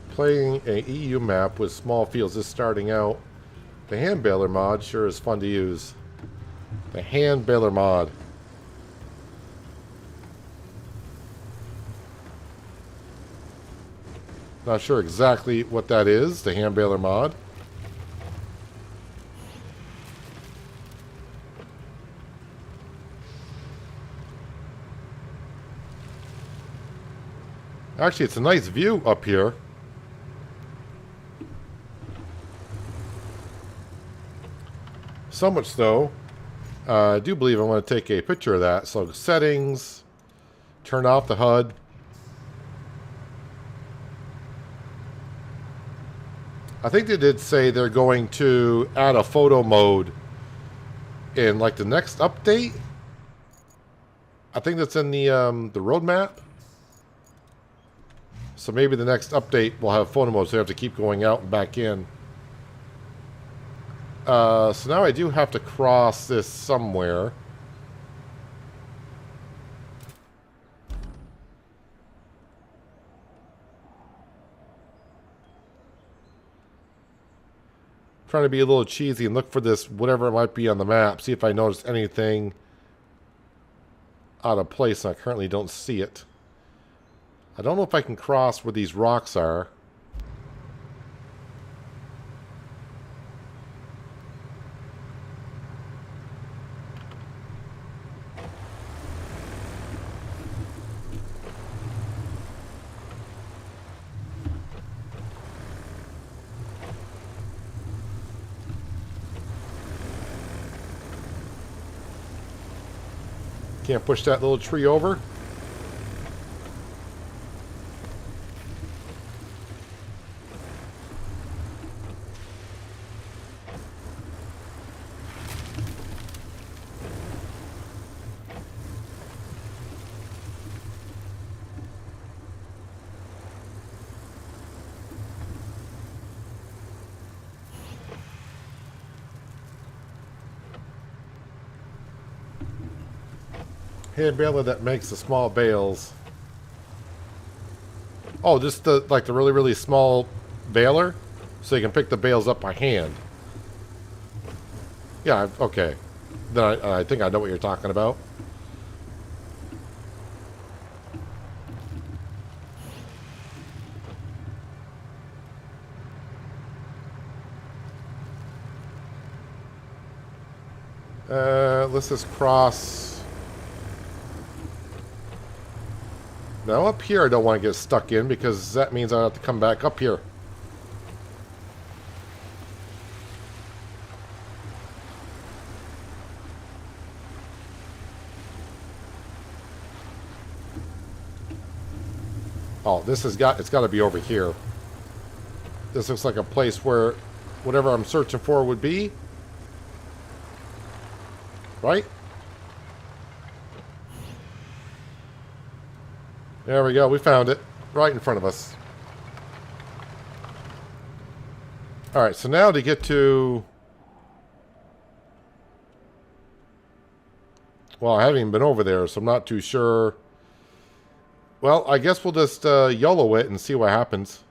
Playing a EU map with small fields is starting out. The hand baler mod sure is fun to use. The hand baler mod. Not sure exactly what that is, the hand baler mod. Actually, it's a nice view up here. So much so, I do believe I want to take a picture of that. So settings, turn off the HUD. I think they did say they're going to add a photo mode in like the next update. I think that's in the roadmap. So maybe the next update will have photo mode, so you have to keep going out and back in. So now I do have to cross this somewhere. Trying to be a little cheesy and look for this, whatever it might be on the map. See if I notice anything out of place. I currently don't see it. I don't know if I can cross where these rocks are. Can't push that little tree over. Hand baler that makes the small bales. Oh, just the like the really, really small baler? So you can pick the bales up by hand. Yeah, okay. Then I think I know what you're talking about. Let's just cross. Now up here I don't want to get stuck in because that means I have to come back up here. Oh, it's got to be over here. This looks like a place where whatever I'm searching for would be. Right? There we go. We found it. Right in front of us. Alright, so now to get to... Well, I haven't even been over there, so I'm not too sure. Well, I guess we'll just YOLO it and see what happens.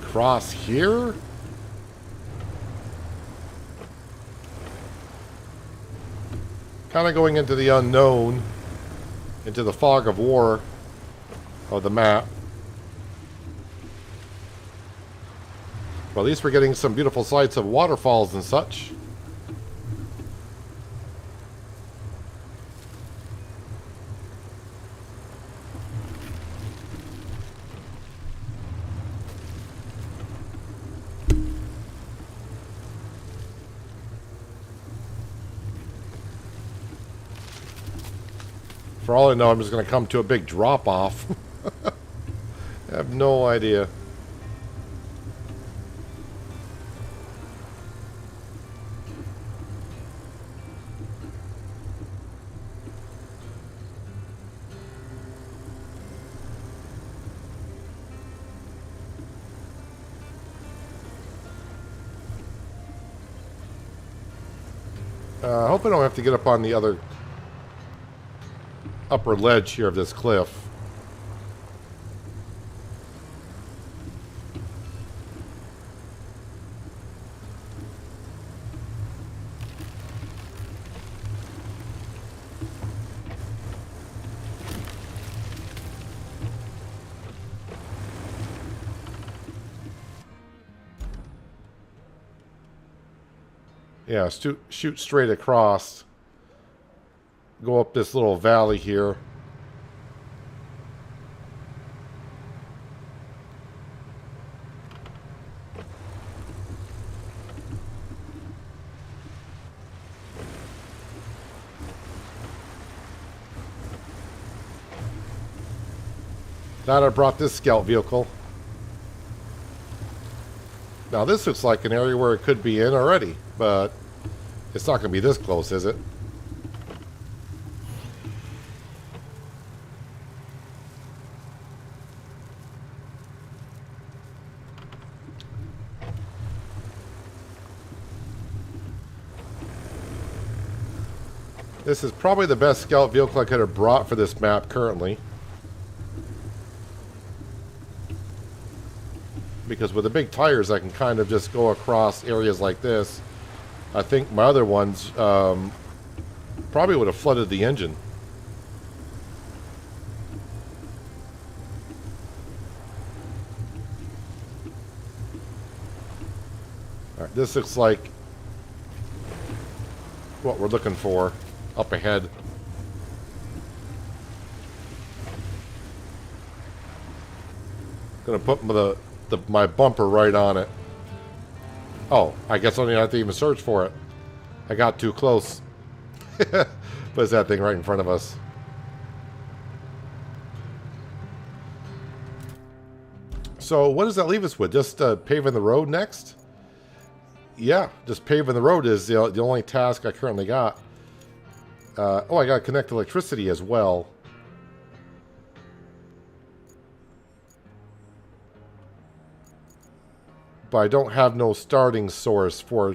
Cross here? Kind of going into the unknown, into the fog of war of the map. Well, at least we're getting some beautiful sights of waterfalls and such. For all I know, I'm just going to come to a big drop-off. I have no idea. I hope I don't have to get up on the other upper ledge here of this cliff. Yeah, shoot straight across. Go up this little valley here. Glad I brought this scout vehicle. Now this looks like an area where it could be in already, but it's not going to be this close, is it? This is probably the best scout vehicle I could have brought for this map currently. Because with the big tires, I can kind of just go across areas like this. I think my other ones probably would have flooded the engine. This looks like what we're looking for up ahead. Gonna put my bumper right on it. Oh, I guess I don't have to even search for it. I got too close. But it's that thing right in front of us. So what does that leave us with? Just paving the road next? Yeah, just paving the road is the only task I currently got. Oh, I got to connect electricity as well. But I don't have no starting source for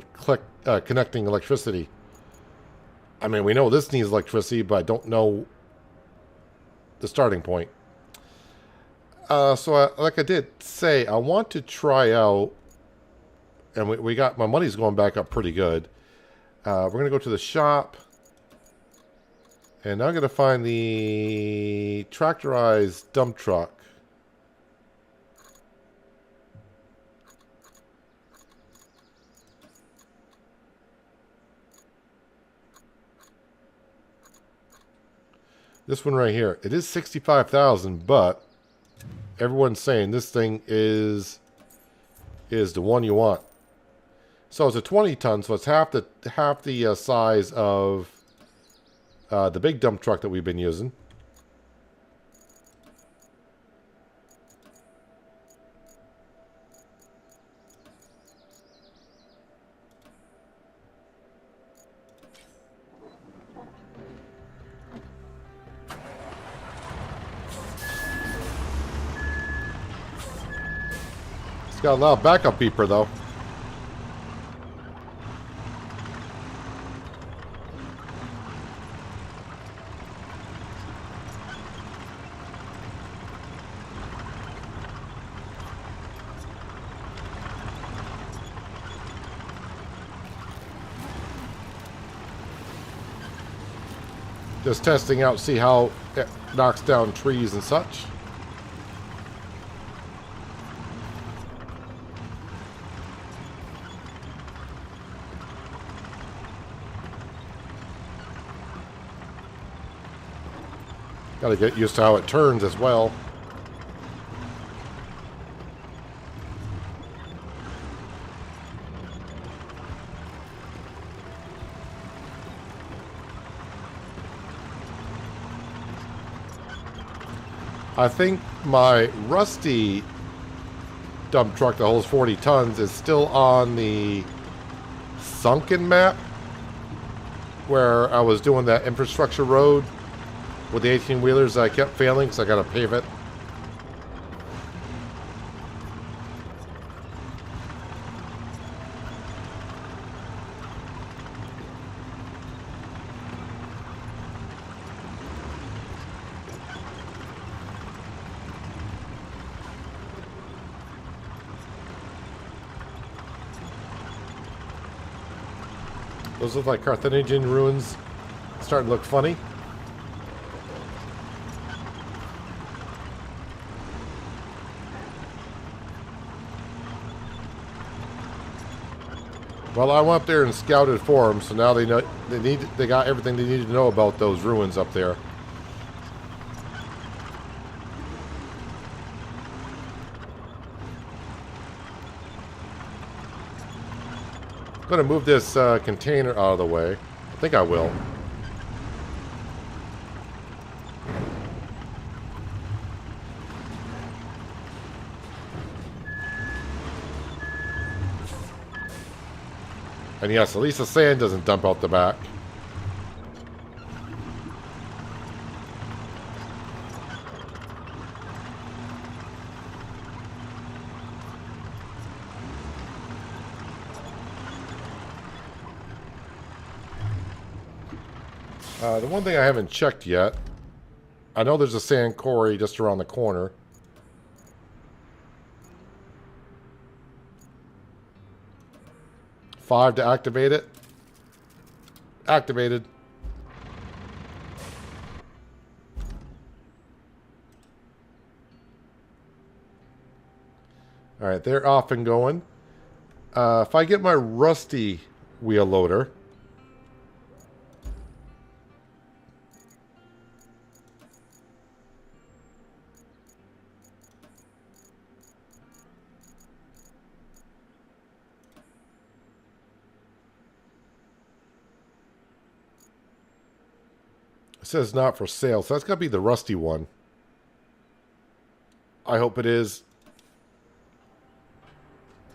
connecting electricity. I mean, we know this needs electricity, but I don't know the starting point. Like I did say, I want to try out, and we got, my money's going back up pretty good. We're going to go to the shop, and now I'm going to find the tractorized dump truck. This one right here, it is 65,000, but everyone's saying this thing is the one you want. So it's a 20 ton, so it's half the size of the big dump truck that we've been using. It's got a loud backup beeper though. Just testing out, see how it knocks down trees and such. Got to get used to how it turns as well. I think my rusty dump truck that holds 40 tons is still on the sunken map where I was doing that infrastructure road with the 18-wheelers. I kept failing because I got to pave it. Those look like Carthaginian ruins. Starting to look funny. Well, I went up there and scouted for them, so now they know they got everything they need to know about those ruins up there. I'm gonna move this container out of the way. I think I will. And yes, at least the sand doesn't dump out the back. The one thing I haven't checked yet, I know there's a sand quarry just around the corner. $5 to activate it. Activated. Alright, they're off and going. If I get my rusty wheel loader, it says not for sale, so that's got to be the rusty one. I hope it is.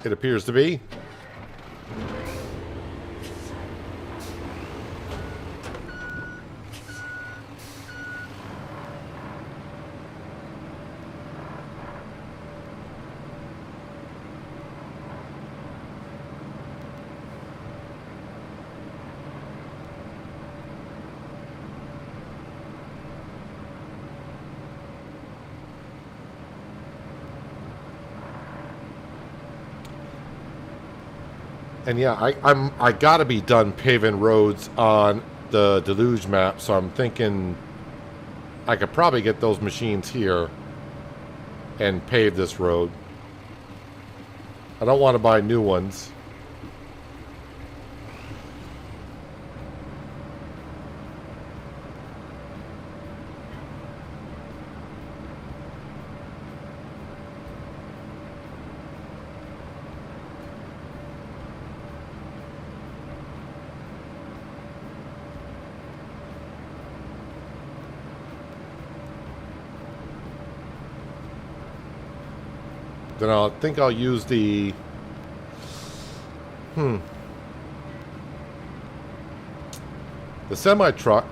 It appears to be. And yeah, I gotta be done paving roads on the Deluge map, so I'm thinking I could probably get those machines here and pave this road. I don't want to buy new ones. Then I think I'll use the semi-truck.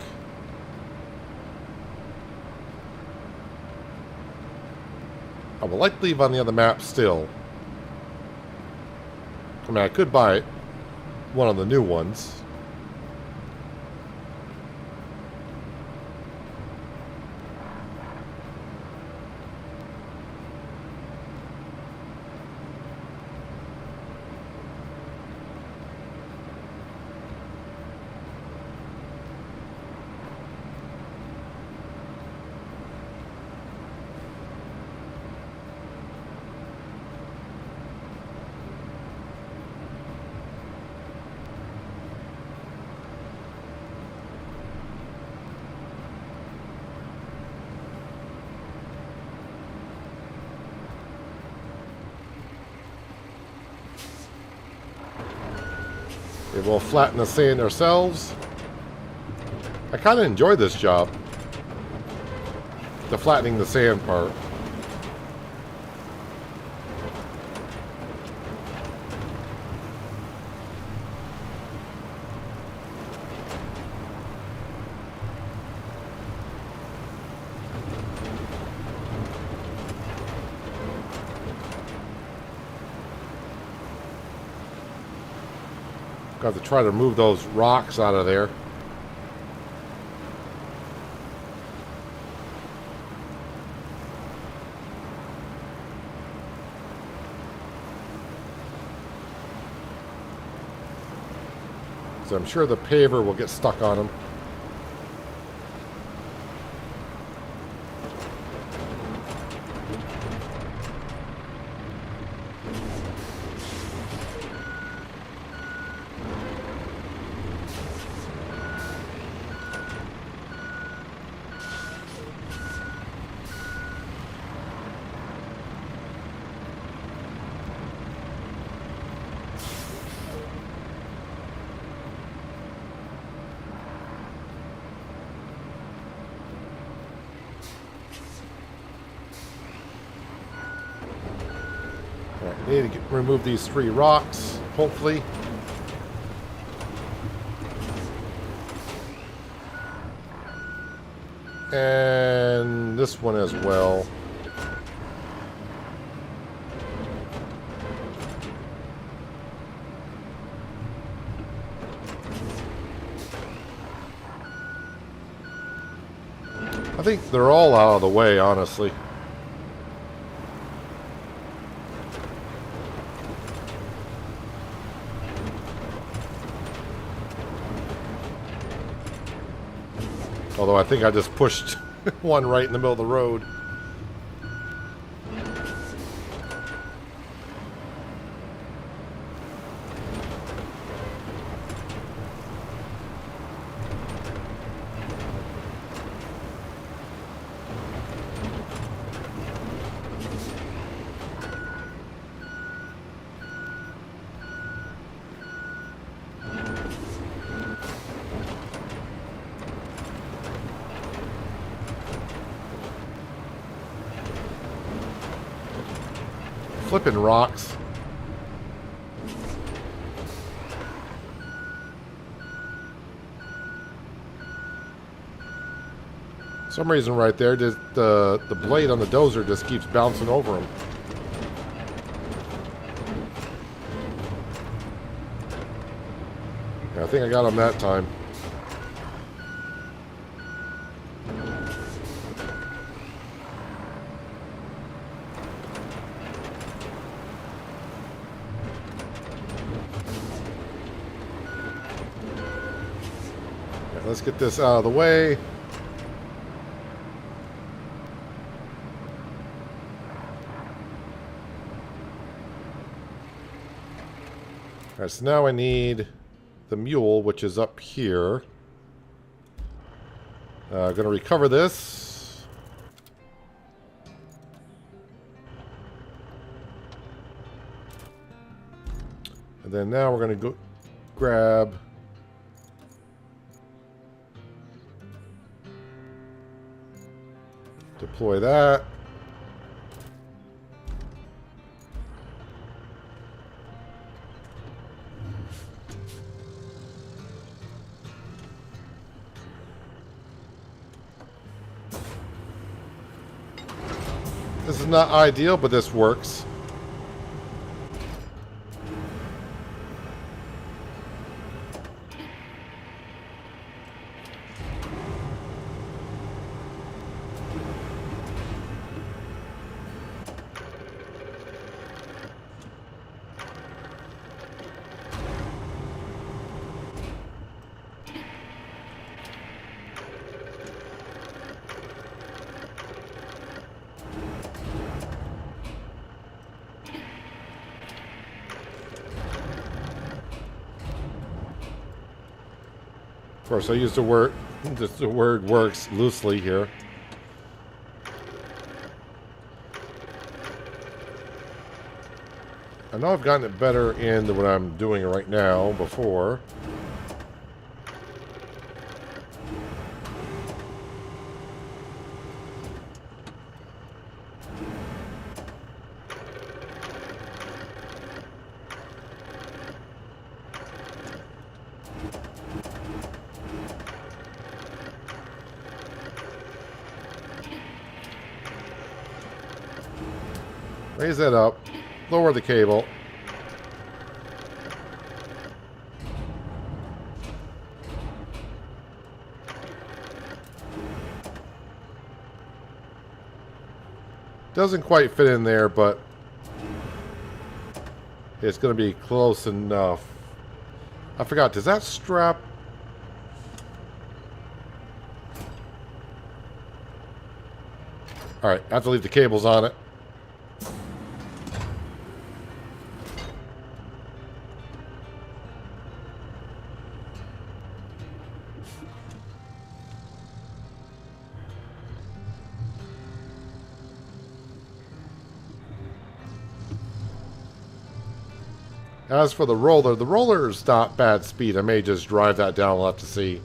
I would like to leave on the other map still. I mean, I could buy one of the new ones. They will flatten the sand ourselves. I kind of enjoy this job. The flattening the sand part. Got to try to move those rocks out of there. So I'm sure the paver will get stuck on them. Need to remove these 3 rocks, hopefully. And this one as well. I think they're all out of the way, honestly. Although I think I just pushed one right in the middle of the road. flipping rocks. For some reason right there, just the blade on the dozer just keeps bouncing over him. Yeah, I think I got him that time. Let's get this out of the way. Alright, so now I need the mule, which is up here. Going to recover this. And then now we're going to go grab... Deploy that. This is not ideal, but this works. Of course, I use the word, just the word works loosely here. I know I've gotten it better in what I'm doing right now before. Raise that up. Lower the cable. Doesn't quite fit in there, but it's going to be close enough. I forgot, does that strap... Alright, I have to leave the cables on it. As for the roller's not bad speed. I may just drive that down. We'll have to see.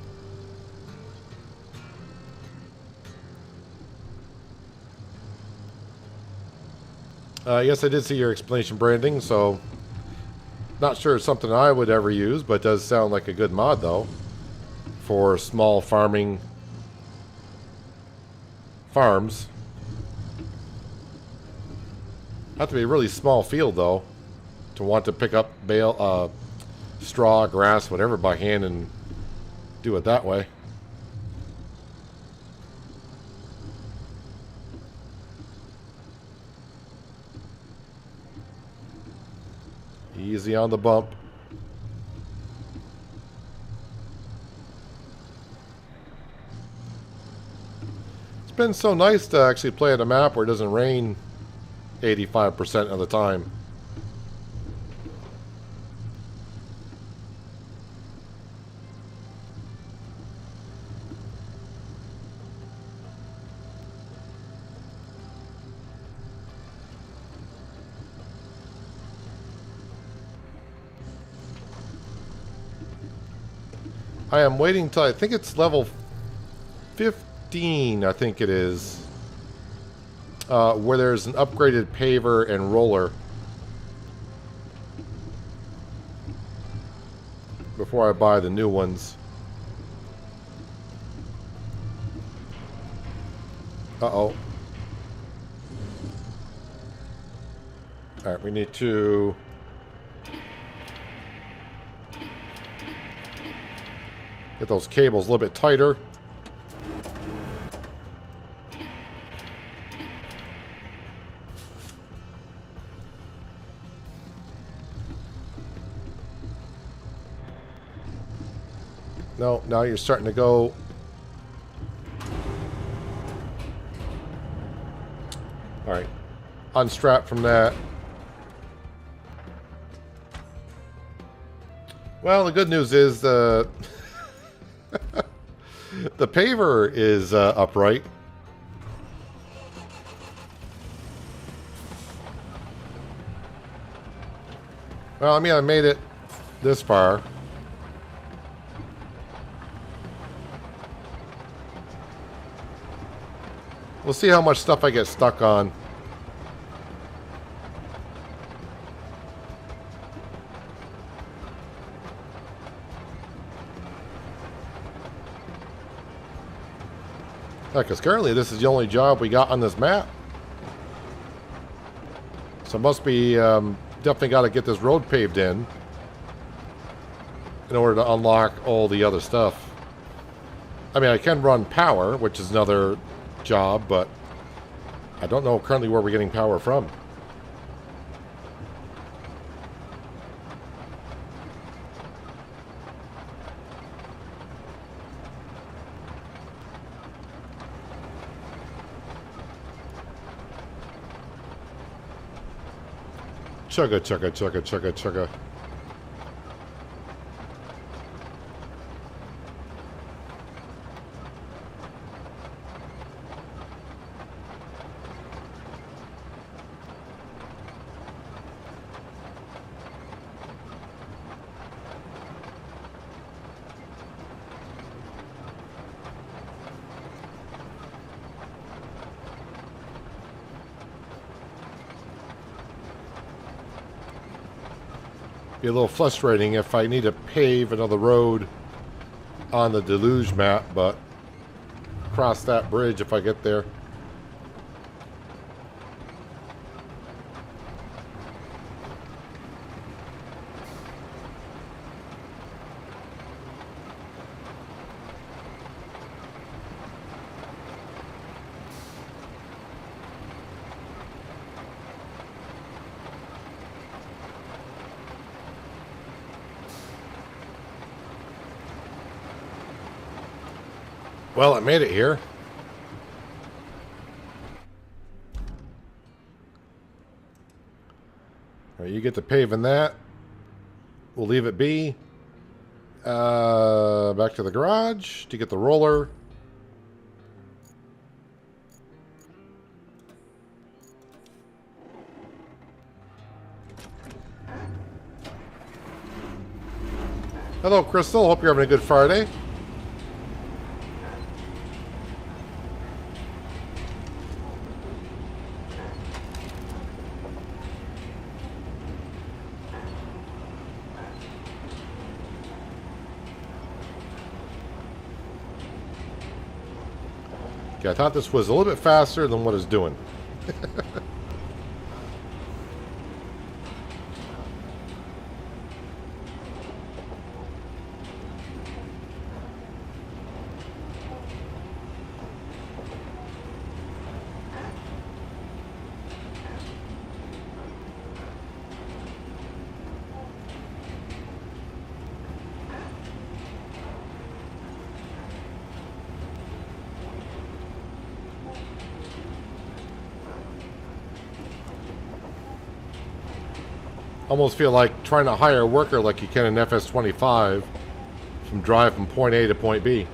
Yes, I did see your explanation, branding, so not sure it's something I would ever use, but it does sound like a good mod, though, for small farms. Have to be a really small field, though, to want to pick up bale, straw, grass, whatever by hand and do it that way. Easy on the bump. It's been so nice to actually play at a map where it doesn't rain 85% of the time. I am waiting till I think it's level 15, I think it is, where there's an upgraded paver and roller before I buy the new ones. Uh-oh. Alright, we need to... get those cables a little bit tighter. No, now you're starting to go. All right, unstrap from that. Well, the good news is the the paver is upright. Well, I mean, I made it this far. We'll see how much stuff I get stuck on. Yeah, because currently this is the only job we got on this map. So it must be, definitely got to get this road paved in order to unlock all the other stuff. I mean, I can run power, which is another job, but I don't know currently where we're getting power from. Chugga, chugga, chugga, chugga, chugga. Be a little frustrating if I need to pave another road on the Deluge map, but cross that bridge if I get there. Well, I made it here. All right, you get to paving that. We'll leave it be. Back to the garage to get the roller. Hello, Crystal. Hope you're having a good Friday. Okay, I thought this was a little bit faster than what it's doing. Almost feel like trying to hire a worker like you can in FS25 from drive from point A to point B.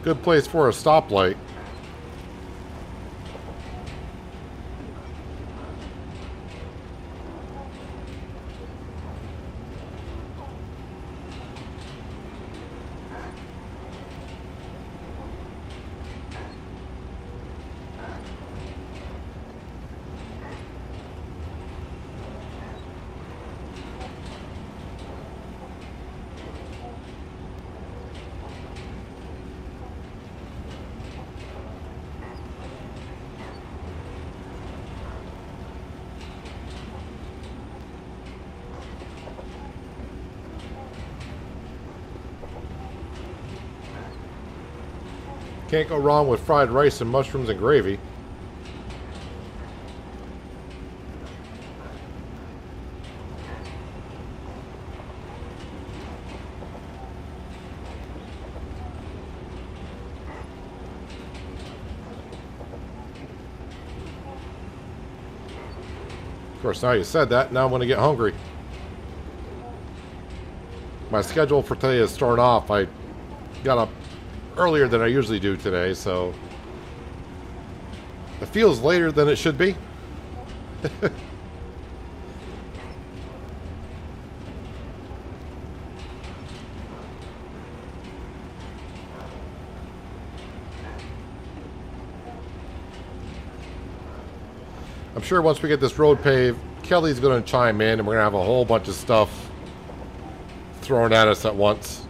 Good place for a stoplight. Can't go wrong with fried rice and mushrooms and gravy. Of course, now you said that, now I'm going to get hungry. My schedule for today is starting off. I got up earlier than I usually do today, so it feels later than it should be. I'm sure once we get this road paved, Kelly's going to chime in and we're going to have a whole bunch of stuff thrown at us at once.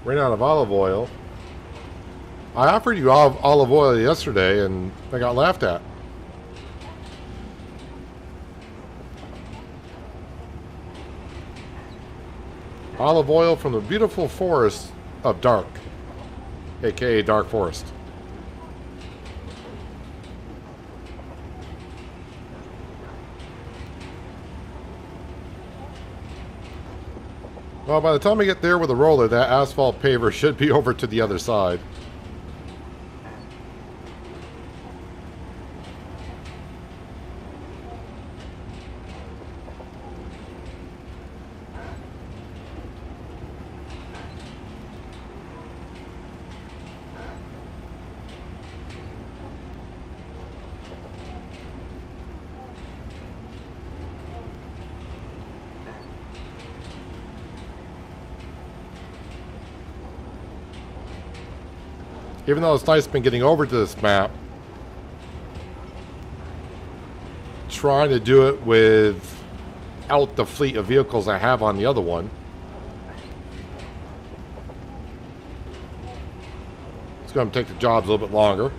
Ran out of olive oil. I offered you olive oil yesterday and I got laughed at. Olive oil from the beautiful forest of Dark, aka Dark Forest. Well, by the time we get there with a roller, that asphalt paver should be over to the other side. Even though it's nice been getting over to this map, trying to do it without the fleet of vehicles I have on the other one. It's going to take the jobs a little bit longer.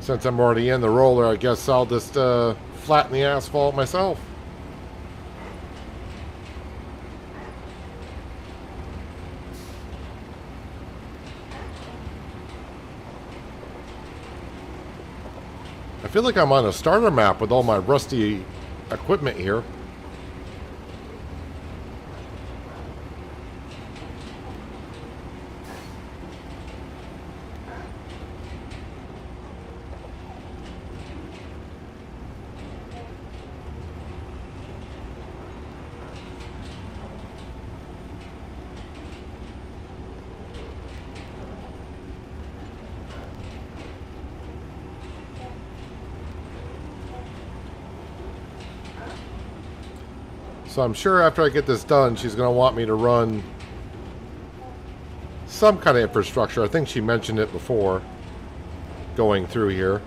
Since I'm already in the roller, I guess I'll just flatten the asphalt myself. I feel like I'm on a starter map with all my rusty equipment here. So I'm sure after I get this done, she's going to want me to run some kind of infrastructure. I think she mentioned it before going through here.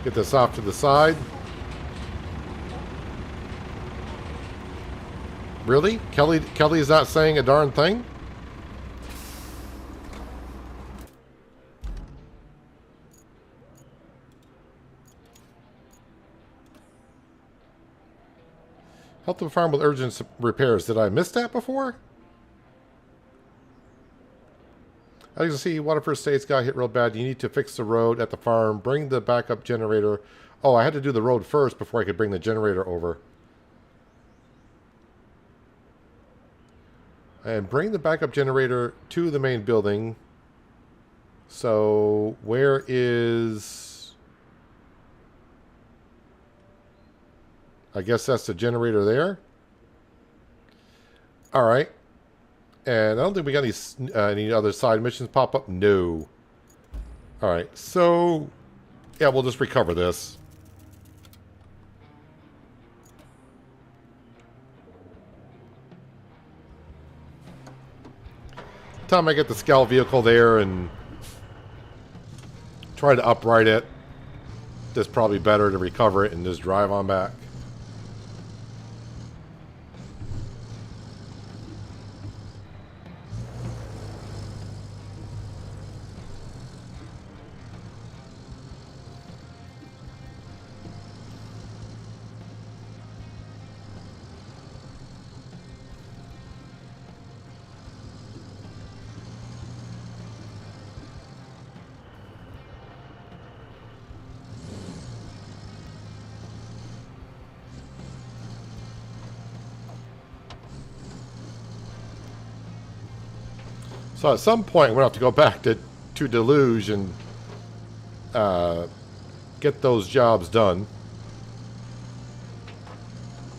Get this off to the side. Really? Kelly's not saying a darn thing? Help the farm with urgent repairs. Did I miss that before? As you can see, Waterford Estates got hit real bad. You need to fix the road at the farm. Bring the backup generator. Oh, I had to do the road first before I could bring the generator over. And bring the backup generator to the main building. So, where is... I guess that's the generator there. Alright. And I don't think we got any other side missions pop up. No. Alright, so... yeah, we'll just recover this. Time I get the scout vehicle there and try to upright it, it's probably better to recover it and just drive on back. So at some point, we're going to have to go back to Deluge and get those jobs done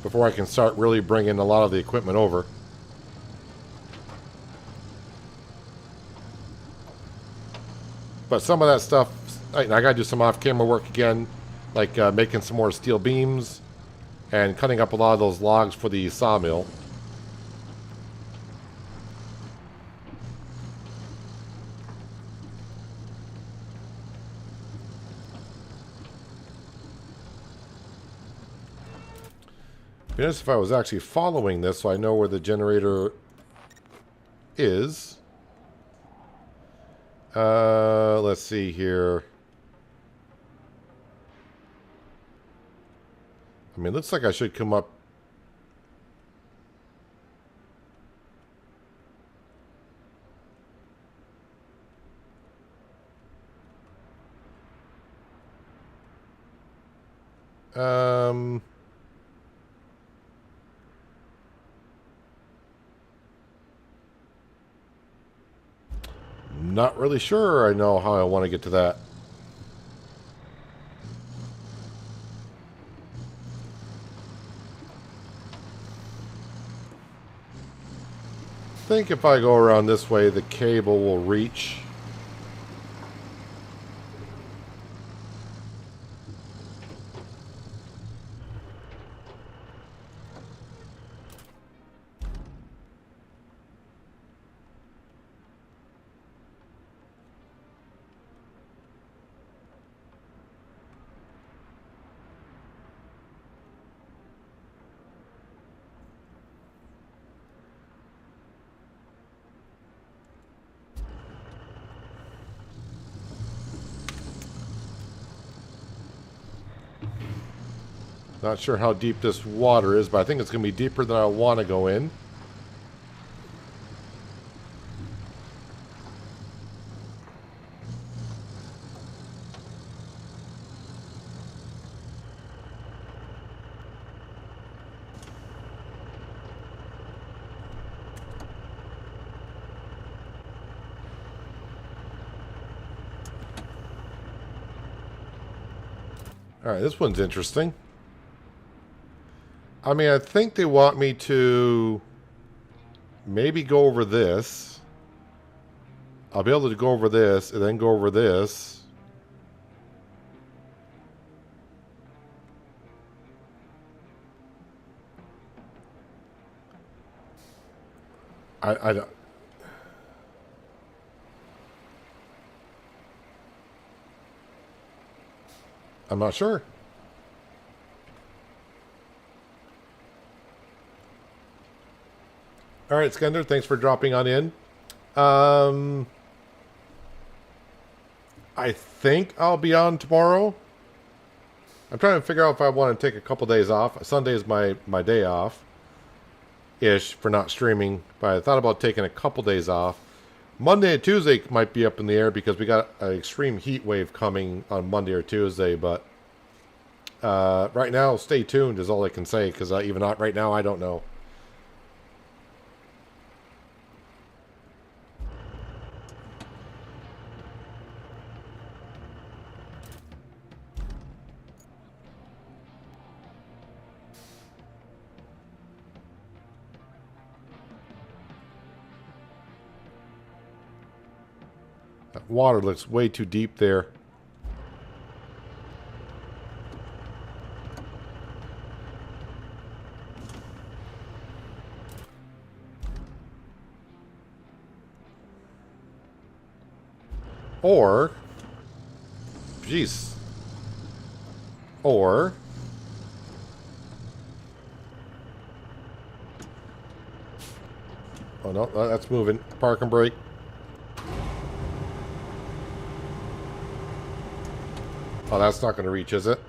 before I can start really bringing a lot of the equipment over. But some of that stuff, I got to do some off-camera work again, like making some more steel beams and cutting up a lot of those logs for the sawmill. Be nice if I was actually following this so I know where the generator is. Let's see here. I mean, it looks like I should come up. Not really sure I know how I want to get to that. I think if I go around this way, the cable will reach. Not sure how deep this water is, but I think it's going to be deeper than I want to go in. All right, this one's interesting. I mean, I think they want me to maybe go over this. I'll be able to go over this and then go over this. I don't... I'm not sure. All right, Skender, thanks for dropping on in. I think I'll be on tomorrow. I'm trying to figure out if I want to take a couple days off. Sunday is my day off ish for not streaming, but I thought about taking a couple days off. Monday and Tuesday might be up in the air because we got an extreme heat wave coming on Monday or Tuesday, but right now, stay tuned is all I can say, because even right now, I don't know. That water looks way too deep there. Or, jeez, or, oh no, that's moving. Park and brake. Oh, that's not going to reach, is it?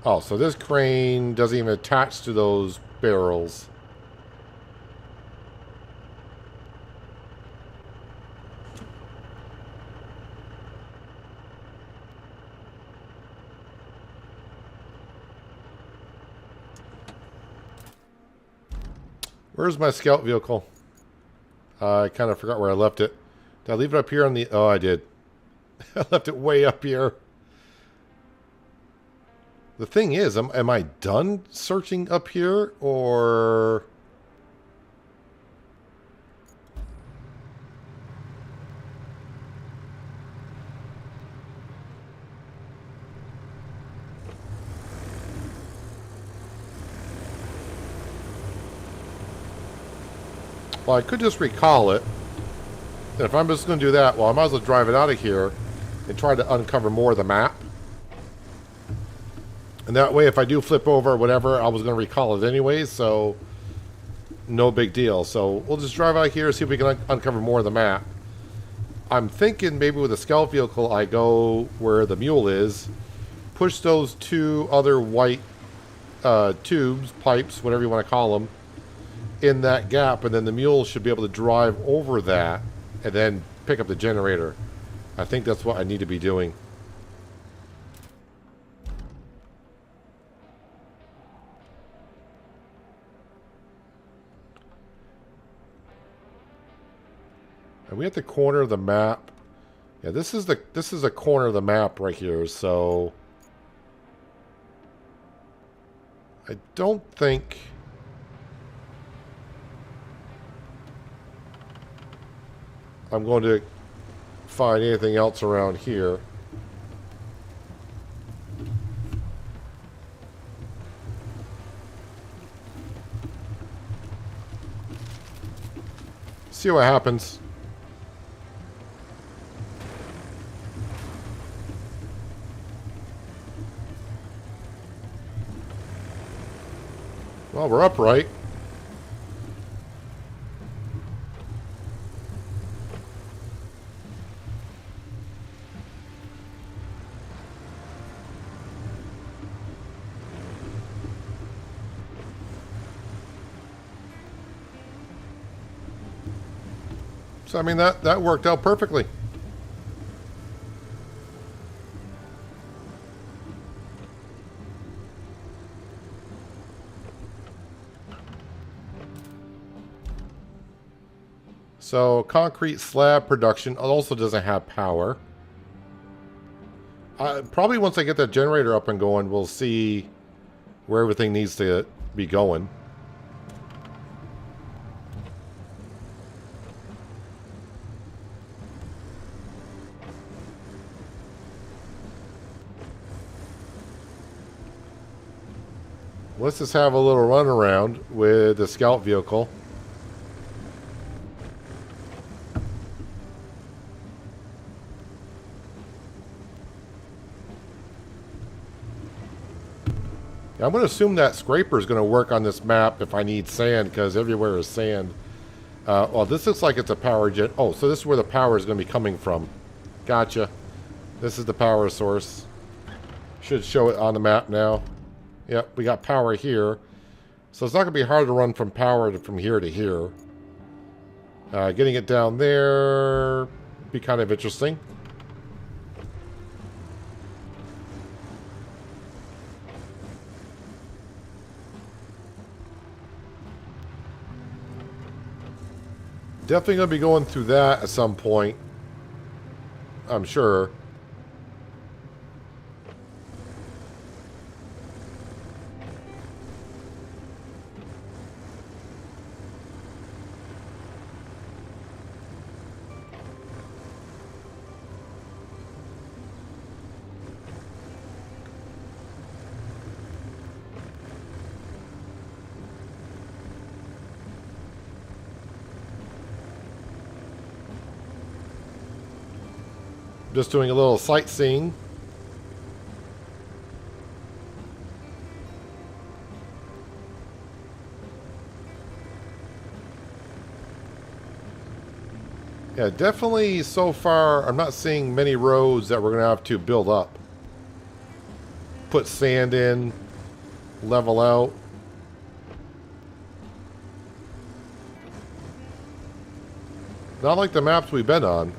Oh, so this crane doesn't even attach to those barrels. Where's my scout vehicle? I kind of forgot where I left it. Did I leave it up here on the... Oh, I did. I left it way up here. The thing is, am I done searching up here, or... Well, I could just recall it. And if I'm just going to do that, well, I might as well drive it out of here and try to uncover more of the map. And that way, if I do flip over or whatever, I was going to recall it anyways, so no big deal. So we'll just drive out here and see if we can uncover more of the map. I'm thinking maybe with a scout vehicle, I go where the mule is, push those two other white tubes, pipes, whatever you want to call them, in that gap, and then the mule should be able to drive over that and then pick up the generator. I think that's what I need to be doing. Are we at the corner of the map? Yeah, this is the corner of the map right here, so I don't think I'm going to find anything else around here. See what happens. Well, we're upright. So, I mean, that worked out perfectly. So, concrete slab production also doesn't have power. Probably once I get that generator up and going, we'll see where everything needs to be going. Let's just have a little run around with the scout vehicle. I'm going to assume that scraper is going to work on this map if I need sand, because everywhere is sand. Well, this looks like it's a power gen. Oh, so this is where the power is going to be coming from. Gotcha. This is the power source. Should show it on the map now. Yep, we got power here. So it's not going to be hard to run from power from here to here. Getting it down there be kind of interesting. Definitely going to be going through that at some point, I'm sure. Just doing a little sightseeing. Yeah, definitely so far I'm not seeing many roads that we're going to have to build up. Put sand in, level out. Not like the maps we've been on.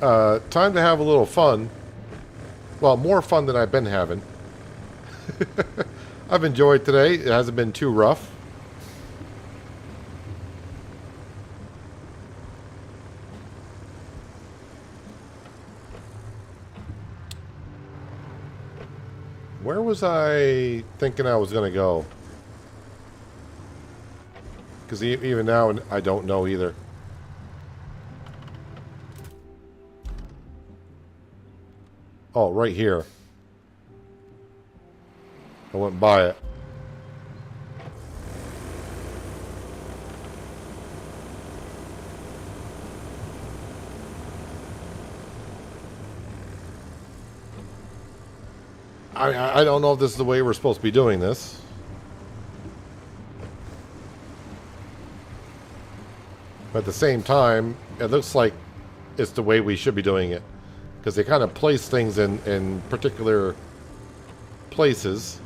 Alright, time to have a little fun. Well, more fun than I've been having. I've enjoyed today. It hasn't been too rough. Where was I thinking I was going to go? Because even now, I don't know either. Oh, right here. I went by it. I don't know if this is the way we're supposed to be doing this. But at the same time, it looks like it's the way we should be doing it. Because they kind of place things in particular places.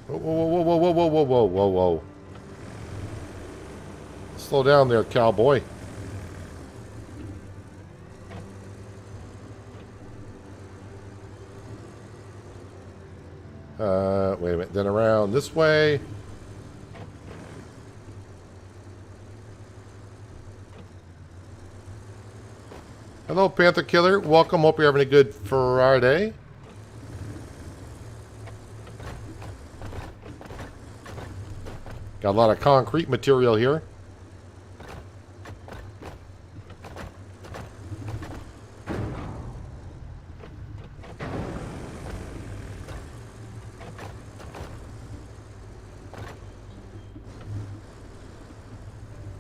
Whoa, whoa, whoa, whoa, whoa, whoa, whoa, whoa, whoa. Slow down there, cowboy. Wait a minute, then around this way. Hello, Panther Killer. Welcome. Hope you're having a good Friday. Got a lot of concrete material here.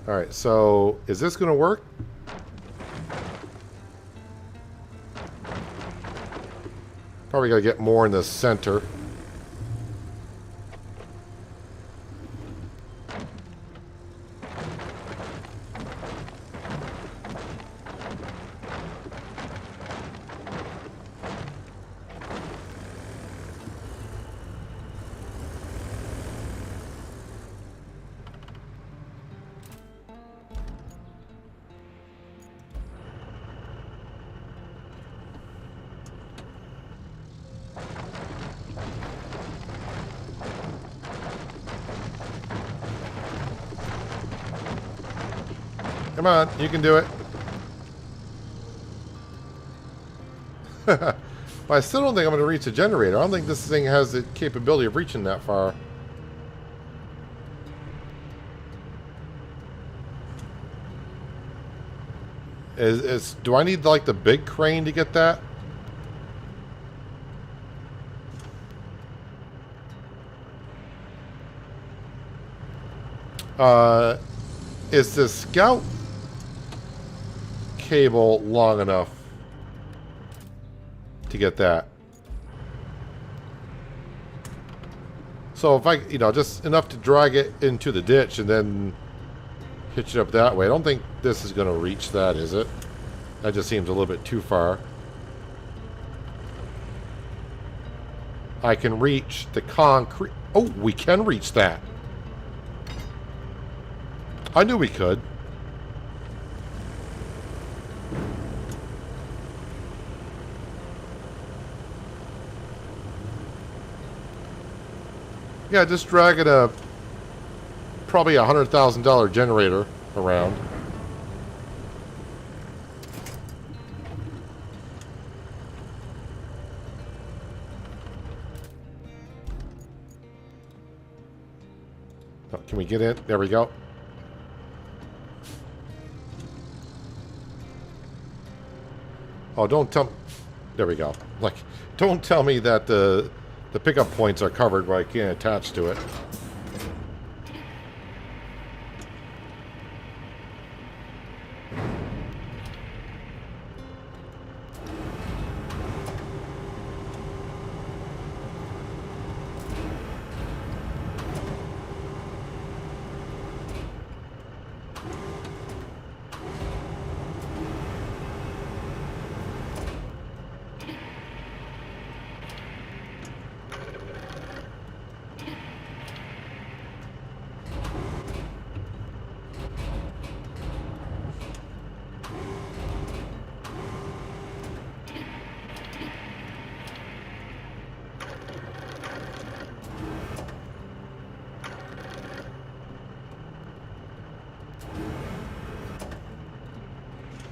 Alright, so is this going to work? Probably got to get more in the center. Come on, you can do it. But I still don't think I'm going to reach the generator. I don't think this thing has the capability of reaching that far. Do I need like the big crane to get that? Is the scout cable long enough to get that? So if I, just enough to drag it into the ditch and then hitch it up that way. I don't think this is going to reach that, is it? That just seems a little bit too far. I can reach the concrete. Oh, we can reach that. I knew we could. Yeah, just dragging a probably $100,000 generator around. Oh, can we get in? There we go. Oh, don't tell... There we go. Like, don't tell me that the pickup points are covered where I can't attach to it.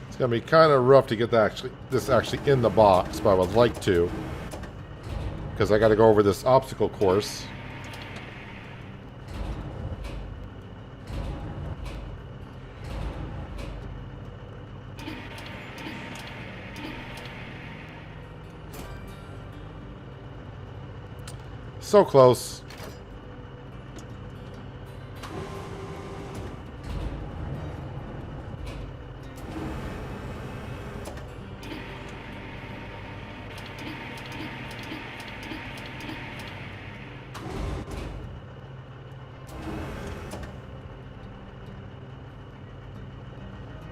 It's gonna be kind of rough to get this actually in the box, but I would like to, because I got to go over this obstacle course. So close.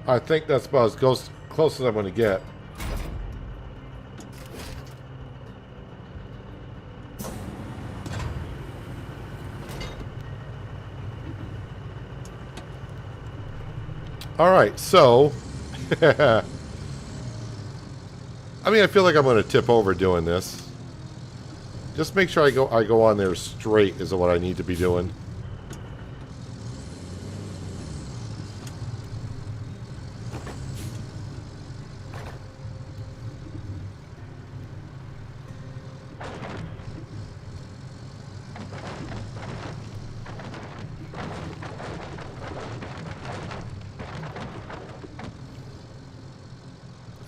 I think that's about as close as I'm going to get. All right, so I mean, I feel like I'm going to tip over doing this. Just make sure I go on there straight is what I need to be doing.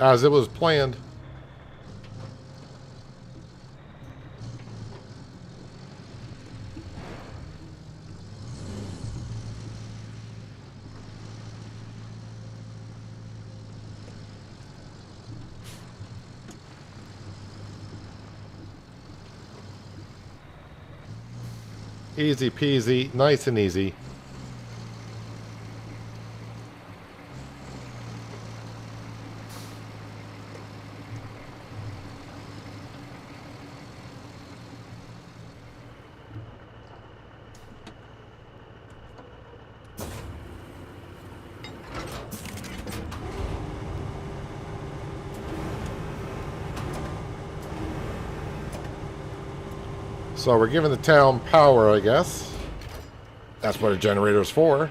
As it was planned. Easy peasy, nice and easy. So we're giving the town power, I guess. That's what a generator's for.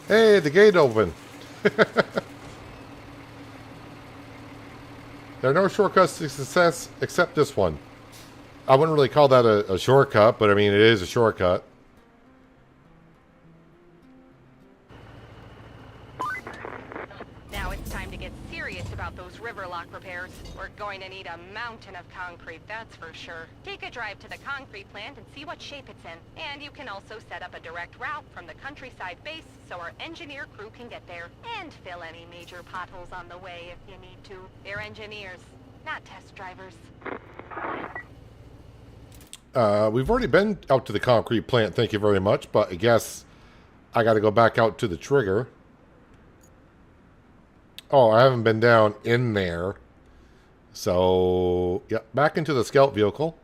Hey, the gate opened. There are no shortcuts to success except this one. I wouldn't really call that a shortcut, but I mean, it is a shortcut. Now it's time to get serious about those river lock repairs. We're going to need a mountain of concrete, that's for sure. Take a drive to the concrete plant and see what shape it's in. And you can also set up a direct route from the countryside base so our engineer crew can get there. And fill any major potholes on the way if you need to. They're engineers, not test drivers. We've already been out to the concrete plant, thank you very much, but I guess I got to go back out to the trigger. Oh, I haven't been down in there. So, yeah, back into the scout vehicle.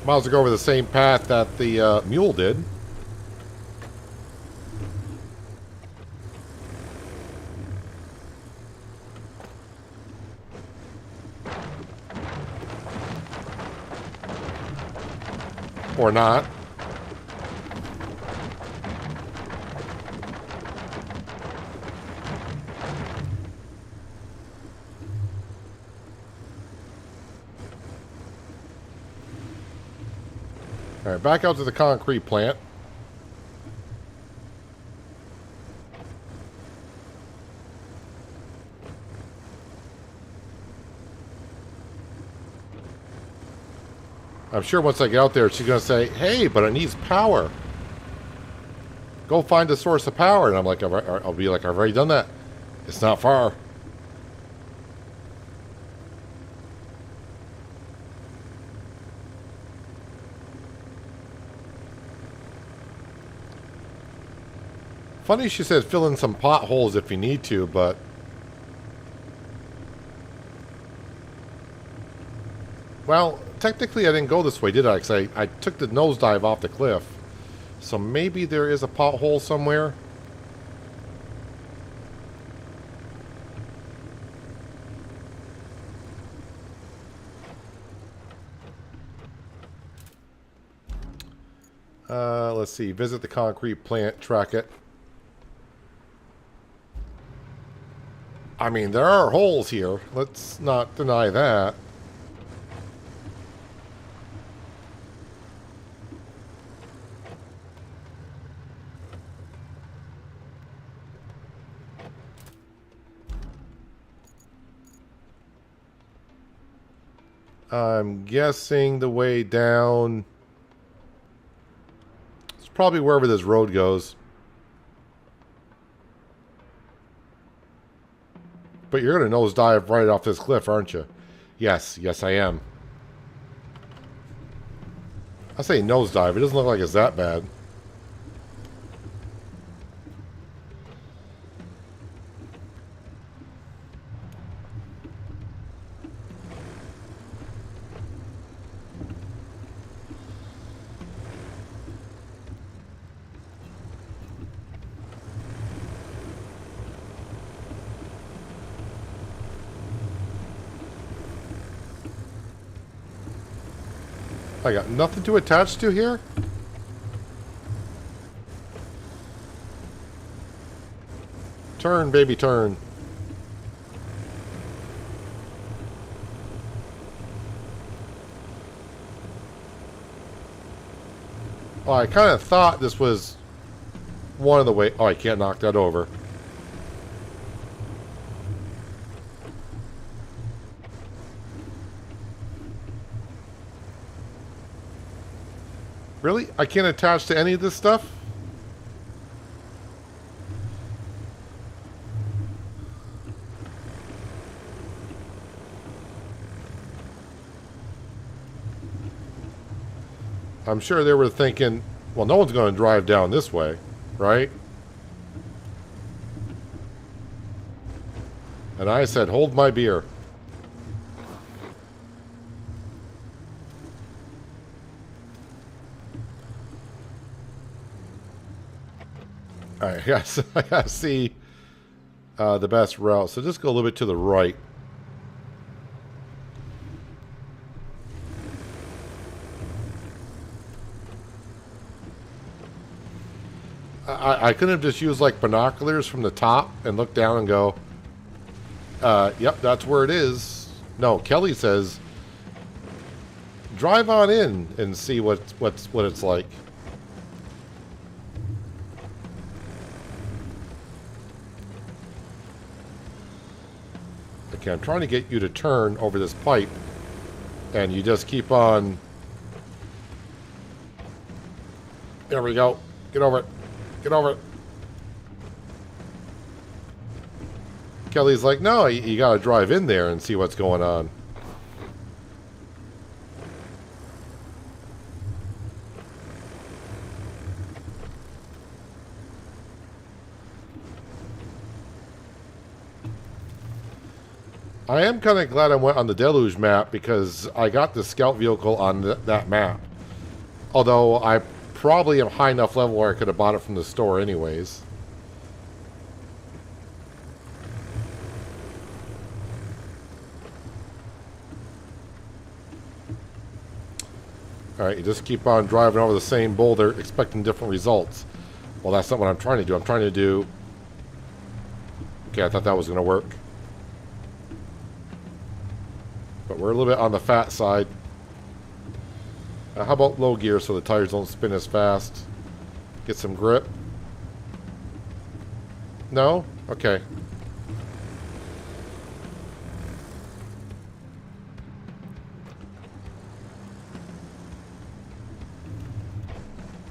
Might as well go over the same path that the mule did. Or not. All right, back out to the concrete plant. I'm sure once I get out there, she's going to say, hey, but it needs power. Go find a source of power. And I'm like, I'll be like, I've already done that. It's not far. Funny she said fill in some potholes if you need to, but... Well, technically I didn't go this way, did I? Because I took the nosedive off the cliff. So maybe there is a pothole somewhere. Let's see. Visit the concrete plant. Track it. I mean, there are holes here. Let's not deny that. I'm guessing the way down... It's probably wherever this road goes. But you're going to nosedive right off this cliff, aren't you? Yes, yes I am. I say nosedive, it doesn't look like it's that bad. I got nothing to attach to here? Turn, baby, turn. Oh, I kind of thought this was one of the way... Oh, I can't knock that over. Really? I can't attach to any of this stuff? I'm sure they were thinking, well, no one's going to drive down this way, right? And I said, hold my beer. Alright, yes, I gotta see the best route. So just go a little bit to the right. I couldn't have just used like binoculars from the top and look down and go, yep, that's where it is. No, Kelly says, drive on in and see what it's like. Okay, I'm trying to get you to turn over this pipe, and you just keep on. There we go. Get over it. Get over it. Kelly's like, no, you gotta drive in there and see what's going on. I am kind of glad I went on the Deluge map because I got the scout vehicle on that map. Although I probably am high enough level where I could have bought it from the store anyways. Alright, you just keep on driving over the same boulder expecting different results. Well, that's not what I'm trying to do. I'm trying to do... Okay, I thought that was going to work. But we're a little bit on the fat side. How about low gear so the tires don't spin as fast? Get some grip. No? Okay.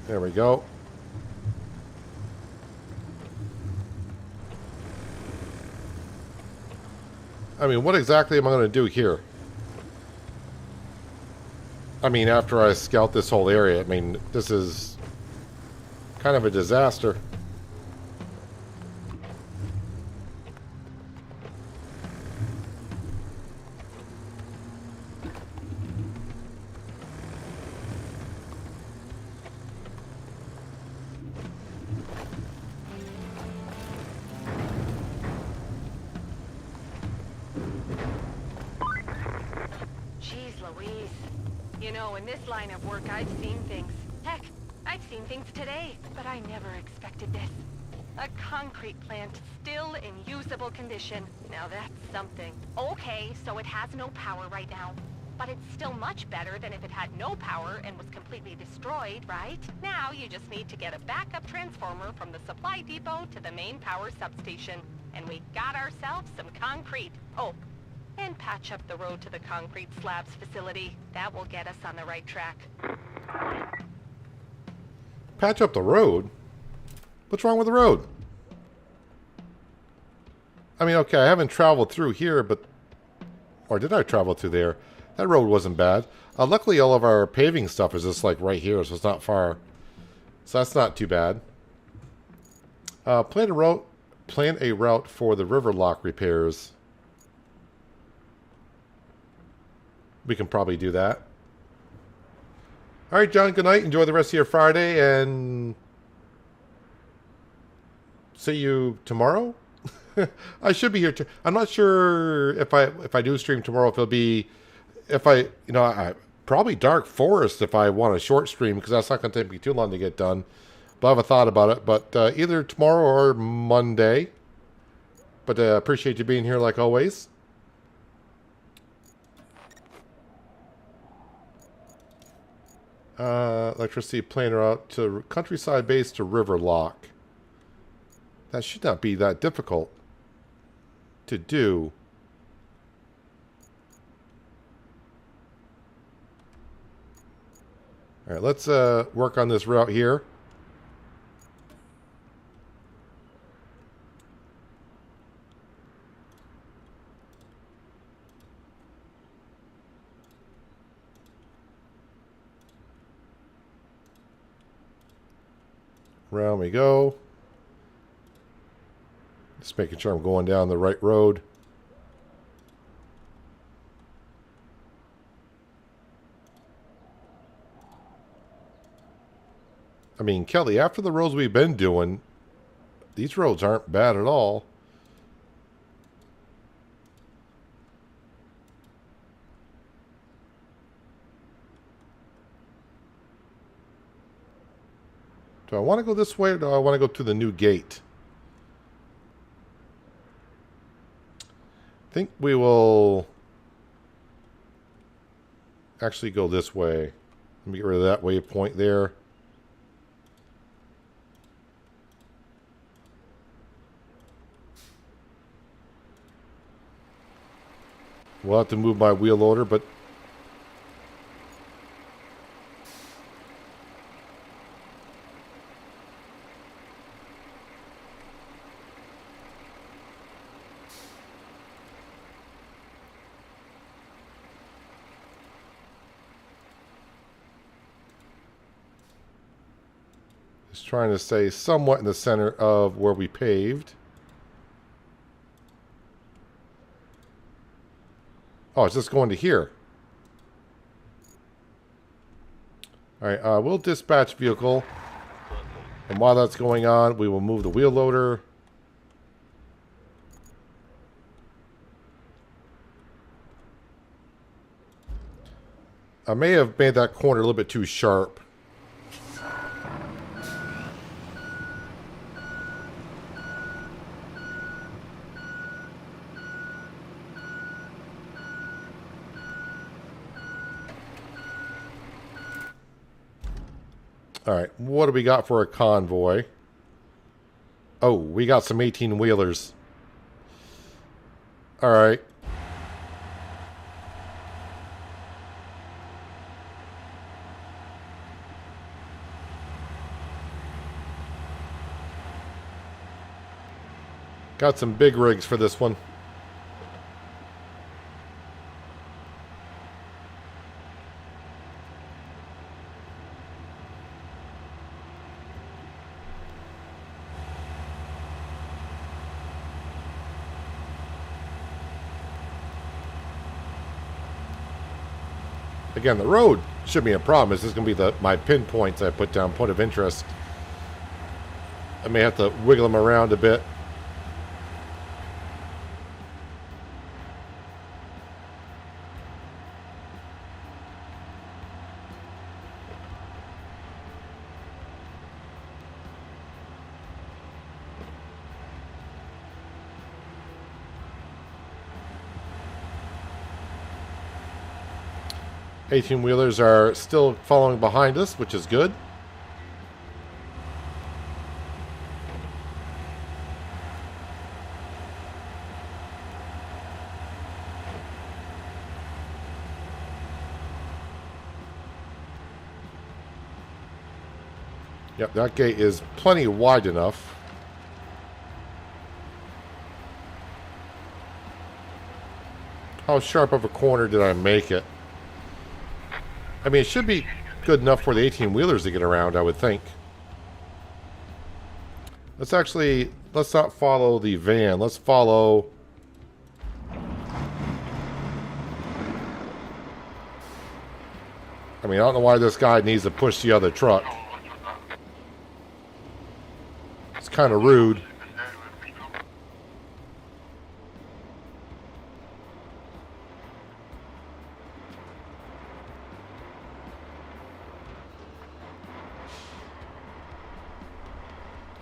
There we go. I mean, what exactly am I going to do here? I mean, after I scout this whole area, I mean, this is kind of a disaster. You know, in this line of work, I've seen things. Heck, I've seen things today, but I never expected this. A concrete plant still in usable condition. Now that's something. Okay, so it has no power right now. But it's still much better than if it had no power and was completely destroyed, right? Now you just need to get a backup transformer from the supply depot to the main power substation. And we got ourselves some concrete. Oh, and patch up the road to the concrete slabs facility. That will get us on the right track. Patch up the road? What's wrong with the road? I mean, okay, I haven't traveled through here, but... Or did I travel through there? That road wasn't bad. Luckily, all of our paving stuff is just like right here, so it's not far. So that's not too bad. Plan a route for the river lock repairs. We can probably do that. All right, John, good night. Enjoy the rest of your Friday, and see you tomorrow. I should be here. I'm not sure if I do stream tomorrow, if it'll be, I probably Dark Forest if I want a short stream, because that's not going to take me too long to get done. But I haven't thought about it. But either tomorrow or Monday. But appreciate you being here like always. Electricity planer out to countryside base to river lock. That should not be that difficult to do. All right, let's work on this route here. Around we go. Just making sure I'm going down the right road. I mean, Kelly, after the roads we've been doing, these roads aren't bad at all. Do I want to go this way or do I want to go to the new gate? I think we will actually go this way. Let me get rid of that waypoint there. We'll have to move my wheel loader, but just trying to stay somewhat in the center of where we paved. Oh, it's just going to here. Alright, we'll dispatch vehicle. And while that's going on, we will move the wheel loader. I may have made that corner a little bit too sharp. Alright, what do we got for a convoy? Oh, we got some 18-wheelers. Alright. Got some big rigs for this one. Again, the road shouldn't be a problem. It's just going to be my pinpoints I put down, point of interest. I may have to wiggle them around a bit. Eighteen-wheelers are still following behind us, which is good. Yep, that gate is plenty wide enough. How sharp of a corner did I make it? I mean, it should be good enough for the 18-wheelers to get around, I would think. Let's not follow the van. Let's follow... I mean, I don't know why this guy needs to push the other truck. It's kind of rude.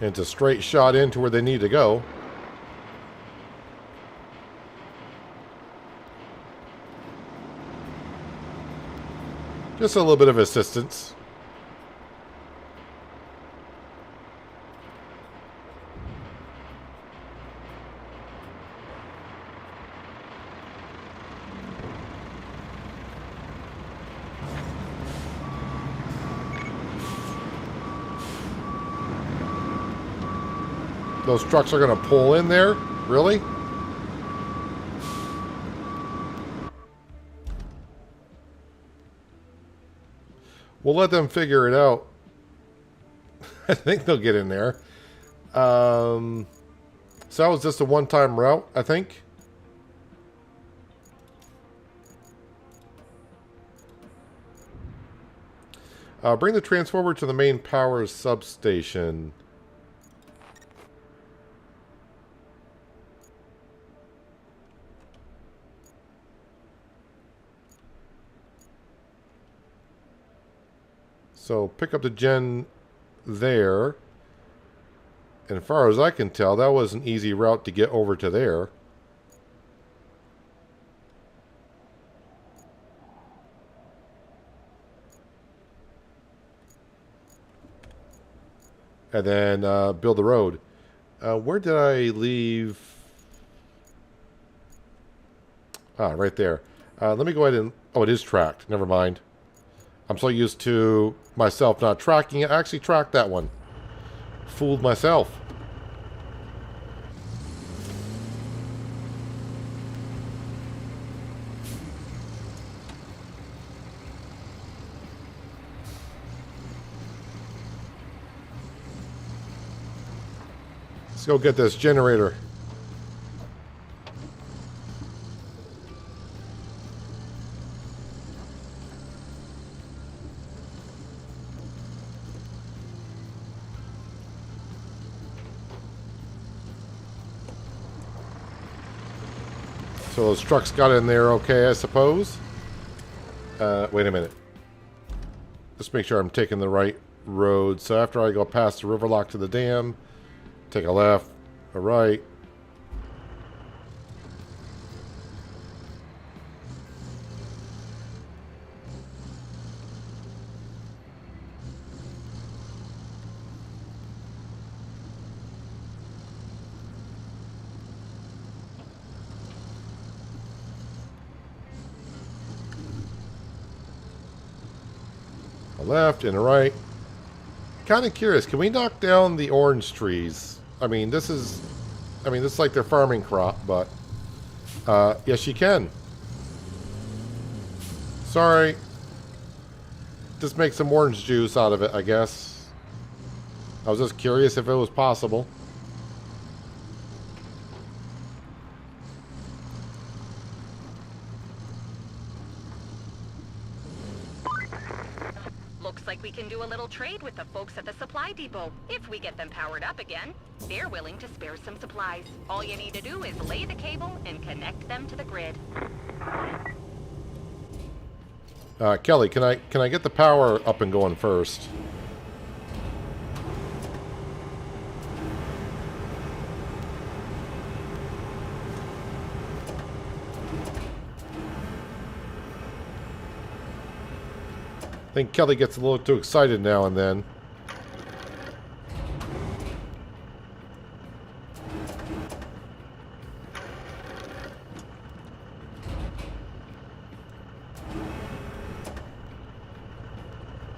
And it's a straight shot into where they need to go. Just a little bit of assistance. Those trucks are going to pull in there? Really? We'll let them figure it out. I think they'll get in there. So that was just a one-time route, I think. Bring the transformer to the main power substation. So pick up the Gen there. And as far as I can tell, that was an easy route to get over to there. And then build the road. Where did I leave? Ah, right there. Let me go ahead and... Oh, it is tracked. Never mind. I'm so used to myself not tracking it. I actually tracked that one. Fooled myself. Let's go get this generator. So those trucks got in there okay, I suppose. Wait a minute. Let's make sure I'm taking the right road. So after I go past the river lock to the dam, take a left, a right. A left and a right. Kind of curious, can we knock down the orange trees? I mean, this is like their farming crop, but yes, you can. Sorry. Just make some orange juice out of it, I guess. I was just curious if it was possible. Looks like we can do a little trade with the folks at the supply depot. If we get them powered up again, they're willing to spare some supplies. All you need to do is lay the cable and connect them to the grid. Kelly, can I get the power up and going first? I think Kelly gets a little too excited now and then.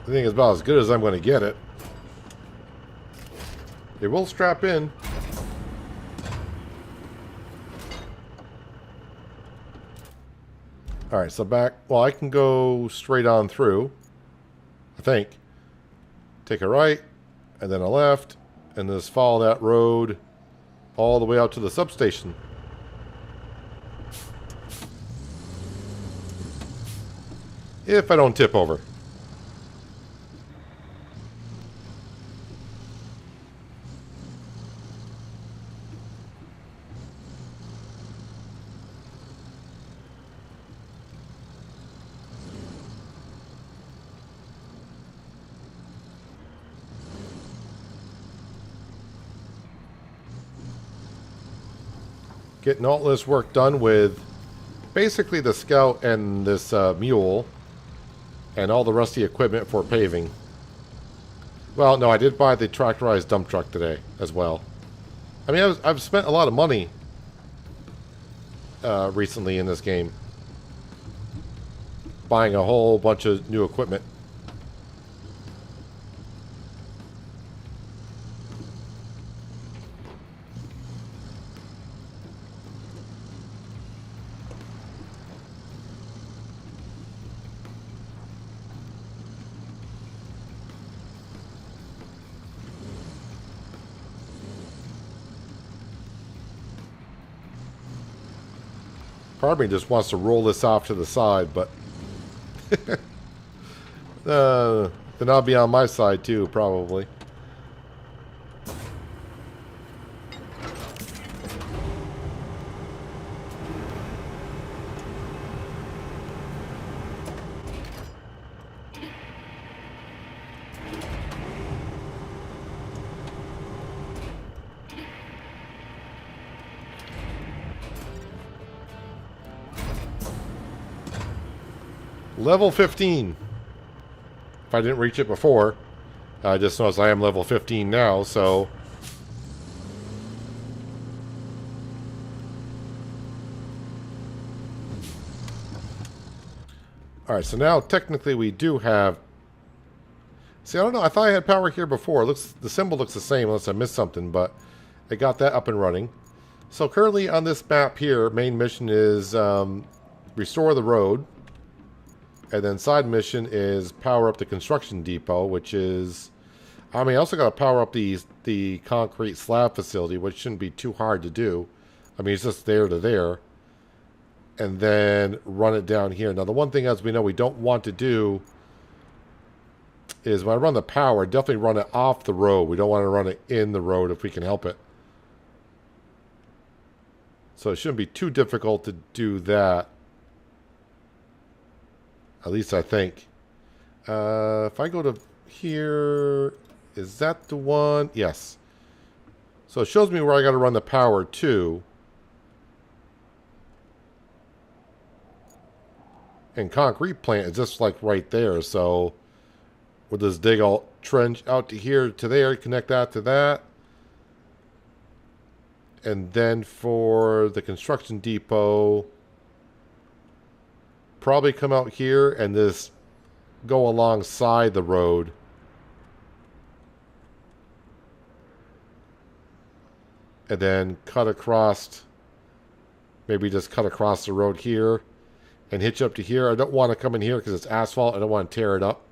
I think it's about as good as I'm going to get it. It will strap in. Alright, so back... Well, I can go straight on through. I think. Take a right, and then a left, and just follow that road all the way out to the substation. If I don't tip over. Getting all this work done with basically the scout and this mule and all the rusty equipment for paving. Well, no, I did buy the tractorized dump truck today as well. I mean, I've spent a lot of money recently in this game. Buying a whole bunch of new equipment. Part of me just wants to roll this off to the side, but then I'll be on my side too, probably. Level 15. If I didn't reach it before, I just noticed I am level 15 now, so... Alright, so now technically we do have... See, I don't know, I thought I had power here before. The symbol looks the same unless I missed something, but I got that up and running. So currently on this map here, main mission is restore the road. And then side mission is power up the construction depot, which is... I mean, I also got to power up the concrete slab facility, which shouldn't be too hard to do. I mean, it's just there to there. And then run it down here. Now, the one thing, as we know, we don't want to do is when I run the power, definitely run it off the road. We don't want to run it in the road if we can help it. So it shouldn't be too difficult to do that. At least I think. If I go to here, is that the one? Yes. So it shows me where I got to run the power to. And concrete plant is just like right there. So we'll just dig a trench out to here to there, connect that to that. And then for the construction depot, probably come out here and just go alongside the road. And then cut across, maybe just cut across the road here and hitch up to here. I don't want to come in here because it's asphalt. I don't want to tear it up.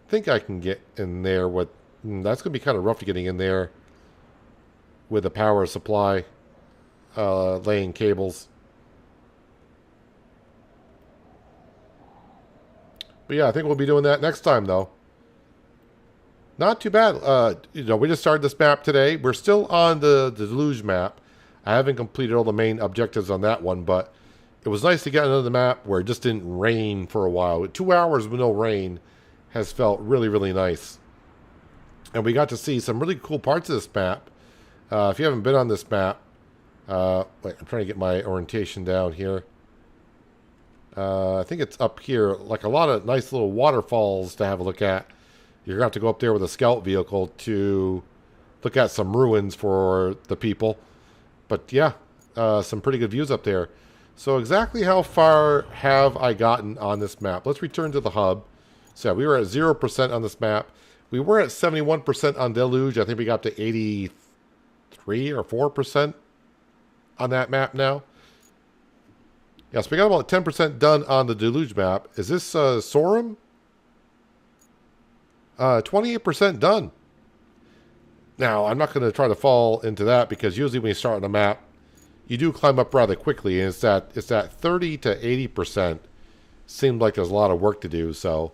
I think I can get in there with... that's going to be kind of rough getting in there with the power supply, laying cables. But yeah, I think we'll be doing that next time, though. Not too bad. You know, we just started this map today. We're still on the Deluge map. I haven't completed all the main objectives on that one, but it was nice to get another map where it just didn't rain for a while. 2 hours with no rain has felt really, really nice. And we got to see some really cool parts of this map. If you haven't been on this map, wait, I'm trying to get my orientation down here. I think it's up here, like a lot of nice little waterfalls to have a look at. You're going to have to go up there with a scout vehicle to look at some ruins for the people. But yeah, some pretty good views up there. So exactly how far have I gotten on this map? Let's return to the hub. So yeah, we were at 0% on this map. We were at 71% on Deluge. I think we got to 83 or 4% on that map now. Yeah, so we got about 10% done on the Deluge map. Is this Sorum? 28% done. Now, I'm not going to try to fall into that because usually when you start on a map, you do climb up rather quickly, and it's that 30 to 80% seemed like there's a lot of work to do. So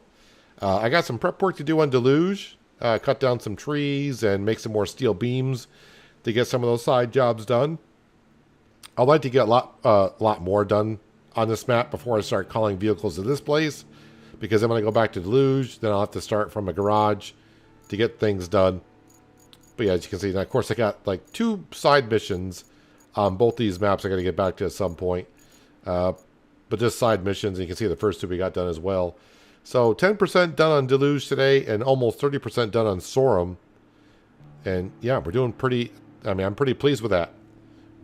I got some prep work to do on Deluge, cut down some trees and make some more steel beams to get some of those side jobs done. I'd like to get a lot more done on this map before I start calling vehicles to this place, because then when I go back to Deluge, then I'll have to start from a garage to get things done. But yeah, as you can see, now of course I got like 2 side missions on both these maps I got to get back to at some point. But just side missions, and you can see the first 2 we got done as well. So 10% done on Deluge today and almost 30% done on Sorum. And yeah, we're doing pretty, I mean, I'm pretty pleased with that.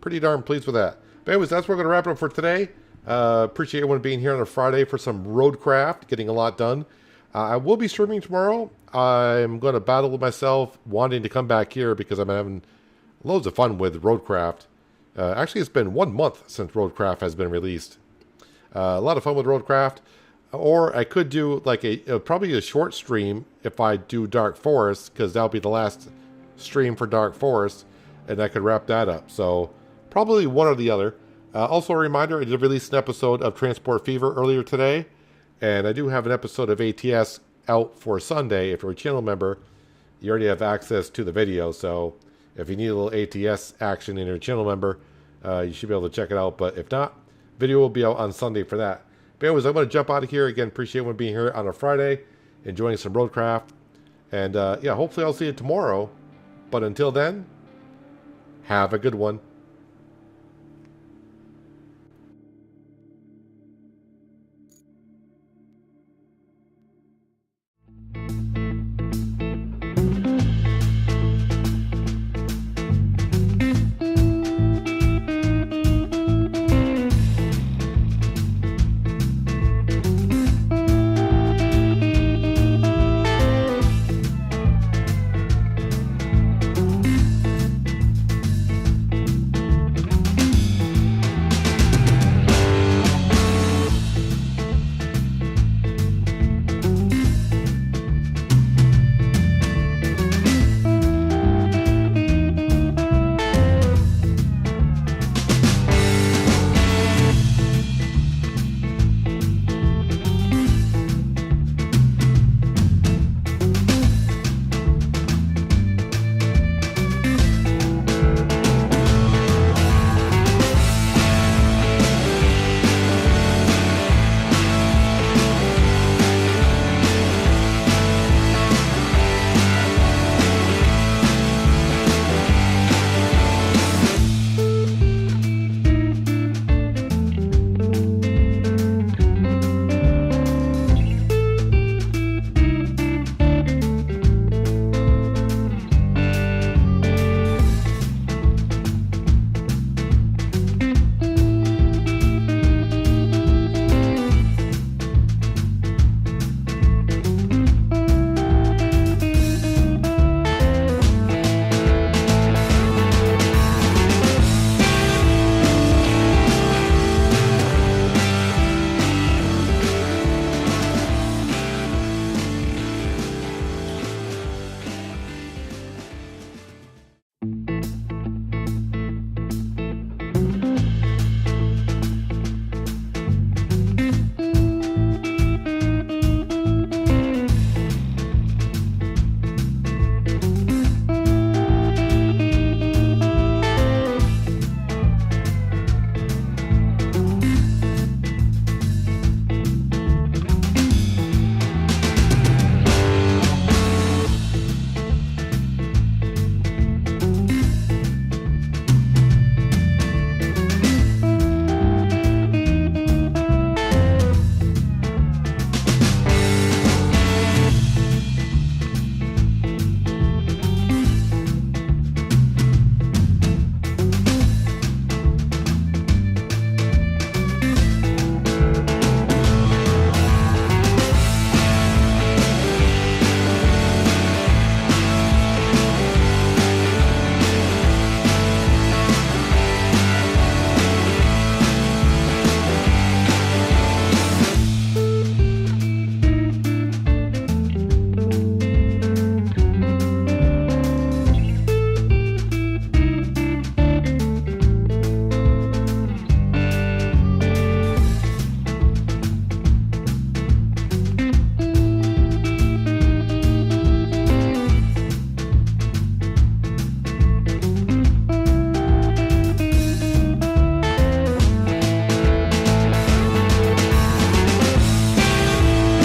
Pretty darn pleased with that. But anyways, that's where we're going to wrap it up for today. Appreciate everyone being here on a Friday for some RoadCraft, getting a lot done. I will be streaming tomorrow. I'm going to battle with myself wanting to come back here because I'm having loads of fun with RoadCraft. Actually, it's been 1 month since RoadCraft has been released. A lot of fun with RoadCraft. Or I could do like probably a short stream if I do Dark Forest, because that'll be the last stream for Dark Forest, and I could wrap that up. So probably one or the other. Also a reminder, I did release an episode of Transport Fever earlier today, and I do have an episode of ATS out for Sunday. If you're a channel member, you already have access to the video, so if you need a little ATS action in your channel member, you should be able to check it out. But if not, video will be out on Sunday for that. But anyways, I'm going to jump out of here. Again, appreciate everyone being here on a Friday, enjoying some RoadCraft. And yeah, hopefully I'll see you tomorrow. But until then, have a good one.